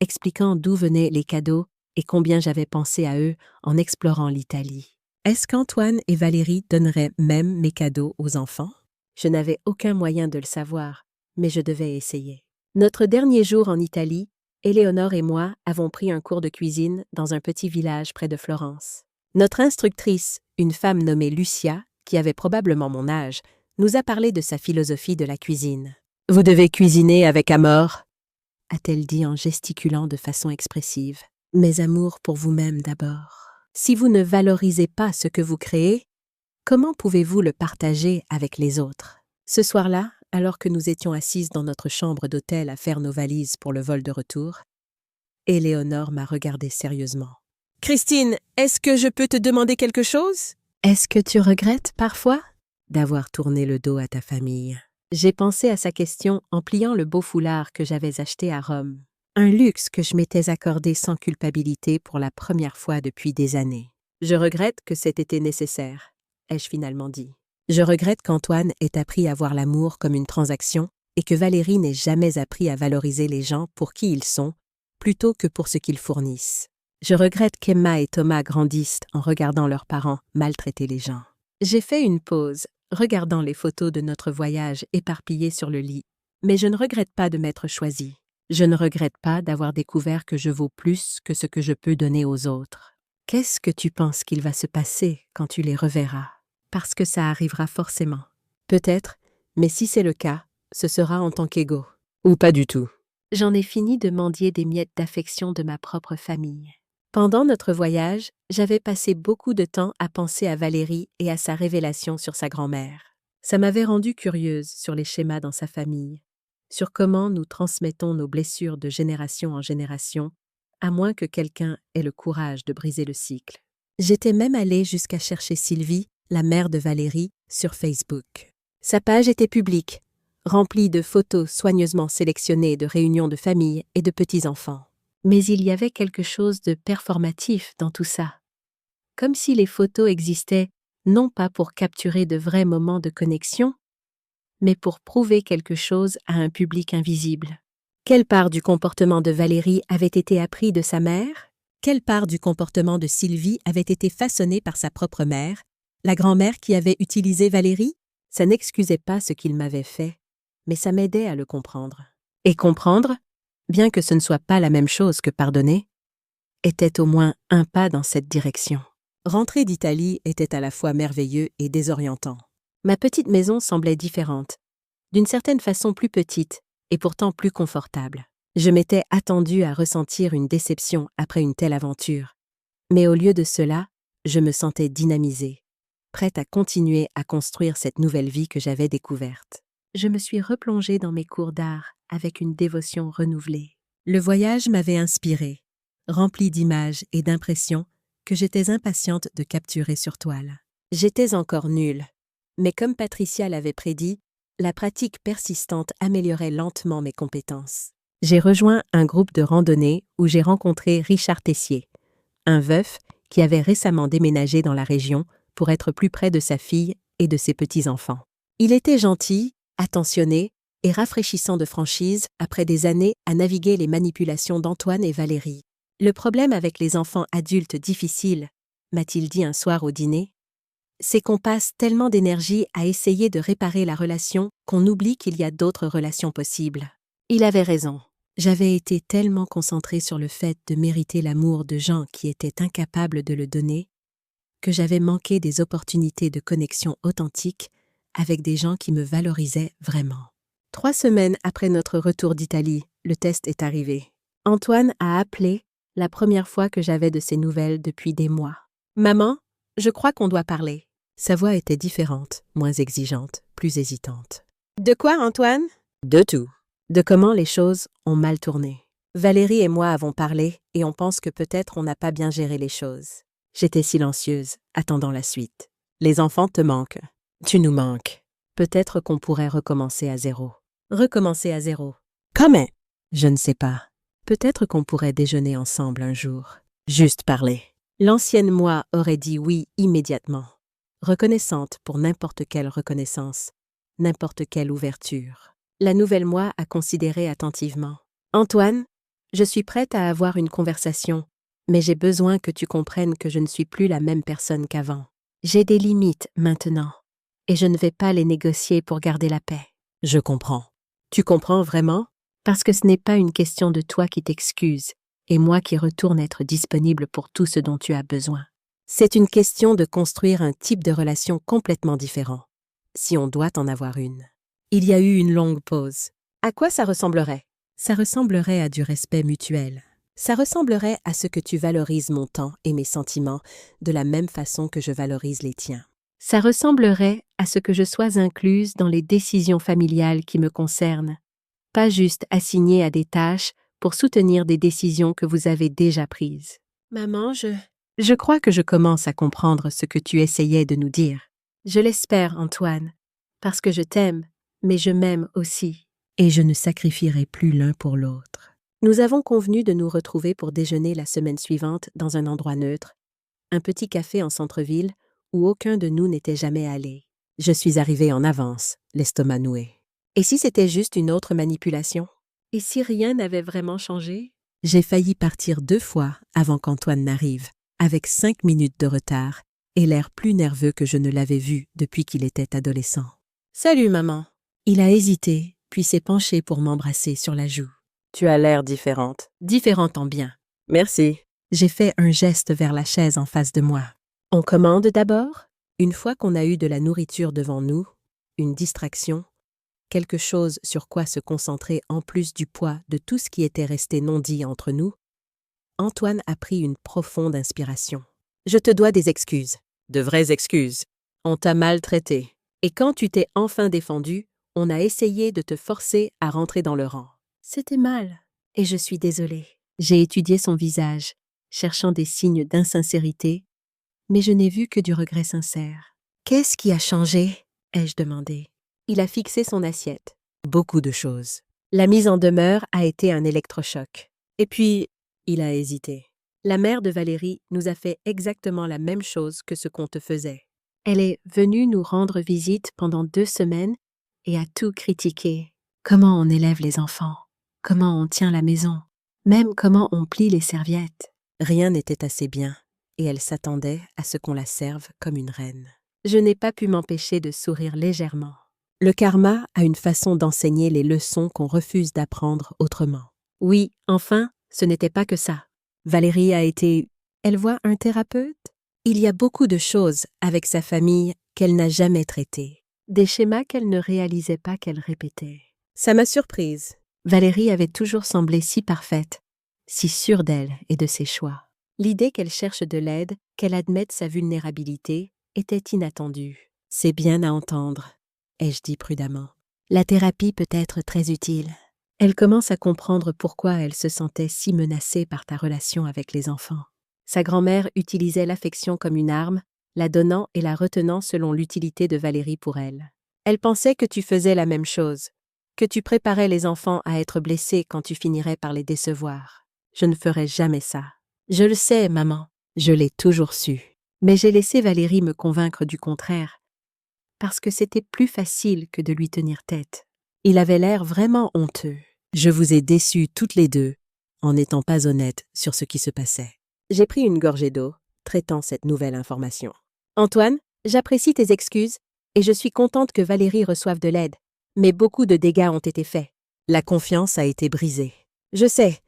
expliquant d'où venaient les cadeaux et combien j'avais pensé à eux en explorant l'Italie. Est-ce qu'Antoine et Valérie donneraient même mes cadeaux aux enfants? Je n'avais aucun moyen de le savoir, mais je devais essayer. Notre dernier jour en Italie, Éléonore et moi avons pris un cours de cuisine dans un petit village près de Florence. Notre instructrice, une femme nommée Lucia, qui avait probablement mon âge, nous a parlé de sa philosophie de la cuisine. « Vous devez cuisiner avec amour », a-t-elle dit en gesticulant de façon expressive. « Mais amour pour vous-même d'abord. Si vous ne valorisez pas ce que vous créez, comment pouvez-vous le partager avec les autres ?» Ce soir-là, alors que nous étions assises dans notre chambre d'hôtel à faire nos valises pour le vol de retour, Éléonore m'a regardée sérieusement. « Christine, est-ce que je peux te demander quelque chose? Est-ce que tu regrettes parfois d'avoir tourné le dos à ta famille ?» J'ai pensé à sa question en pliant le beau foulard que j'avais acheté à Rome. Un luxe que je m'étais accordé sans culpabilité pour la première fois depuis des années. « Je regrette que cet été nécessaire », ai-je finalement dit. Je regrette qu'Antoine ait appris à voir l'amour comme une transaction et que Valérie n'ait jamais appris à valoriser les gens pour qui ils sont, plutôt que pour ce qu'ils fournissent. Je regrette qu'Emma et Thomas grandissent en regardant leurs parents maltraiter les gens. J'ai fait une pause, regardant les photos de notre voyage éparpillées sur le lit, mais je ne regrette pas de m'être choisie. Je ne regrette pas d'avoir découvert que je vaux plus que ce que je peux donner aux autres. Qu'est-ce que tu penses qu'il va se passer quand tu les reverras? Parce que ça arrivera forcément. Peut-être, mais si c'est le cas, ce sera en tant qu'égaux. Ou pas du tout. J'en ai fini de mendier des miettes d'affection de ma propre famille. Pendant notre voyage, j'avais passé beaucoup de temps à penser à Valérie et à sa révélation sur sa grand-mère. Ça m'avait rendue curieuse sur les schémas dans sa famille, sur comment nous transmettons nos blessures de génération en génération, à moins que quelqu'un ait le courage de briser le cycle. J'étais même allée jusqu'à chercher Sylvie, la mère de Valérie, sur Facebook. Sa page était publique, remplie de photos soigneusement sélectionnées de réunions de famille et de petits-enfants. Mais il y avait quelque chose de performatif dans tout ça. Comme si les photos existaient non pas pour capturer de vrais moments de connexion, mais pour prouver quelque chose à un public invisible. Quelle part du comportement de Valérie avait été appris de sa mère? Quelle part du comportement de Sylvie avait été façonnée par sa propre mère, la grand-mère qui avait utilisé Valérie? Ça n'excusait pas ce qu'il m'avait fait, mais ça m'aidait à le comprendre. Et comprendre, bien que ce ne soit pas la même chose que pardonner, était au moins un pas dans cette direction. Rentrer d'Italie était à la fois merveilleux et désorientant. Ma petite maison semblait différente, d'une certaine façon plus petite et pourtant plus confortable. Je m'étais attendue à ressentir une déception après une telle aventure, mais au lieu de cela, je me sentais dynamisée, prête à continuer à construire cette nouvelle vie que j'avais découverte. Je me suis replongée dans mes cours d'art avec une dévotion renouvelée. Le voyage m'avait inspirée, remplie d'images et d'impressions que j'étais impatiente de capturer sur toile. J'étais encore nulle, mais comme Patricia l'avait prédit, la pratique persistante améliorait lentement mes compétences. J'ai rejoint un groupe de randonnée où j'ai rencontré Richard Tessier, un veuf qui avait récemment déménagé dans la région pour être plus près de sa fille et de ses petits-enfants. Il était gentil, attentionné et rafraîchissant de franchise après des années à naviguer les manipulations d'Antoine et Valérie. Le problème avec les enfants adultes difficiles, m'a-t-il dit un soir au dîner, c'est qu'on passe tellement d'énergie à essayer de réparer la relation qu'on oublie qu'il y a d'autres relations possibles. Il avait raison. J'avais été tellement concentrée sur le fait de mériter l'amour de gens qui étaient incapables de le donner, que j'avais manqué des opportunités de connexion authentique avec des gens qui me valorisaient vraiment. 3 semaines après notre retour d'Italie, le test est arrivé. Antoine a appelé la première fois que j'avais de ses nouvelles depuis des mois. « Maman, je crois qu'on doit parler. » Sa voix était différente, moins exigeante, plus hésitante. « De quoi, Antoine? » »« De tout. De comment les choses ont mal tourné. Valérie et moi avons parlé et on pense que peut-être on n'a pas bien géré les choses. » J'étais silencieuse, attendant la suite. « Les enfants te manquent. Tu nous manques. Peut-être qu'on pourrait recommencer à zéro. » Recommencer à zéro. Comment? Je ne sais pas. Peut-être qu'on pourrait déjeuner ensemble un jour. Juste parler. L'ancienne moi aurait dit oui immédiatement. Reconnaissante pour n'importe quelle reconnaissance, n'importe quelle ouverture. La nouvelle moi a considéré attentivement. « Antoine, je suis prête à avoir une conversation, Mais j'ai besoin que tu comprennes que je ne suis plus la même personne qu'avant. J'ai des limites maintenant, et je ne vais pas les négocier pour garder la paix. Je comprends. Tu comprends vraiment? Parce que ce n'est pas une question de toi qui t'excuse, et moi qui retourne être disponible pour tout ce dont tu as besoin. C'est une question de construire un type de relation complètement différent, si on doit en avoir une. Il y a eu une longue pause. À quoi ça ressemblerait? Ça ressemblerait à du respect mutuel. Ça ressemblerait à ce que tu valorises mon temps et mes sentiments de la même façon que je valorise les tiens. Ça ressemblerait à ce que je sois incluse dans les décisions familiales qui me concernent, pas juste assignée à des tâches pour soutenir des décisions que vous avez déjà prises. Maman, Je crois que je commence à comprendre ce que tu essayais de nous dire. Je l'espère, Antoine, parce que je t'aime, mais je m'aime aussi. Et je ne sacrifierai plus l'un pour l'autre. Nous avons convenu de nous retrouver pour déjeuner la semaine suivante dans un endroit neutre, un petit café en centre-ville où aucun de nous n'était jamais allé. Je suis arrivée en avance, l'estomac noué. Et si c'était juste une autre manipulation? Et si rien n'avait vraiment changé? J'ai failli partir 2 fois avant qu'Antoine n'arrive, avec 5 minutes de retard et l'air plus nerveux que je ne l'avais vu depuis qu'il était adolescent. « Salut, maman. » Il a hésité, puis s'est penché pour m'embrasser sur la joue. « Tu as l'air différente. » « Différente en bien. »« Merci. » J'ai fait un geste vers la chaise en face de moi. « On commande d'abord? » Une fois qu'on a eu de la nourriture devant nous, une distraction, quelque chose sur quoi se concentrer en plus du poids de tout ce qui était resté non dit entre nous, Antoine a pris une profonde inspiration. « Je te dois des excuses. De vraies excuses. On t'a maltraité. Et quand tu t'es enfin défendu, on a essayé de te forcer à rentrer dans le rang. » C'était mal, et je suis désolée. J'ai étudié son visage, cherchant des signes d'insincérité, mais je n'ai vu que du regret sincère. « Qu'est-ce qui a changé ?» ai-je demandé. Il a fixé son assiette. Beaucoup de choses. La mise en demeure a été un électrochoc. Et puis, il a hésité. La mère de Valérie nous a fait exactement la même chose que ce qu'on te faisait. Elle est venue nous rendre visite pendant 2 semaines et a tout critiqué. Comment on élève les enfants, comment on tient la maison, même comment on plie les serviettes. Rien n'était assez bien, et elle s'attendait à ce qu'on la serve comme une reine. Je n'ai pas pu m'empêcher de sourire légèrement. Le karma a une façon d'enseigner les leçons qu'on refuse d'apprendre autrement. Oui, enfin, ce n'était pas que ça. Valérie a été... Elle voit un thérapeute? Il y a beaucoup de choses avec sa famille qu'elle n'a jamais traitées. Des schémas qu'elle ne réalisait pas qu'elle répétait. Ça m'a surprise. Valérie avait toujours semblé si parfaite, si sûre d'elle et de ses choix. L'idée qu'elle cherche de l'aide, qu'elle admette sa vulnérabilité, était inattendue. C'est bien à entendre, ai-je dit prudemment. La thérapie peut être très utile. Elle commence à comprendre pourquoi elle se sentait si menacée par ta relation avec les enfants. Sa grand-mère utilisait l'affection comme une arme, la donnant et la retenant selon l'utilité de Valérie pour elle. Elle pensait que tu faisais la même chose, que tu préparais les enfants à être blessés quand tu finirais par les décevoir. Je ne ferais jamais ça. Je le sais, maman. Je l'ai toujours su. Mais j'ai laissé Valérie me convaincre du contraire, parce que c'était plus facile que de lui tenir tête. Il avait l'air vraiment honteux. Je vous ai déçues toutes les deux, en n'étant pas honnête sur ce qui se passait. J'ai pris une gorgée d'eau, traitant cette nouvelle information. Antoine, j'apprécie tes excuses, et je suis contente que Valérie reçoive de l'aide, mais beaucoup de dégâts ont été faits. La confiance a été brisée. Je sais,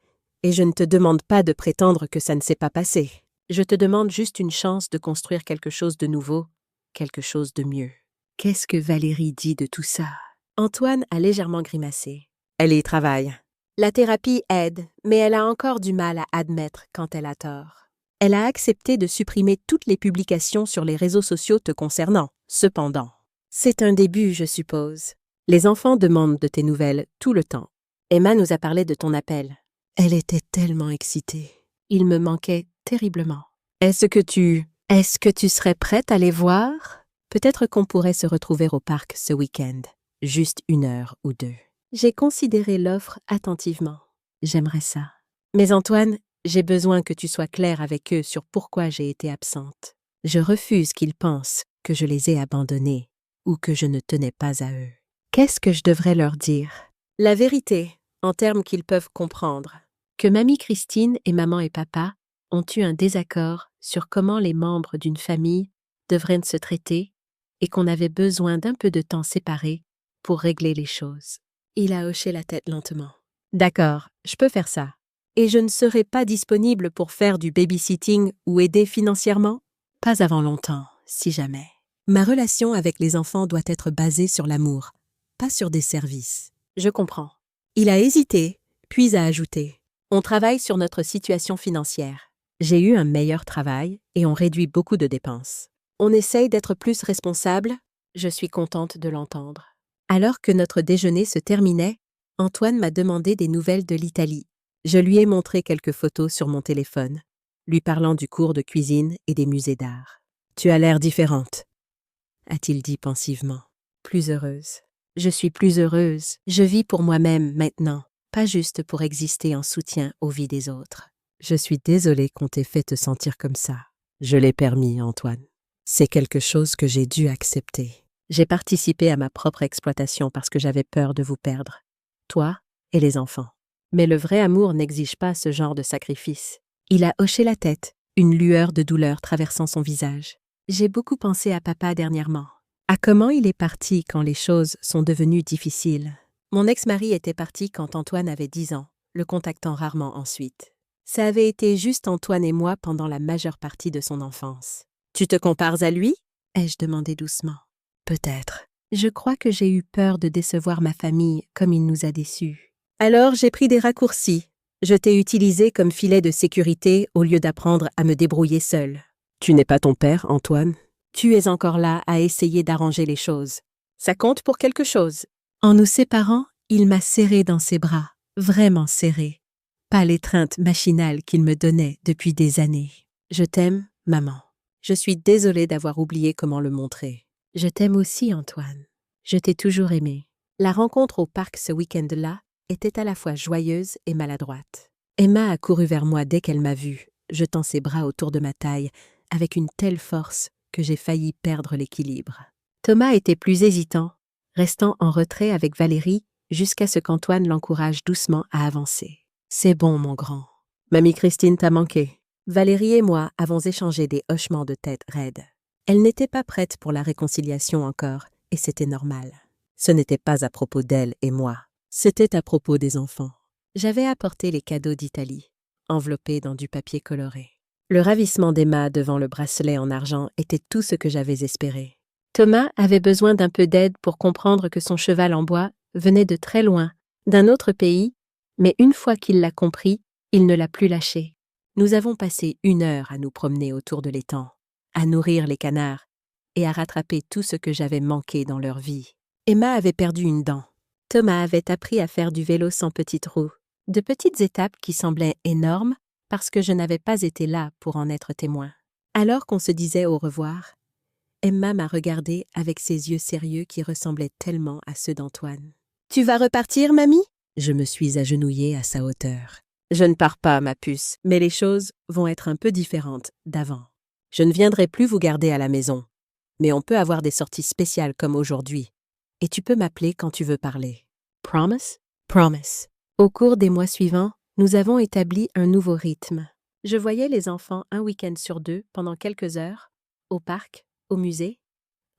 et je ne te demande pas de prétendre que ça ne s'est pas passé. Je te demande juste une chance de construire quelque chose de nouveau, quelque chose de mieux. Qu'est-ce que Valérie dit de tout ça? Antoine a légèrement grimacé. Elle y travaille. La thérapie aide, mais elle a encore du mal à admettre quand elle a tort. Elle a accepté de supprimer toutes les publications sur les réseaux sociaux te concernant, cependant. C'est un début, je suppose. Les enfants demandent de tes nouvelles tout le temps. Emma nous a parlé de ton appel. Elle était tellement excitée. Il me manquait terriblement. Est-ce que tu serais prête à les voir? Peut-être qu'on pourrait se retrouver au parc ce week-end. Juste 1 heure ou 2. J'ai considéré l'offre attentivement. J'aimerais ça. Mais Antoine, j'ai besoin que tu sois clair avec eux sur pourquoi j'ai été absente. Je refuse qu'ils pensent que je les ai abandonnés ou que je ne tenais pas à eux. Qu'est-ce que je devrais leur dire? La vérité, en termes qu'ils peuvent comprendre. Que mamie Christine et maman et papa ont eu un désaccord sur comment les membres d'une famille devraient se traiter et qu'on avait besoin d'un peu de temps séparés pour régler les choses. Il a hoché la tête lentement. D'accord, je peux faire ça. Et je ne serai pas disponible pour faire du babysitting ou aider financièrement? Pas avant longtemps, si jamais. Ma relation avec les enfants doit être basée sur l'amour, pas sur des services. Je comprends. Il a hésité, puis a ajouté. On travaille sur notre situation financière. J'ai eu un meilleur travail et on réduit beaucoup de dépenses. On essaye d'être plus responsable. Je suis contente de l'entendre. Alors que notre déjeuner se terminait, Antoine m'a demandé des nouvelles de l'Italie. Je lui ai montré quelques photos sur mon téléphone, lui parlant du cours de cuisine et des musées d'art. Tu as l'air différente, a-t-il dit pensivement. Plus heureuse. Je suis plus heureuse. Je vis pour moi-même maintenant, pas juste pour exister en soutien aux vies des autres. Je suis désolée qu'on t'ait fait te sentir comme ça. Je l'ai permis, Antoine. C'est quelque chose que j'ai dû accepter. J'ai participé à ma propre exploitation parce que j'avais peur de vous perdre, toi et les enfants. Mais le vrai amour n'exige pas ce genre de sacrifice. Il a hoché la tête, une lueur de douleur traversant son visage. J'ai beaucoup pensé à papa dernièrement. À comment il est parti quand les choses sont devenues difficiles. Mon ex-mari était parti quand Antoine avait 10 ans, le contactant rarement ensuite. Ça avait été juste Antoine et moi pendant la majeure partie de son enfance. Tu te compares à lui? Ai-je demandé doucement. Peut-être. Je crois que j'ai eu peur de décevoir ma famille comme il nous a déçus. Alors j'ai pris des raccourcis. Je t'ai utilisé comme filet de sécurité au lieu d'apprendre à me débrouiller seule. Tu n'es pas ton père, Antoine. Tu es encore là à essayer d'arranger les choses. Ça compte pour quelque chose. En nous séparant, il m'a serré dans ses bras, vraiment serré. Pas l'étreinte machinale qu'il me donnait depuis des années. Je t'aime, maman. Je suis désolée d'avoir oublié comment le montrer. Je t'aime aussi, Antoine. Je t'ai toujours aimé. La rencontre au parc ce week-end-là était à la fois joyeuse et maladroite. Emma a couru vers moi dès qu'elle m'a vue, jetant ses bras autour de ma taille, avec une telle force que j'ai failli perdre l'équilibre. Thomas était plus hésitant, restant en retrait avec Valérie jusqu'à ce qu'Antoine l'encourage doucement à avancer. « C'est bon, mon grand. Mamie Christine t'a manqué. » Valérie et moi avons échangé des hochements de tête raides. Elle n'était pas prête pour la réconciliation encore, et c'était normal. Ce n'était pas à propos d'elle et moi, c'était à propos des enfants. J'avais apporté les cadeaux d'Italie, enveloppés dans du papier coloré. Le ravissement d'Emma devant le bracelet en argent était tout ce que j'avais espéré. Thomas avait besoin d'un peu d'aide pour comprendre que son cheval en bois venait de très loin, d'un autre pays, mais une fois qu'il l'a compris, il ne l'a plus lâché. Nous avons passé 1 heure à nous promener autour de l'étang, à nourrir les canards et à rattraper tout ce que j'avais manqué dans leur vie. Emma avait perdu une dent. Thomas avait appris à faire du vélo sans petites roues, de petites étapes qui semblaient énormes parce que je n'avais pas été là pour en être témoin. Alors qu'on se disait au revoir, Emma m'a regardée avec ses yeux sérieux qui ressemblaient tellement à ceux d'Antoine. « Tu vas repartir, mamie ?» Je me suis agenouillée à sa hauteur. « Je ne pars pas, ma puce, mais les choses vont être un peu différentes d'avant. Je ne viendrai plus vous garder à la maison, mais on peut avoir des sorties spéciales comme aujourd'hui, et tu peux m'appeler quand tu veux parler. Promise? Promise. » Au cours des mois suivants, nous avons établi un nouveau rythme. Je voyais les enfants un week-end sur 2 pendant quelques heures, au parc, au musée,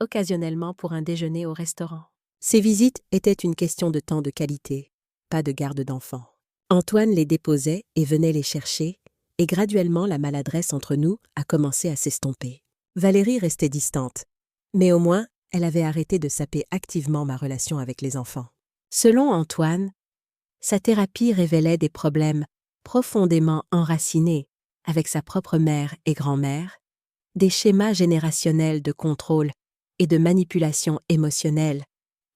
occasionnellement pour un déjeuner au restaurant. Ces visites étaient une question de temps de qualité, pas de garde d'enfants. Antoine les déposait et venait les chercher, et graduellement la maladresse entre nous a commencé à s'estomper. Valérie restait distante, mais au moins elle avait arrêté de saper activement ma relation avec les enfants. Selon Antoine, sa thérapie révélait des problèmes profondément enracinés avec sa propre mère et grand-mère, des schémas générationnels de contrôle et de manipulation émotionnelle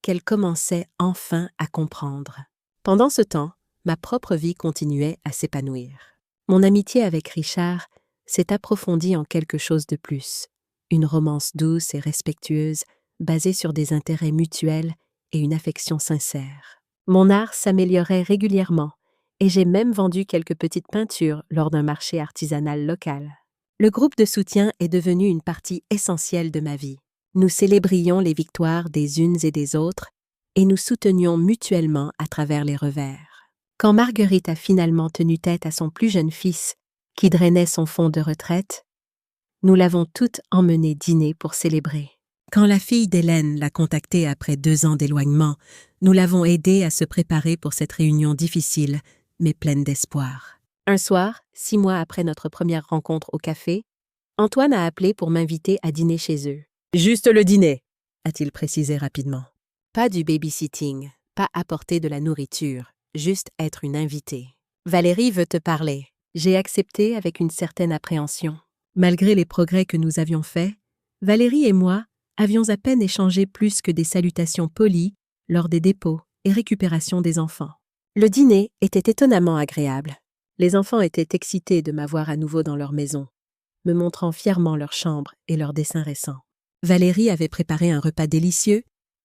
qu'elle commençait enfin à comprendre. Pendant ce temps, ma propre vie continuait à s'épanouir. Mon amitié avec Richard s'est approfondie en quelque chose de plus, une romance douce et respectueuse basée sur des intérêts mutuels et une affection sincère. Mon art s'améliorait régulièrement et j'ai même vendu quelques petites peintures lors d'un marché artisanal local. Le groupe de soutien est devenu une partie essentielle de ma vie. Nous célébrions les victoires des unes et des autres et nous soutenions mutuellement à travers les revers. Quand Marguerite a finalement tenu tête à son plus jeune fils, qui drainait son fonds de retraite, nous l'avons toute emmenée dîner pour célébrer. Quand la fille d'Hélène l'a contactée après 2 ans d'éloignement, nous l'avons aidée à se préparer pour cette réunion difficile, mais pleine d'espoir. Un soir, 6 mois après notre première rencontre au café, Antoine a appelé pour m'inviter à dîner chez eux. « Juste le dîner », a-t-il précisé rapidement. Pas du babysitting, pas apporter de la nourriture, juste être une invitée. « Valérie veut te parler. » J'ai accepté avec une certaine appréhension. Malgré les progrès que nous avions faits, Valérie et moi avions à peine échangé plus que des salutations polies lors des dépôts et récupérations des enfants. Le dîner était étonnamment agréable. Les enfants étaient excités de m'avoir à nouveau dans leur maison, me montrant fièrement leur chambre et leurs dessins récents. Valérie avait préparé un repas délicieux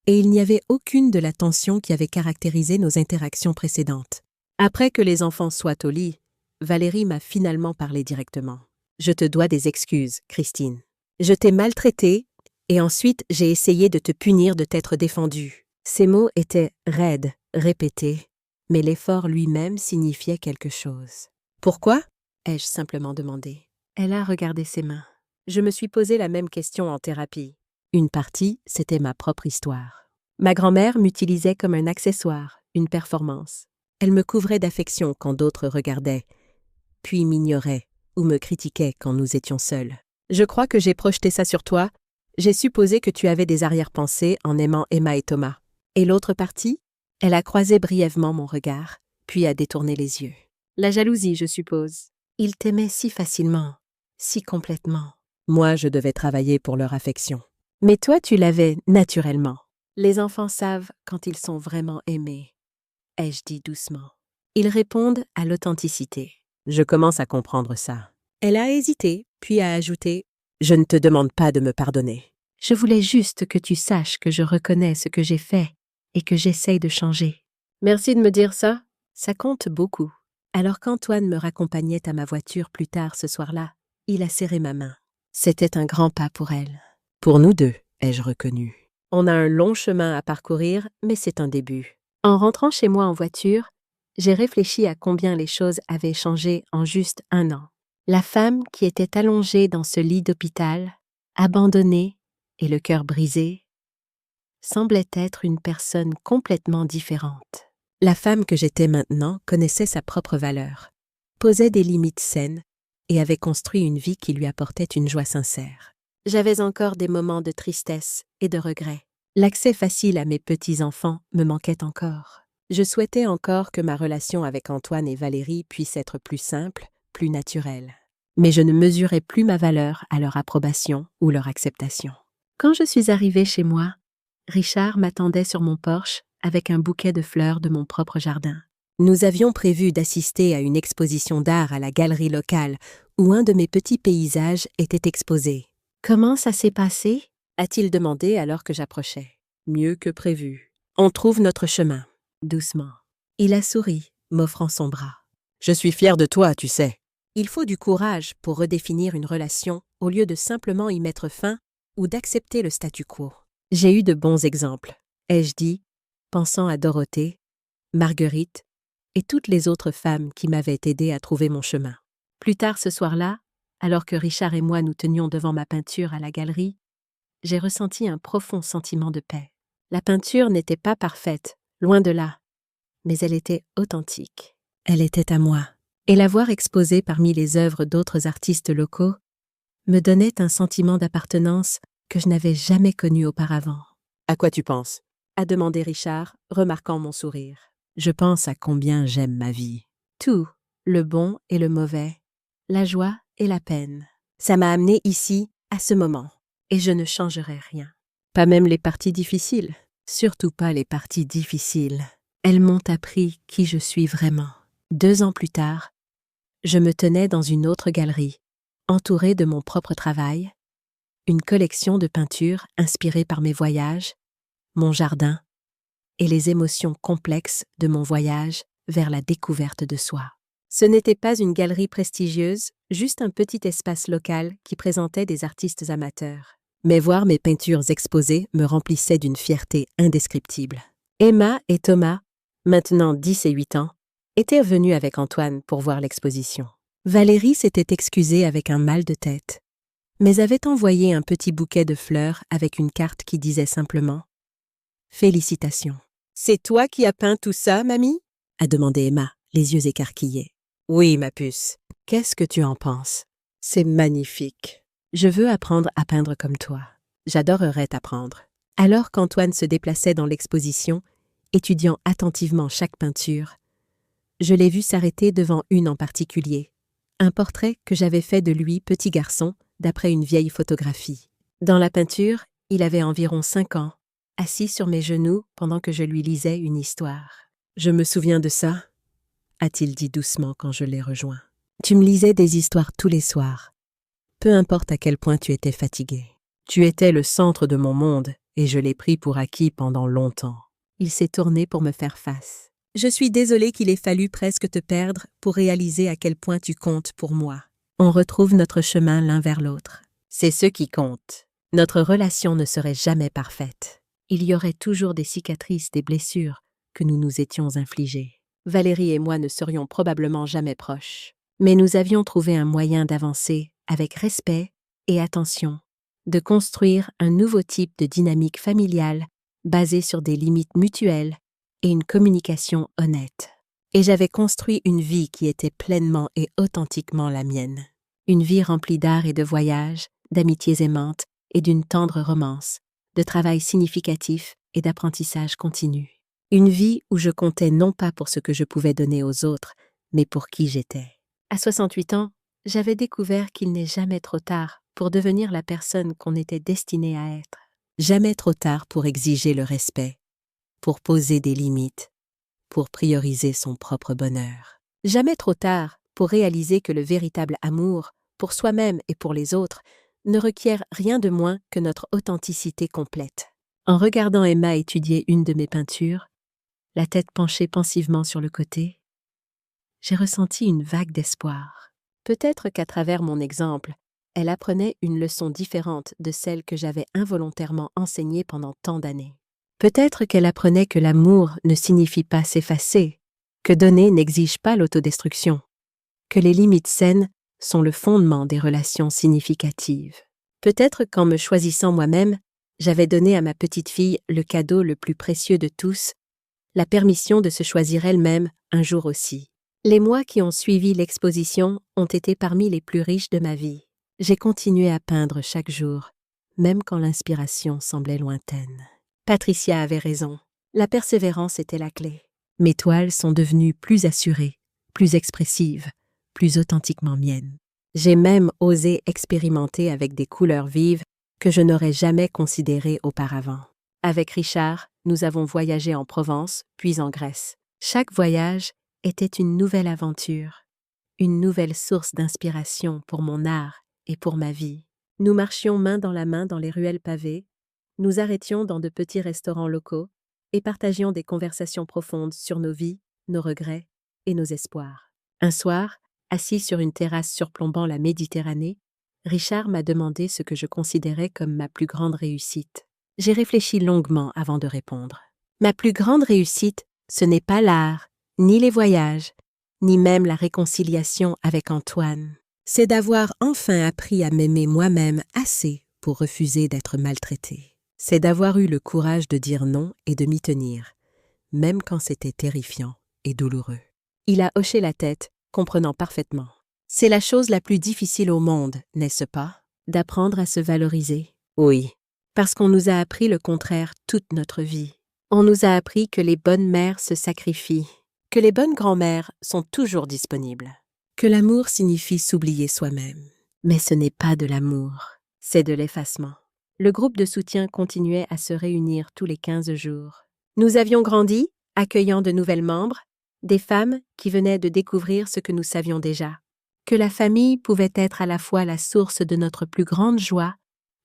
et il n'y avait aucune de la tension qui avait caractérisé nos interactions précédentes. Après que les enfants soient au lit, Valérie m'a finalement parlé directement. « Je te dois des excuses, Christine. Je t'ai maltraitée et ensuite j'ai essayé de te punir de t'être défendue. » Ces mots étaient raides, répétés, mais l'effort lui-même signifiait quelque chose. « Pourquoi ?» ai-je simplement demandé. Elle a regardé ses mains. Je me suis posé la même question en thérapie. Une partie, c'était ma propre histoire. Ma grand-mère m'utilisait comme un accessoire, une performance. Elle me couvrait d'affection quand d'autres regardaient, puis m'ignorait ou me critiquait quand nous étions seuls. Je crois que j'ai projeté ça sur toi. J'ai supposé que tu avais des arrière-pensées en aimant Emma et Thomas. Et l'autre partie? Elle a croisé brièvement mon regard, puis a détourné les yeux. La jalousie, je suppose. Ils t'aimaient si facilement, si complètement. Moi, je devais travailler pour leur affection. Mais toi, tu l'avais naturellement. Les enfants savent quand ils sont vraiment aimés, ai-je dit doucement. Ils répondent à l'authenticité. Je commence à comprendre ça. Elle a hésité, puis a ajouté « Je ne te demande pas de me pardonner. Je voulais juste que tu saches que je reconnais ce que j'ai fait et que j'essaye de changer. » Merci de me dire ça. Ça compte beaucoup. Alors qu'Antoine me raccompagnait à ma voiture plus tard ce soir-là, il a serré ma main. C'était un grand pas pour elle. Pour nous deux, ai-je reconnu. On a un long chemin à parcourir, mais c'est un début. En rentrant chez moi en voiture, j'ai réfléchi à combien les choses avaient changé en juste 1 an. La femme qui était allongée dans ce lit d'hôpital, abandonnée et le cœur brisé, semblait être une personne complètement différente. La femme que j'étais maintenant connaissait sa propre valeur, posait des limites saines et avait construit une vie qui lui apportait une joie sincère. J'avais encore des moments de tristesse et de regret. L'accès facile à mes petits-enfants me manquait encore. Je souhaitais encore que ma relation avec Antoine et Valérie puisse être plus simple, plus naturelle. Mais je ne mesurais plus ma valeur à leur approbation ou leur acceptation. Quand je suis arrivée chez moi, Richard m'attendait sur mon porche avec un bouquet de fleurs de mon propre jardin. Nous avions prévu d'assister à une exposition d'art à la galerie locale où un de mes petits paysages était exposé. « Comment ça s'est passé ?» a-t-il demandé alors que j'approchais. « Mieux que prévu. On trouve notre chemin. » Doucement. Il a souri, m'offrant son bras. « Je suis fier de toi, tu sais. Il faut du courage pour redéfinir une relation au lieu de simplement y mettre fin ou d'accepter le statu quo. » J'ai eu de bons exemples, ai-je dit, pensant à Dorothée, Marguerite et toutes les autres femmes qui m'avaient aidé à trouver mon chemin. Plus tard ce soir-là, alors que Richard et moi nous tenions devant ma peinture à la galerie, j'ai ressenti un profond sentiment de paix. La peinture n'était pas parfaite, loin de là, mais elle était authentique. Elle était à moi. Et la voir exposée parmi les œuvres d'autres artistes locaux me donnait un sentiment d'appartenance que je n'avais jamais connu auparavant. « À quoi tu penses ?» a demandé Richard, remarquant mon sourire. « Je pense à combien j'aime ma vie. Tout, le bon et le mauvais, la joie et la peine. Ça m'a amené ici, à ce moment, et je ne changerai rien. Pas même les parties difficiles, surtout pas les parties difficiles. Elles m'ont appris qui je suis vraiment. » 2 ans plus tard, je me tenais dans une autre galerie, entourée de mon propre travail, une collection de peintures inspirées par mes voyages, mon jardin et les émotions complexes de mon voyage vers la découverte de soi. Ce n'était pas une galerie prestigieuse, juste un petit espace local qui présentait des artistes amateurs. Mais voir mes peintures exposées me remplissait d'une fierté indescriptible. Emma et Thomas, maintenant 10 et 8 ans, étaient venus avec Antoine pour voir l'exposition. Valérie s'était excusée avec un mal de tête, mais avait envoyé un petit bouquet de fleurs avec une carte qui disait simplement « Félicitations ». « C'est toi qui as peint tout ça, mamie ?» a demandé Emma, les yeux écarquillés. « Oui, ma puce. Qu'est-ce que tu en penses? C'est magnifique. Je veux apprendre à peindre comme toi. J'adorerais t'apprendre. » Alors qu'Antoine se déplaçait dans l'exposition, étudiant attentivement chaque peinture, je l'ai vu s'arrêter devant une en particulier, un portrait que j'avais fait de lui petit garçon d'après une vieille photographie. Dans la peinture, il avait environ 5 ans, assis sur mes genoux pendant que je lui lisais une histoire. « Je me souviens de ça », a-t-il dit doucement quand je l'ai rejoint. « Tu me lisais des histoires tous les soirs, peu importe à quel point tu étais fatigué. Tu étais le centre de mon monde et je l'ai pris pour acquis pendant longtemps. » Il s'est tourné pour me faire face. « Je suis désolée qu'il ait fallu presque te perdre pour réaliser à quel point tu comptes pour moi. On retrouve notre chemin l'un vers l'autre. C'est ce qui compte. Notre relation ne serait jamais parfaite. Il y aurait toujours des cicatrices, des blessures que nous nous étions infligées. Valérie et moi ne serions probablement jamais proches. Mais nous avions trouvé un moyen d'avancer avec respect et attention, de construire un nouveau type de dynamique familiale basée sur des limites mutuelles et une communication honnête. Et j'avais construit une vie qui était pleinement et authentiquement la mienne. Une vie remplie d'art et de voyages, d'amitiés aimantes et d'une tendre romance, de travail significatif et d'apprentissage continu. Une vie où je comptais non pas pour ce que je pouvais donner aux autres, mais pour qui j'étais. À 68 ans, j'avais découvert qu'il n'est jamais trop tard pour devenir la personne qu'on était destiné à être. Jamais trop tard pour exiger le respect, pour poser des limites, pour prioriser son propre bonheur. Jamais trop tard pour réaliser que le véritable amour, pour soi-même et pour les autres, ne requiert rien de moins que notre authenticité complète. En regardant Emma étudier une de mes peintures, la tête penchée pensivement sur le côté, j'ai ressenti une vague d'espoir. Peut-être qu'à travers mon exemple, elle apprenait une leçon différente de celle que j'avais involontairement enseignée pendant tant d'années. Peut-être qu'elle apprenait que l'amour ne signifie pas s'effacer, que donner n'exige pas l'autodestruction, que les limites saines sont le fondement des relations significatives. Peut-être qu'en me choisissant moi-même, j'avais donné à ma petite fille le cadeau le plus précieux de tous, la permission de se choisir elle-même un jour aussi. Les mois qui ont suivi l'exposition ont été parmi les plus riches de ma vie. J'ai continué à peindre chaque jour, même quand l'inspiration semblait lointaine. Patricia avait raison. La persévérance était la clé. Mes toiles sont devenues plus assurées, plus expressives, plus authentiquement miennes. J'ai même osé expérimenter avec des couleurs vives que je n'aurais jamais considérées auparavant. Avec Richard, nous avons voyagé en Provence, puis en Grèce. Chaque voyage était une nouvelle aventure, une nouvelle source d'inspiration pour mon art et pour ma vie. Nous marchions main dans la main dans les ruelles pavées, nous arrêtions dans de petits restaurants locaux et partagions des conversations profondes sur nos vies, nos regrets et nos espoirs. Un soir, assis sur une terrasse surplombant la Méditerranée, Richard m'a demandé ce que je considérais comme ma plus grande réussite. J'ai réfléchi longuement avant de répondre. Ma plus grande réussite, ce n'est pas l'art, ni les voyages, ni même la réconciliation avec Antoine. C'est d'avoir enfin appris à m'aimer moi-même assez pour refuser d'être maltraitée. C'est d'avoir eu le courage de dire non et de m'y tenir, même quand c'était terrifiant et douloureux. Il a hoché la tête, comprenant parfaitement. C'est la chose la plus difficile au monde, n'est-ce pas? D'apprendre à se valoriser. Oui, parce qu'on nous a appris le contraire toute notre vie. On nous a appris que les bonnes mères se sacrifient, que les bonnes grand-mères sont toujours disponibles, que l'amour signifie s'oublier soi-même. Mais ce n'est pas de l'amour, c'est de l'effacement. Le groupe de soutien continuait à se réunir tous les 15 jours. Nous avions grandi, accueillant de nouvelles membres, des femmes qui venaient de découvrir ce que nous savions déjà, que la famille pouvait être à la fois la source de notre plus grande joie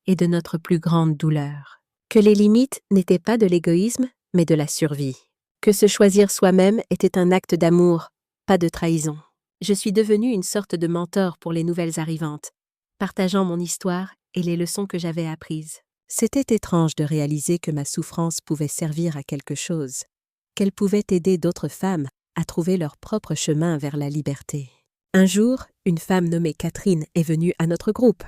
et de notre plus grande douleur, que les limites n'étaient pas de l'égoïsme, mais de la survie, que se choisir soi-même était un acte d'amour, pas de trahison. Je suis devenue une sorte de mentor pour les nouvelles arrivantes, partageant mon histoire et les leçons que j'avais apprises. C'était étrange de réaliser que ma souffrance pouvait servir à quelque chose, qu'elle pouvait aider d'autres femmes à trouver leur propre chemin vers la liberté. Un jour, une femme nommée Catherine est venue à notre groupe.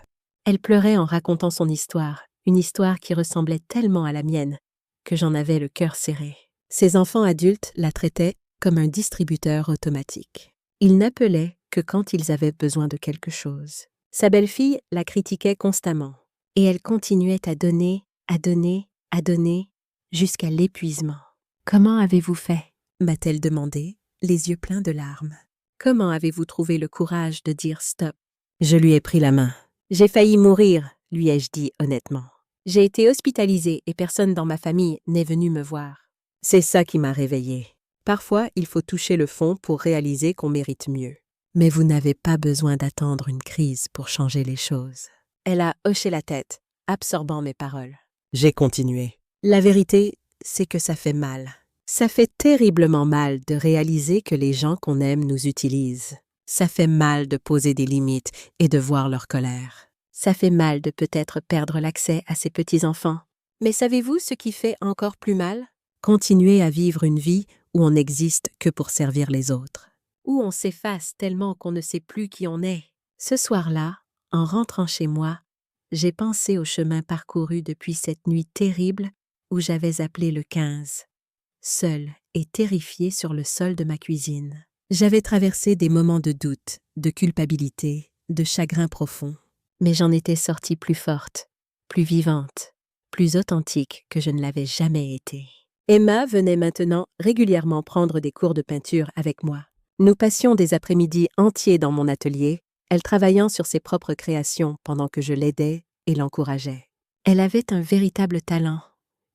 Elle pleurait en racontant son histoire, une histoire qui ressemblait tellement à la mienne que j'en avais le cœur serré. Ses enfants adultes la traitaient comme un distributeur automatique. Ils n'appelaient que quand ils avaient besoin de quelque chose. Sa belle-fille la critiquait constamment, et elle continuait à donner, à donner, à donner, jusqu'à l'épuisement. « Comment avez-vous fait » m'a-t-elle demandé, les yeux pleins de larmes. « Comment avez-vous trouvé le courage de dire stop ?» Je lui ai pris la main. « J'ai failli mourir », lui ai-je dit honnêtement. « J'ai été hospitalisée et personne dans ma famille n'est venu me voir. C'est ça qui m'a réveillée. Parfois, il faut toucher le fond pour réaliser qu'on mérite mieux. Mais vous n'avez pas besoin d'attendre une crise pour changer les choses. » Elle a hoché la tête, absorbant mes paroles. J'ai continué. La vérité, c'est que ça fait mal. Ça fait terriblement mal de réaliser que les gens qu'on aime nous utilisent. Ça fait mal de poser des limites et de voir leur colère. Ça fait mal de peut-être perdre l'accès à ses petits-enfants. Mais savez-vous ce qui fait encore plus mal? Continuer à vivre une vie où on n'existe que pour servir les autres. Où on s'efface tellement qu'on ne sait plus qui on est. Ce soir-là, en rentrant chez moi, j'ai pensé au chemin parcouru depuis cette nuit terrible où j'avais appelé le 15. Seule et terrifiée sur le sol de ma cuisine. J'avais traversé des moments de doute, de culpabilité, de chagrin profond. Mais j'en étais sortie plus forte, plus vivante, plus authentique que je ne l'avais jamais été. Emma venait maintenant régulièrement prendre des cours de peinture avec moi. Nous passions des après-midi entiers dans mon atelier, elle travaillant sur ses propres créations pendant que je l'aidais et l'encourageais. Elle avait un véritable talent,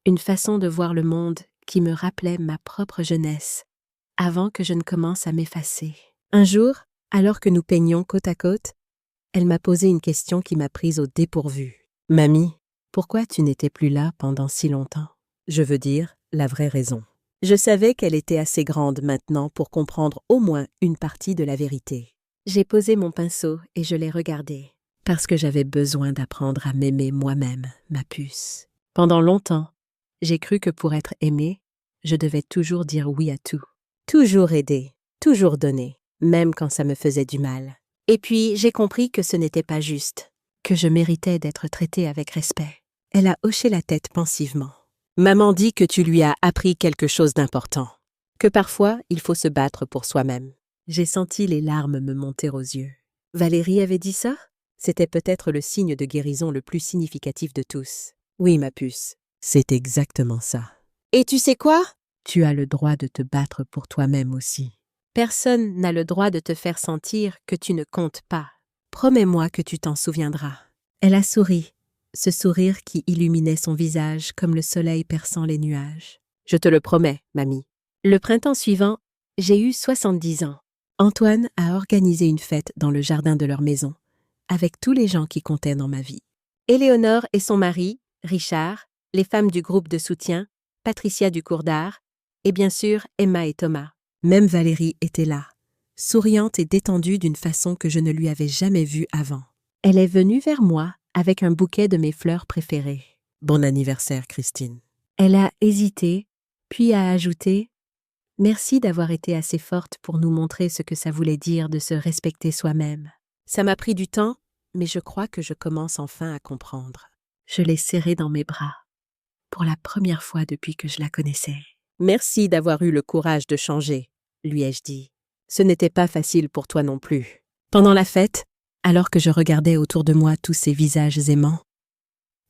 une façon de voir le monde qui me rappelait ma propre jeunesse, avant que je ne commence à m'effacer. Un jour, alors que nous peignions côte à côte, elle m'a posé une question qui m'a prise au dépourvu. « Mamie, pourquoi tu n'étais plus là pendant si longtemps? » Je veux dire, la vraie raison. Je savais qu'elle était assez grande maintenant pour comprendre au moins une partie de la vérité. J'ai posé mon pinceau et je l'ai regardé. Parce que j'avais besoin d'apprendre à m'aimer moi-même, ma puce. Pendant longtemps, j'ai cru que pour être aimée, je devais toujours dire oui à tout. Toujours aider, toujours donner, même quand ça me faisait du mal. Et puis, j'ai compris que ce n'était pas juste, que je méritais d'être traitée avec respect. Elle a hoché la tête pensivement. Maman dit que tu lui as appris quelque chose d'important, que parfois, il faut se battre pour soi-même. J'ai senti les larmes me monter aux yeux. Valérie avait dit ça? C'était peut-être le signe de guérison le plus significatif de tous. Oui, ma puce, c'est exactement ça. Et tu sais quoi? Tu as le droit de te battre pour toi-même aussi. Personne n'a le droit de te faire sentir que tu ne comptes pas. Promets-moi que tu t'en souviendras. Elle a souri, ce sourire qui illuminait son visage comme le soleil perçant les nuages. Je te le promets, mamie. Le printemps suivant, j'ai eu 70 ans. Antoine a organisé une fête dans le jardin de leur maison, avec tous les gens qui comptaient dans ma vie. Éléonore et son mari, Richard, les femmes du groupe de soutien, Patricia du cours d'art, et bien sûr Emma et Thomas. Même Valérie était là, souriante et détendue d'une façon que je ne lui avais jamais vue avant. Elle est venue vers moi avec un bouquet de mes fleurs préférées. Bon anniversaire, Christine. Elle a hésité, puis a ajouté « Merci d'avoir été assez forte pour nous montrer ce que ça voulait dire de se respecter soi-même. Ça m'a pris du temps, mais je crois que je commence enfin à comprendre. » Je l'ai serrée dans mes bras, pour la première fois depuis que je la connaissais. « Merci d'avoir eu le courage de changer, » lui ai-je dit. « Ce n'était pas facile pour toi non plus. » Pendant la fête, alors que je regardais autour de moi tous ces visages aimants,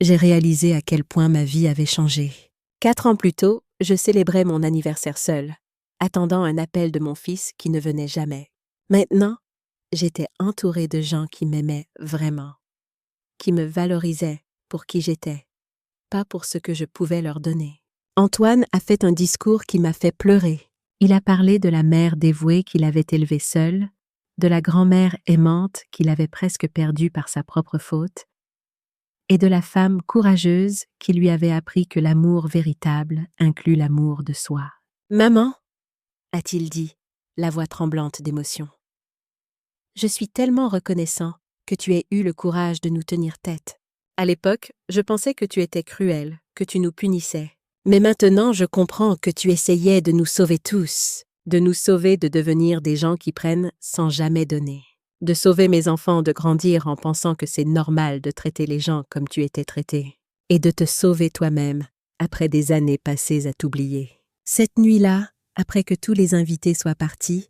j'ai réalisé à quel point ma vie avait changé. 4 ans plus tôt, je célébrais mon anniversaire seule, attendant un appel de mon fils qui ne venait jamais. Maintenant, j'étais entourée de gens qui m'aimaient vraiment, qui me valorisaient pour qui j'étais, pas pour ce que je pouvais leur donner. Antoine a fait un discours qui m'a fait pleurer. Il a parlé de la mère dévouée qu'il avait élevée seule, de la grand-mère aimante qu'il avait presque perdue par sa propre faute, et de la femme courageuse qui lui avait appris que l'amour véritable inclut l'amour de soi. « Maman » a-t-il dit, la voix tremblante d'émotion. « Je suis tellement reconnaissant que tu aies eu le courage de nous tenir tête. À l'époque, je pensais que tu étais cruel, que tu nous punissais. Mais maintenant, je comprends que tu essayais de nous sauver tous, de nous sauver de devenir des gens qui prennent sans jamais donner. de sauver mes enfants de grandir en pensant que c'est normal de traiter les gens comme tu étais traité, et de te sauver toi-même après des années passées à t'oublier. Cette nuit-là, après que tous les invités soient partis,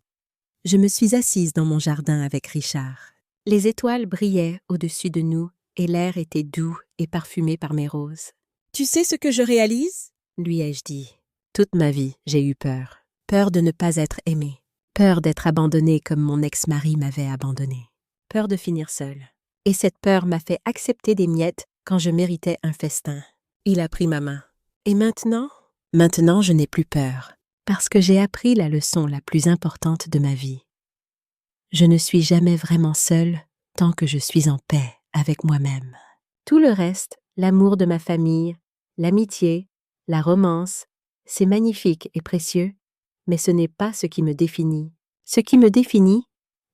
je me suis assise dans mon jardin avec Richard. Les étoiles brillaient au-dessus de nous et l'air était doux et parfumé par mes roses. « Tu sais ce que je réalise ?» lui ai-je dit. Toute ma vie, j'ai eu peur. Peur de ne pas être aimée. Peur d'être abandonnée comme mon ex-mari m'avait abandonnée. Peur de finir seule. Et cette peur m'a fait accepter des miettes quand je méritais un festin. Il a pris ma main. Et maintenant? Maintenant, je n'ai plus peur, parce que j'ai appris la leçon la plus importante de ma vie. Je ne suis jamais vraiment seule tant que je suis en paix avec moi-même. Tout le reste, l'amour de ma famille, l'amitié, la romance, c'est magnifique et précieux, mais ce n'est pas ce qui me définit. Ce qui me définit,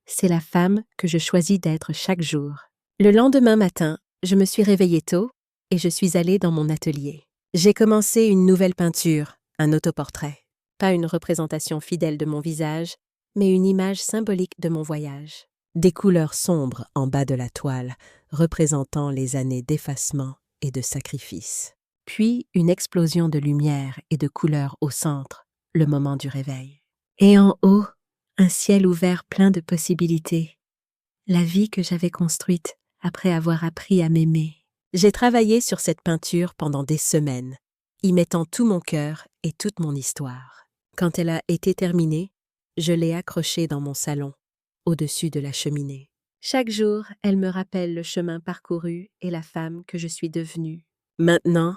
c'est la femme que je choisis d'être chaque jour. Le lendemain matin, je me suis réveillée tôt et je suis allée dans mon atelier. J'ai commencé une nouvelle peinture, un autoportrait. Pas une représentation fidèle de mon visage, mais une image symbolique de mon voyage. Des couleurs sombres en bas de la toile, représentant les années d'effacement et de sacrifice. Puis une explosion de lumière et de couleurs au centre, le moment du réveil. Et en haut, un ciel ouvert plein de possibilités. La vie que j'avais construite après avoir appris à m'aimer. J'ai travaillé sur cette peinture pendant des semaines, y mettant tout mon cœur et toute mon histoire. Quand elle a été terminée, je l'ai accrochée dans mon salon, au-dessus de la cheminée. Chaque jour, elle me rappelle le chemin parcouru et la femme que je suis devenue. Maintenant,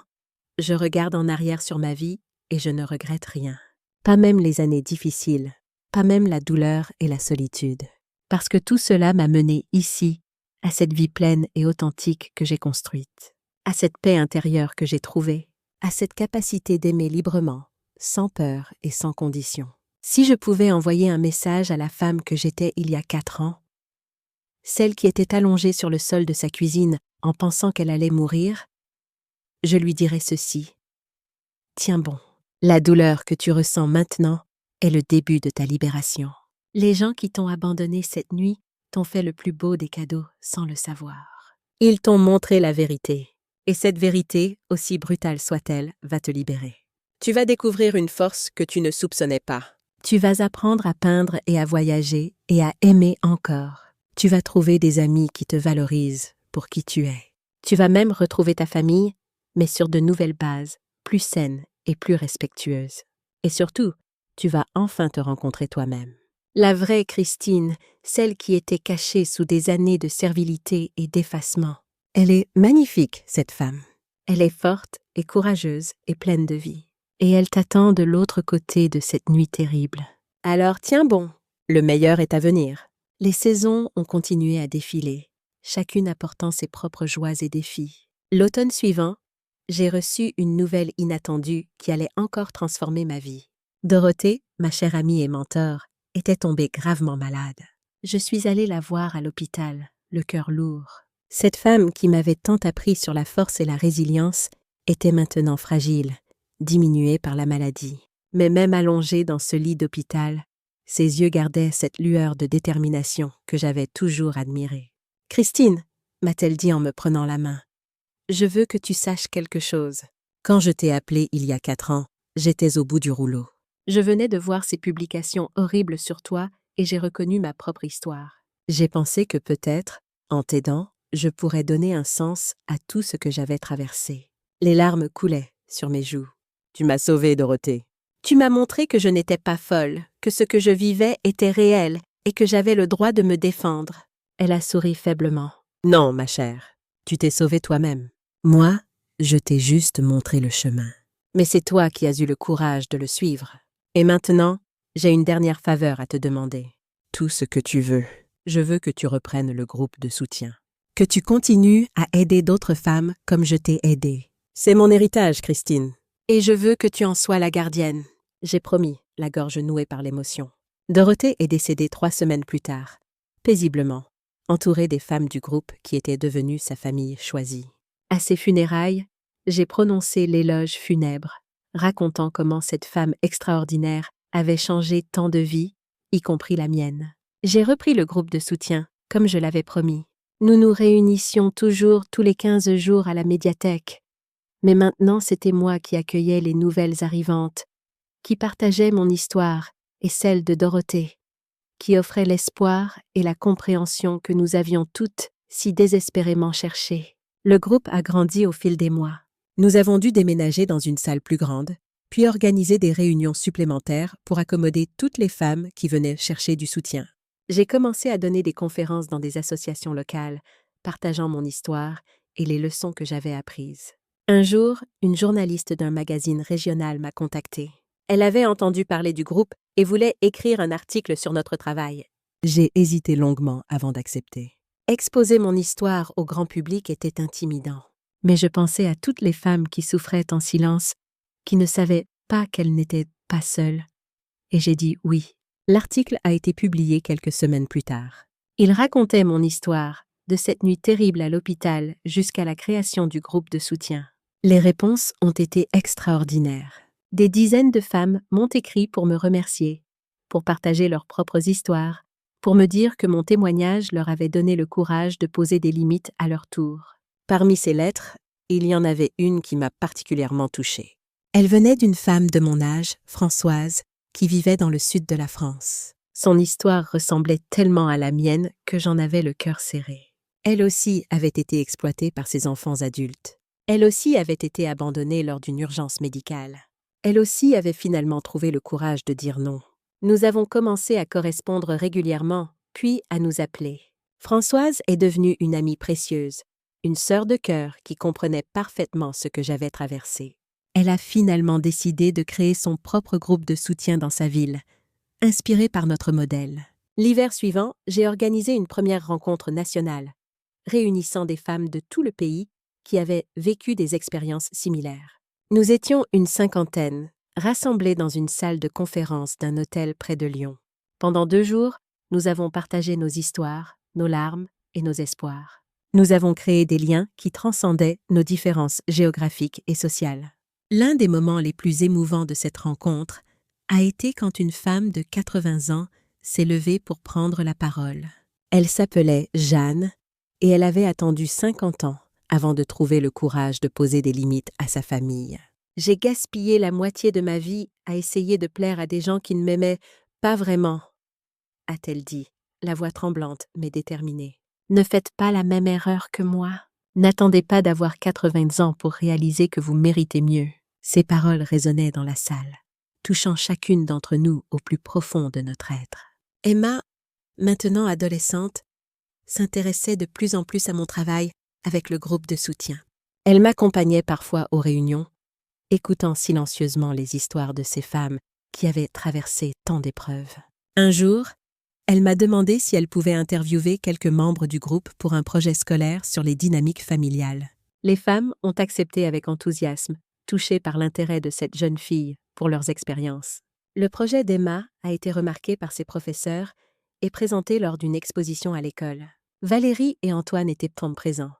je regarde en arrière sur ma vie et je ne regrette rien. Pas même les années difficiles, pas même la douleur et la solitude. Parce que tout cela m'a menée ici, à cette vie pleine et authentique que j'ai construite, à cette paix intérieure que j'ai trouvée, à cette capacité d'aimer librement, sans peur et sans condition. Si je pouvais envoyer un message à la femme que j'étais il y a 4 ans, celle qui était allongée sur le sol de sa cuisine en pensant qu'elle allait mourir, je lui dirais ceci. Tiens bon, la douleur que tu ressens maintenant est le début de ta libération. Les gens qui t'ont abandonné cette nuit t'ont fait le plus beau des cadeaux sans le savoir. Ils t'ont montré la vérité, et cette vérité, aussi brutale soit-elle, va te libérer. Tu vas découvrir une force que tu ne soupçonnais pas. Tu vas apprendre à peindre et à voyager et à aimer encore. Tu vas trouver des amis qui te valorisent pour qui tu es. Tu vas même retrouver ta famille, mais sur de nouvelles bases, plus saines et plus respectueuses. Et surtout, tu vas enfin te rencontrer toi-même. La vraie Christine, celle qui était cachée sous des années de servilité et d'effacement. Elle est magnifique, cette femme. Elle est forte et courageuse et pleine de vie. Et elle t'attend de l'autre côté de cette nuit terrible. Alors tiens bon, le meilleur est à venir. Les saisons ont continué à défiler, chacune apportant ses propres joies et défis. L'automne suivant, j'ai reçu une nouvelle inattendue qui allait encore transformer ma vie. Dorothée, ma chère amie et mentor, était tombée gravement malade. Je suis allée la voir à l'hôpital, le cœur lourd. Cette femme qui m'avait tant appris sur la force et la résilience était maintenant fragile, diminuée par la maladie. Mais même allongée dans ce lit d'hôpital, ses yeux gardaient cette lueur de détermination que j'avais toujours admirée. « Christine, m'a-t-elle dit en me prenant la main, je veux que tu saches quelque chose. Quand je t'ai appelée il y a 4 ans, j'étais au bout du rouleau. Je venais de voir ces publications horribles sur toi et j'ai reconnu ma propre histoire. J'ai pensé que peut-être, en t'aidant, je pourrais donner un sens à tout ce que j'avais traversé. » Les larmes coulaient sur mes joues. « Tu m'as sauvée, Dorothée. Tu m'as montré que je n'étais pas folle, que ce que je vivais était réel et que j'avais le droit de me défendre. » Elle a souri faiblement. « Non, ma chère, tu t'es sauvée toi-même. Moi, je t'ai juste montré le chemin. Mais c'est toi qui as eu le courage de le suivre. Et maintenant, j'ai une dernière faveur à te demander. Tout ce que tu veux. Je veux que tu reprennes le groupe de soutien. Que tu continues à aider d'autres femmes comme je t'ai aidée. C'est mon héritage, Christine. Et je veux que tu en sois la gardienne. » J'ai promis, la gorge nouée par l'émotion. Dorothée est décédée 3 semaines plus tard, paisiblement, entourée des femmes du groupe qui étaient devenues sa famille choisie. À ses funérailles, j'ai prononcé l'éloge funèbre, racontant comment cette femme extraordinaire avait changé tant de vies, y compris la mienne. J'ai repris le groupe de soutien comme je l'avais promis. Nous nous réunissions toujours tous les 15 jours à la médiathèque. Mais maintenant, c'était moi qui accueillais les nouvelles arrivantes, qui partageais mon histoire et celle de Dorothée, qui offrait l'espoir et la compréhension que nous avions toutes si désespérément cherchées. Le groupe a grandi au fil des mois. Nous avons dû déménager dans une salle plus grande, puis organiser des réunions supplémentaires pour accommoder toutes les femmes qui venaient chercher du soutien. J'ai commencé à donner des conférences dans des associations locales, partageant mon histoire et les leçons que j'avais apprises. Un jour, une journaliste d'un magazine régional m'a contactée. Elle avait entendu parler du groupe et voulait écrire un article sur notre travail. J'ai hésité longuement avant d'accepter. Exposer mon histoire au grand public était intimidant. Mais je pensais à toutes les femmes qui souffraient en silence, qui ne savaient pas qu'elles n'étaient pas seules. Et j'ai dit oui. L'article a été publié quelques semaines plus tard. Il racontait mon histoire, de cette nuit terrible à l'hôpital jusqu'à la création du groupe de soutien. Les réponses ont été extraordinaires. Des dizaines de femmes m'ont écrit pour me remercier, pour partager leurs propres histoires, pour me dire que mon témoignage leur avait donné le courage de poser des limites à leur tour. Parmi ces lettres, il y en avait une qui m'a particulièrement touchée. Elle venait d'une femme de mon âge, Françoise, qui vivait dans le sud de la France. Son histoire ressemblait tellement à la mienne que j'en avais le cœur serré. Elle aussi avait été exploitée par ses enfants adultes. Elle aussi avait été abandonnée lors d'une urgence médicale. Elle aussi avait finalement trouvé le courage de dire non. Nous avons commencé à correspondre régulièrement, puis à nous appeler. Françoise est devenue une amie précieuse, une sœur de cœur qui comprenait parfaitement ce que j'avais traversé. Elle a finalement décidé de créer son propre groupe de soutien dans sa ville, inspiré par notre modèle. L'hiver suivant, j'ai organisé une première rencontre nationale, réunissant des femmes de tout le pays qui avaient vécu des expériences similaires. Nous étions une 50aine, rassemblés dans une salle de conférence d'un hôtel près de Lyon. Pendant 2 jours, nous avons partagé nos histoires, nos larmes et nos espoirs. Nous avons créé des liens qui transcendaient nos différences géographiques et sociales. L'un des moments les plus émouvants de cette rencontre a été quand une femme de 80 ans s'est levée pour prendre la parole. Elle s'appelait Jeanne et elle avait attendu 50 ans avant de trouver le courage de poser des limites à sa famille. J'ai gaspillé la moitié de ma vie à essayer de plaire à des gens qui ne m'aimaient pas vraiment, a-t-elle dit, la voix tremblante mais déterminée. Ne faites pas la même erreur que moi. N'attendez pas d'avoir 80 ans pour réaliser que vous méritez mieux. Ces paroles résonnaient dans la salle, touchant chacune d'entre nous au plus profond de notre être. Emma, maintenant adolescente, s'intéressait de plus en plus à mon travail avec le groupe de soutien. Elle m'accompagnait parfois aux réunions, écoutant silencieusement les histoires de ces femmes qui avaient traversé tant d'épreuves. Un jour, elle m'a demandé si elle pouvait interviewer quelques membres du groupe pour un projet scolaire sur les dynamiques familiales. Les femmes ont accepté avec enthousiasme, touchées par l'intérêt de cette jeune fille pour leurs expériences. Le projet d'Emma a été remarqué par ses professeurs et présenté lors d'une exposition à l'école. Valérie et Antoine étaient présents,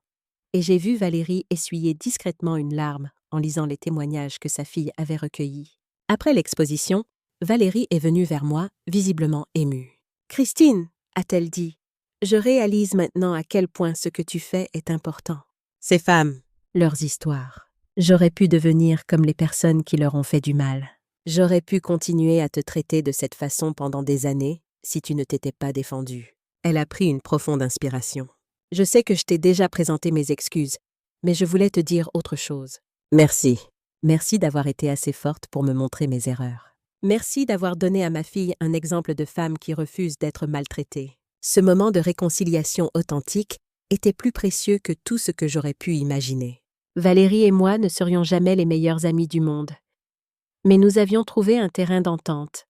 et j'ai vu Valérie essuyer discrètement une larme en lisant les témoignages que sa fille avait recueillis. Après l'exposition, Valérie est venue vers moi, visiblement émue. « Christine, a-t-elle dit, je réalise maintenant à quel point ce que tu fais est important. Ces femmes, leurs histoires. J'aurais pu devenir comme les personnes qui leur ont fait du mal. J'aurais pu continuer à te traiter de cette façon pendant des années si tu ne t'étais pas défendue. » Elle a pris une profonde inspiration. « Je sais que je t'ai déjà présenté mes excuses, mais je voulais te dire autre chose. Merci. Merci d'avoir été assez forte pour me montrer mes erreurs. Merci d'avoir donné à ma fille un exemple de femme qui refuse d'être maltraitée. Ce moment de réconciliation authentique était plus précieux que tout ce que j'aurais pu imaginer. Valérie et moi ne serions jamais les meilleures amies du monde. Mais nous avions trouvé un terrain d'entente,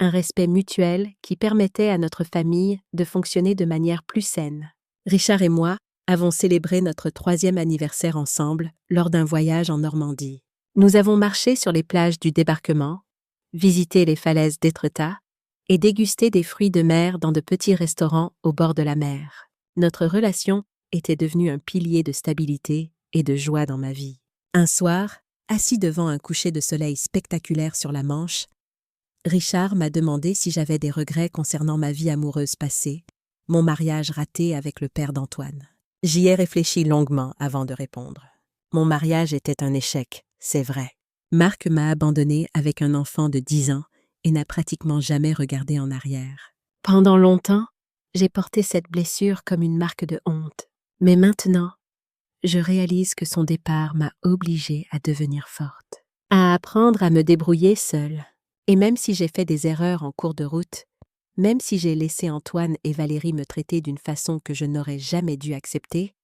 un respect mutuel qui permettait à notre famille de fonctionner de manière plus saine. Richard et moi avons célébré notre 3e anniversaire ensemble lors d'un voyage en Normandie. Nous avons marché sur les plages du débarquement, visité les falaises d'Étretat et dégusté des fruits de mer dans de petits restaurants au bord de la mer. Notre relation était devenue un pilier de stabilité et de joie dans ma vie. Un soir, assis devant un coucher de soleil spectaculaire sur la Manche, Richard m'a demandé si j'avais des regrets concernant ma vie amoureuse passée, mon mariage raté avec le père d'Antoine. J'y ai réfléchi longuement avant de répondre. Mon mariage était un échec, c'est vrai. Marc m'a abandonnée avec un enfant de 10 ans et n'a pratiquement jamais regardé en arrière. Pendant longtemps, j'ai porté cette blessure comme une marque de honte. Mais maintenant, je réalise que son départ m'a obligée à devenir forte, à apprendre à me débrouiller seule. Et même si j'ai fait des erreurs en cours de route, même si j'ai laissé Antoine et Valérie me traiter d'une façon que je n'aurais jamais dû accepter,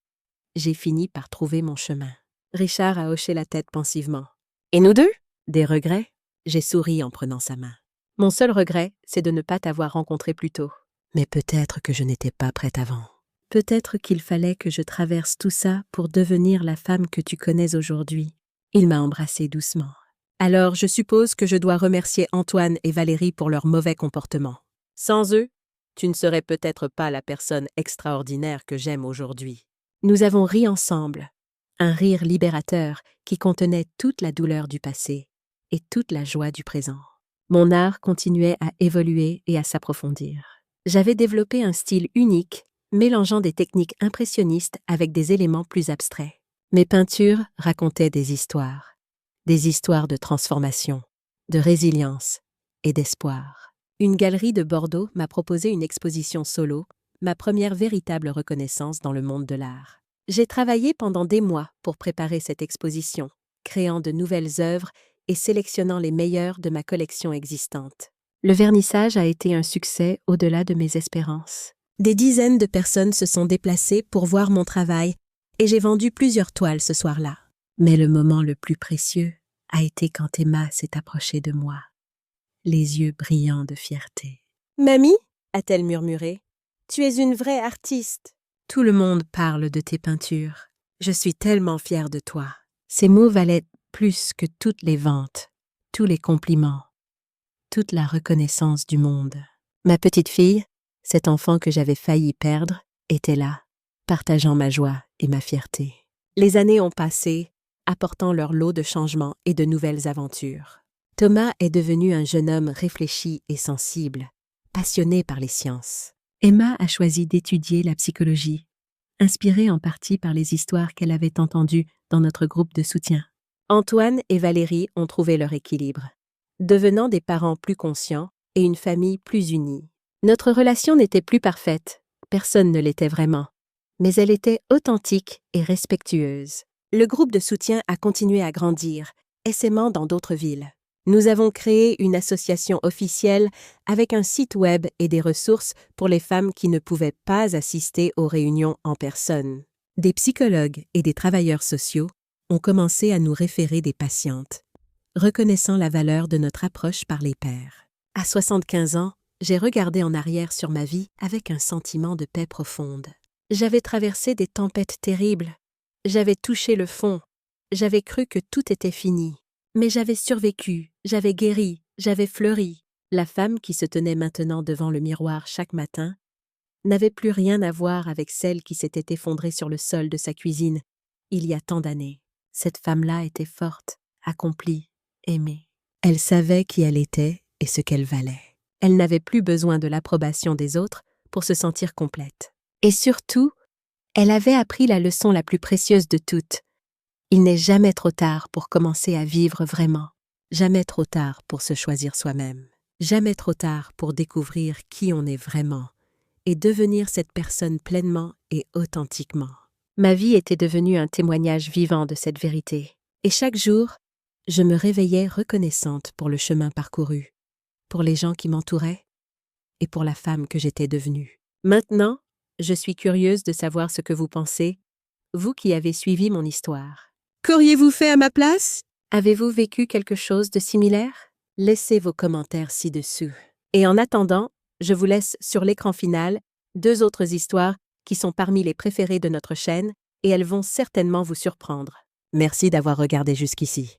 j'ai fini par trouver mon chemin. Richard a hoché la tête pensivement. Et nous deux? Des regrets? J'ai souri en prenant sa main. Mon seul regret, c'est de ne pas t'avoir rencontré plus tôt. Mais peut-être que je n'étais pas prête avant. Peut-être qu'il fallait que je traverse tout ça pour devenir la femme que tu connais aujourd'hui. Il m'a embrassée doucement. Alors je suppose que je dois remercier Antoine et Valérie pour leur mauvais comportement. Sans eux, tu ne serais peut-être pas la personne extraordinaire que j'aime aujourd'hui. Nous avons ri ensemble, un rire libérateur qui contenait toute la douleur du passé et toute la joie du présent. Mon art continuait à évoluer et à s'approfondir. J'avais développé un style unique, mélangeant des techniques impressionnistes avec des éléments plus abstraits. Mes peintures racontaient des histoires de transformation, de résilience et d'espoir. Une galerie de Bordeaux m'a proposé une exposition solo, ma première véritable reconnaissance dans le monde de l'art. J'ai travaillé pendant des mois pour préparer cette exposition, créant de nouvelles œuvres et sélectionnant les meilleures de ma collection existante. Le vernissage a été un succès au-delà de mes espérances. Des dizaines de personnes se sont déplacées pour voir mon travail et j'ai vendu plusieurs toiles ce soir-là. Mais le moment le plus précieux a été quand Emma s'est approchée de moi, les yeux brillants de fierté. « Mamie » a-t-elle murmuré, « tu es une vraie artiste. » Tout le monde parle de tes peintures. Je suis tellement fière de toi. Ces mots valaient plus que toutes les ventes, tous les compliments, toute la reconnaissance du monde. Ma petite fille, cet enfant que j'avais failli perdre, était là, partageant ma joie et ma fierté. Les années ont passé, apportant leur lot de changements et de nouvelles aventures. Thomas est devenu un jeune homme réfléchi et sensible, passionné par les sciences. Emma a choisi d'étudier la psychologie, inspirée en partie par les histoires qu'elle avait entendues dans notre groupe de soutien. Antoine et Valérie ont trouvé leur équilibre, devenant des parents plus conscients et une famille plus unie. Notre relation n'était plus parfaite, personne ne l'était vraiment, mais elle était authentique et respectueuse. Le groupe de soutien a continué à grandir, essaimant dans d'autres villes. Nous avons créé une association officielle avec un site web et des ressources pour les femmes qui ne pouvaient pas assister aux réunions en personne. Des psychologues et des travailleurs sociaux ont commencé à nous référer des patientes, reconnaissant la valeur de notre approche par les pairs. À 75 ans, j'ai regardé en arrière sur ma vie avec un sentiment de paix profonde. J'avais traversé des tempêtes terribles, j'avais touché le fond, j'avais cru que tout était fini. Mais j'avais survécu, j'avais guéri, j'avais fleuri. La femme qui se tenait maintenant devant le miroir chaque matin n'avait plus rien à voir avec celle qui s'était effondrée sur le sol de sa cuisine il y a tant d'années. Cette femme-là était forte, accomplie, aimée. Elle savait qui elle était et ce qu'elle valait. Elle n'avait plus besoin de l'approbation des autres pour se sentir complète. Et surtout, elle avait appris la leçon la plus précieuse de toutes. Il n'est jamais trop tard pour commencer à vivre vraiment. Jamais trop tard pour se choisir soi-même. Jamais trop tard pour découvrir qui on est vraiment et devenir cette personne pleinement et authentiquement. Ma vie était devenue un témoignage vivant de cette vérité. Et chaque jour, je me réveillais reconnaissante pour le chemin parcouru, pour les gens qui m'entouraient et pour la femme que j'étais devenue. Maintenant, je suis curieuse de savoir ce que vous pensez, vous qui avez suivi mon histoire. Qu'auriez-vous fait à ma place? Avez-vous vécu quelque chose de similaire? Laissez vos commentaires ci-dessous. Et en attendant, je vous laisse sur l'écran final 2 autres histoires qui sont parmi les préférées de notre chaîne et elles vont certainement vous surprendre. Merci d'avoir regardé jusqu'ici.